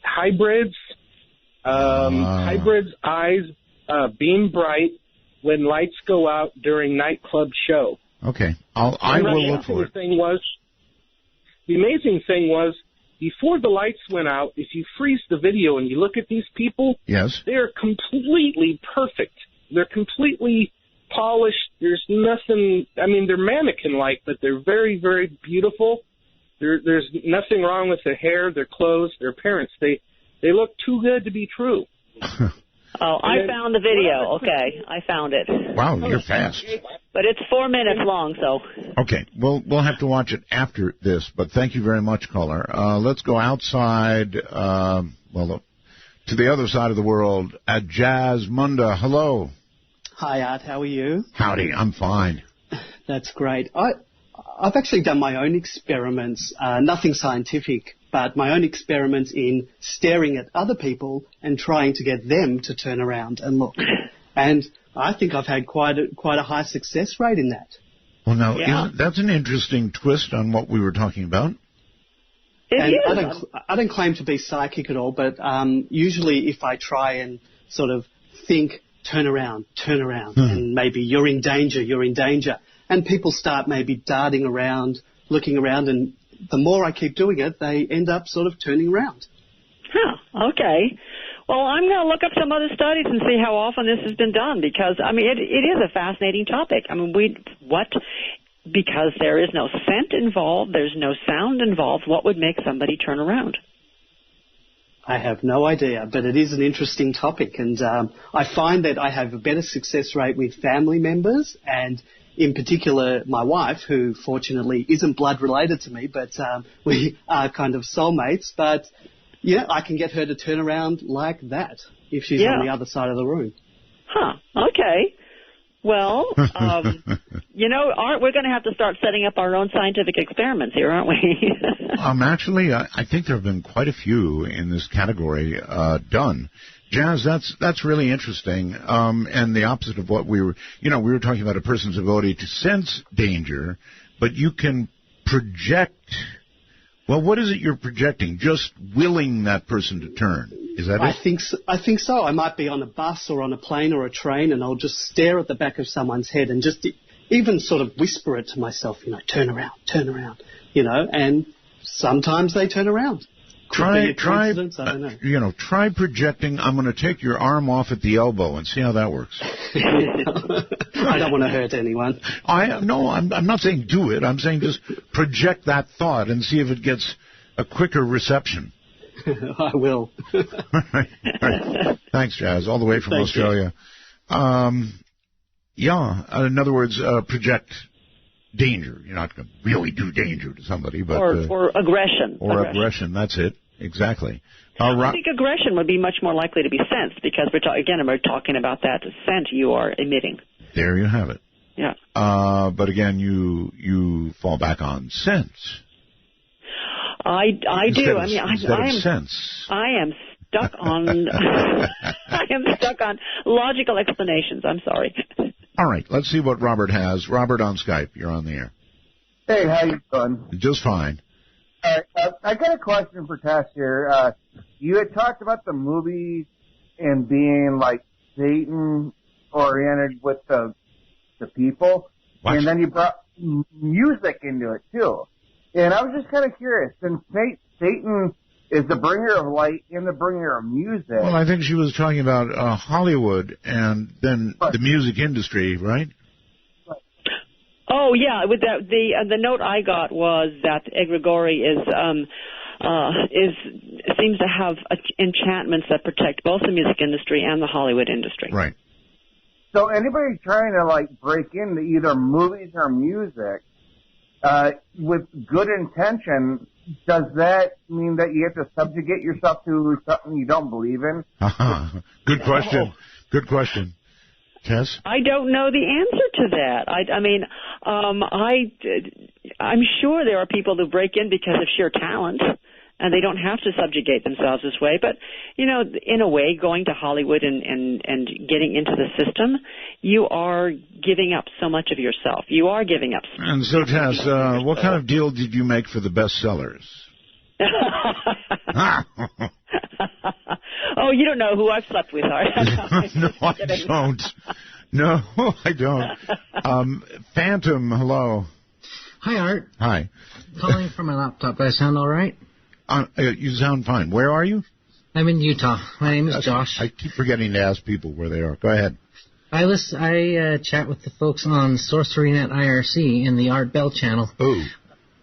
hybrids, hybrids eyes beam bright when lights go out during nightclub show. Okay, I will look for it. The amazing thing was, before the lights went out, if you freeze the video and you look at these people, yes, they're completely perfect. They're completely polished. There's nothing, I mean, they're mannequin-like, but they're very, very beautiful. There's nothing wrong with their hair, their clothes, their appearance. They look too good to be true. I found the video. Okay, I found it. Wow, you're fast. But it's 4 minutes long, so. Okay, we'll have to watch it after this, but thank you very much, caller. Let's go outside, to the other side of the world at Jazz Munda. Hello. Hi, Art. How are you? Howdy. I'm fine. That's great. I've actually done my own experiments, nothing scientific, but my own experiments in staring at other people and trying to get them to turn around and look. And I think I've had quite a high success rate in that. Well, now, that's an interesting twist on what we were talking about. I don't claim to be psychic at all, but usually if I try and sort of think, turn around, and maybe you're in danger, and people start maybe darting around, looking around, and the more I keep doing it, they end up sort of turning around. Huh, okay. Well, I'm going to look up some other studies and see how often this has been done because, I mean, it is a fascinating topic. I mean, because there is no scent involved, there's no sound involved, what would make somebody turn around? I have no idea, but it is an interesting topic, and I find that I have a better success rate with family members, and in particular my wife, who fortunately isn't blood related to me, but we are kind of soulmates, but yeah, I can get her to turn around like that if she's on the other side of the room. Huh, okay. Well, we're going to have to start setting up our own scientific experiments here, aren't we? Actually, I think there have been quite a few in this category done. Jazz, that's really interesting. And the opposite of what we were talking about a person's ability to sense danger, but you can project. Well, what is it you're projecting? Just willing that person to turn. Is that it? I think so. I might be on a bus or on a plane or a train, and I'll just stare at the back of someone's head and just even sort of whisper it to myself, turn around, and sometimes they turn around. Try I don't know. Try projecting. I'm going to take your arm off at the elbow and see how that works. I don't want to hurt anyone. I'm not saying do it. I'm saying just project that thought and see if it gets a quicker reception. I will. All right. Thanks, Jazz. All the way from Australia. In other words, project danger. You're not going to really do danger to somebody, but or aggression. Or aggression. That's it. Exactly. I think aggression would be much more likely to be sensed because we're talking about that scent you are emitting. There you have it. Yeah. But again, you fall back on sense. I do. I am stuck on. I am stuck on logical explanations. I'm sorry. All right. Let's see what Robert has. Robert on Skype. You're on the air. Hey, how you doing? Just fine. I got a question for Tess here. You had talked about the movie and being like Satan-oriented with the people, and then you brought music into it too. And I was just kind of curious, since Satan is the bringer of light and the bringer of music. Well, I think she was talking about Hollywood and then the music industry, right? Oh yeah, with that the note I got was that egregore seems to have enchantments that protect both the music industry and the Hollywood industry. Right. So anybody trying to like break into either movies or music with good intention, does that mean that you have to subjugate yourself to something you don't believe in? Good question. Good question. Tess? I don't know the answer to that. I'm sure there are people who break in because of sheer talent, and they don't have to subjugate themselves this way. But, you know, in a way, going to Hollywood and getting into the system, you are giving up so much of yourself. You are giving up. And so, Tess, what kind of deal did you make for the bestsellers? Oh, you don't know who I've slept with, Art. No, I don't. No, I don't. Phantom, hello. Hi, Art. Hi. Calling from my laptop. Do I sound all right? You sound fine. Where are you? I'm in Utah. My name is Josh. I keep forgetting to ask people where they are. Go ahead. I chat with the folks on SorceryNet IRC in the Art Bell channel. Oh.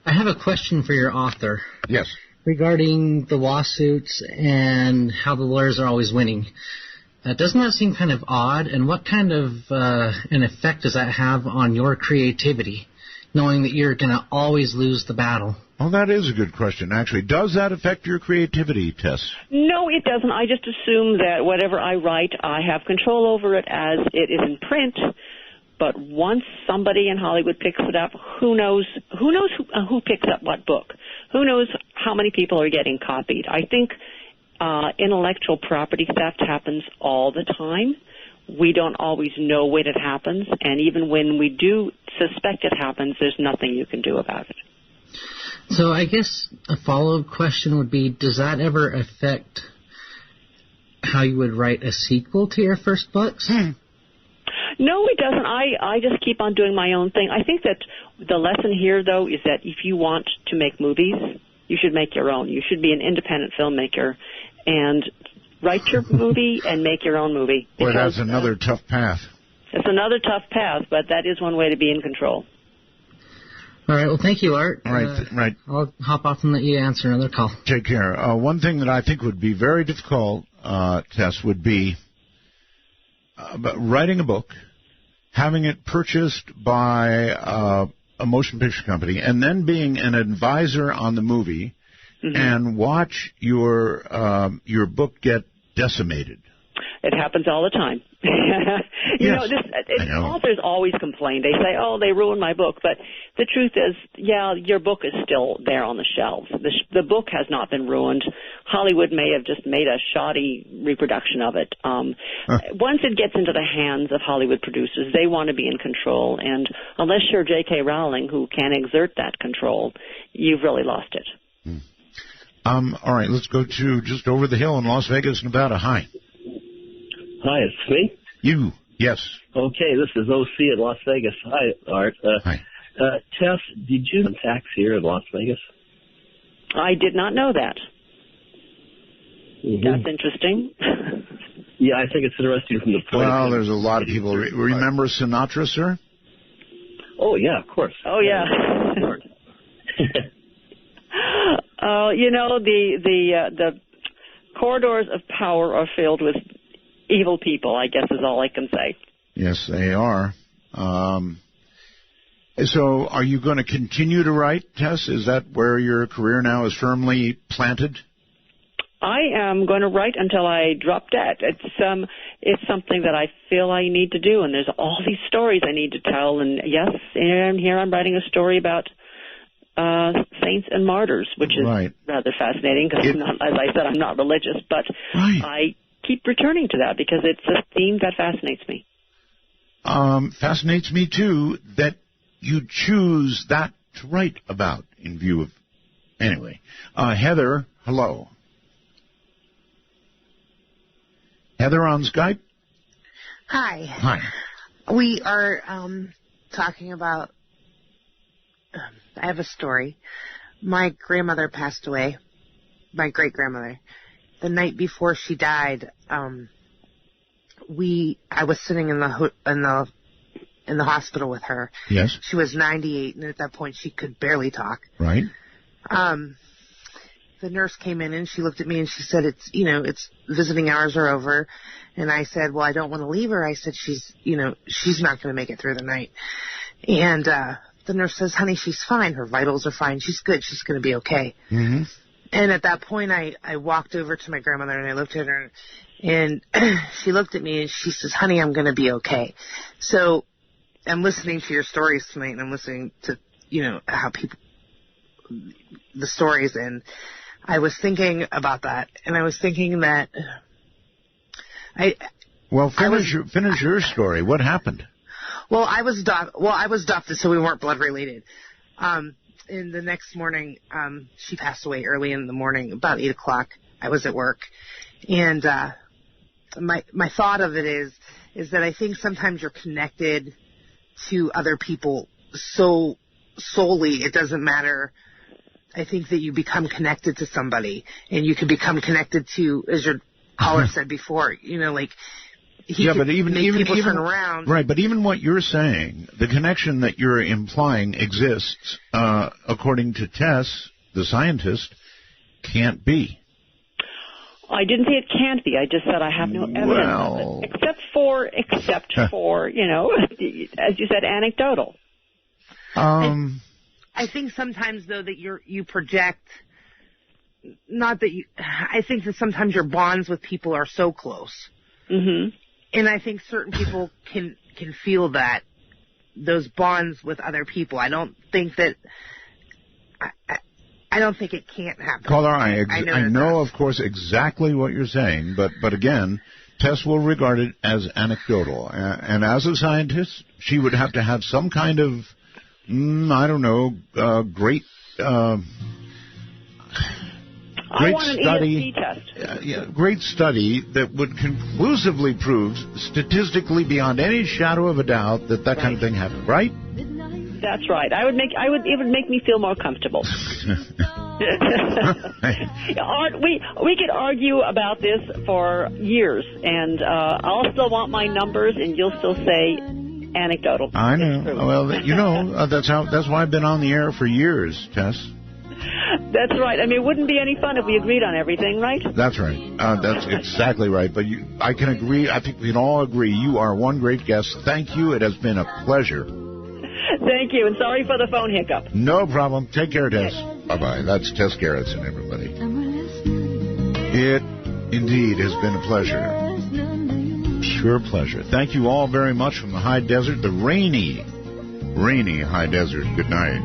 I have a question for your author. Yes. Regarding the lawsuits and how the lawyers are always winning. Doesn't that seem kind of odd? And what kind of an effect does that have on your creativity, knowing that you're going to always lose the battle? Well, that is a good question, actually. Does that affect your creativity, Tess? No, it doesn't. I just assume that whatever I write, I have control over it as it is in print. But once somebody in Hollywood picks it up, who knows who picks up what book? Who knows how many people are getting copied? I think intellectual property theft happens all the time. We don't always know when it happens, and even when we do suspect it happens, there's nothing you can do about it. So I guess a follow-up question would be, does that ever affect how you would write a sequel to your first books? No, it doesn't. I just keep on doing my own thing. I think that the lesson here, though, is that if you want to make movies, you should make your own. You should be an independent filmmaker and write your movie and make your own movie. Boy, that's another tough path. It's another tough path, but that is one way to be in control. All right. Well, thank you, Art. Right. I'll hop off and let you answer another call. Take care. One thing that I think would be very difficult, Tess, would be writing a book, having it purchased by a motion picture company, and then being an advisor on the movie, and watch your book get decimated. It happens all the time. Authors always complain. They say, oh, they ruined my book. But the truth is, yeah, your book is still there on the shelves. The book has not been ruined. Hollywood may have just made a shoddy reproduction of it. Once it gets into the hands of Hollywood producers, they want to be in control. And unless you're J.K. Rowling, who can exert that control, you've really lost it. All right, let's go to just over the hill in Las Vegas, Nevada. Hi. Hi, it's me? You, yes. Okay, this is OC at Las Vegas. Hi, Art. Hi. Tess, did you tax here in Las Vegas? I did not know that. Mm-hmm. That's interesting. Yeah, I think it's interesting from the point Well, there's a lot of people. Remember Sinatra, sir? Oh, yeah, of course. Oh, yeah. The corridors of power are filled with evil people, I guess is all I can say. Yes, they are. So are you going to continue to write, Tess? Is that where your career now is firmly planted? I am going to write until I drop dead. It's something that I feel I need to do, and there's all these stories I need to tell. And yes, and here I'm writing a story about saints and martyrs, which is rather fascinating because, as I said, I'm not religious, but I keep returning to that because it's a theme that fascinates me. Fascinates me, too, that you choose that to write about in view of... Anyway, Heather, hello. Heather on Skype? Hi. Hi. We are talking about... I have a story. My grandmother passed away, my great-grandmother. The night before she died, I was sitting in the hospital with her. Yes. She was 98, and at that point she could barely talk. Right. The nurse came in and she looked at me and she said, it's visiting hours are over. And I said, well, I don't want to leave her. I said, she's not going to make it through the night. And the nurse says, honey, she's fine. Her vitals are fine. She's good. She's going to be okay. Mm-hmm. And at that point, I walked over to my grandmother and I looked at her and she looked at me and she says, honey, I'm going to be okay. So I'm listening to your stories tonight and I'm listening to, how people, the stories, and I was thinking about that, and I was thinking that finish your story. What happened? Well, I was adopted, so we weren't blood related. And the next morning, she passed away early in the morning, about 8 o'clock. I was at work, and my thought of it is that I think sometimes you're connected to other people so solely it doesn't matter. I think that you become connected to somebody, and you can become connected to, as your caller said before, but even people turn around. Right, but even what you're saying, the connection that you're implying exists, according to Tess, the scientist, can't be. I didn't say it can't be. I just said I have no evidence of it, except for, as you said, anecdotal. I think sometimes, though, that you project, not that you, I think that sometimes your bonds with people are so close. Mm-hmm. And I think certain people can feel that, those bonds with other people. I don't think that, I don't think it can't happen. Caller, I know, of course, exactly what you're saying, but again, Tess will regard it as anecdotal. And as a scientist, she would have to have some kind of, great study. Great study that would conclusively prove, statistically beyond any shadow of a doubt, that kind of thing happened. Right? That's right. It would make me feel more comfortable. We could argue about this for years, and I'll still want my numbers, and you'll still say anecdotal. I know. Well, that's why I've been on the air for years, Tess. That's right. I mean, it wouldn't be any fun if we agreed on everything, right? That's right. That's exactly right. But I can agree. I think we can all agree. You are one great guest. Thank you. It has been a pleasure. Thank you, and sorry for the phone hiccup. No problem. Take care, Tess. Bye-bye. That's Tess Gerritsen, everybody. It indeed has been a pleasure. Pure pleasure. Thank you all very much from the high desert, the rainy high desert. Good night.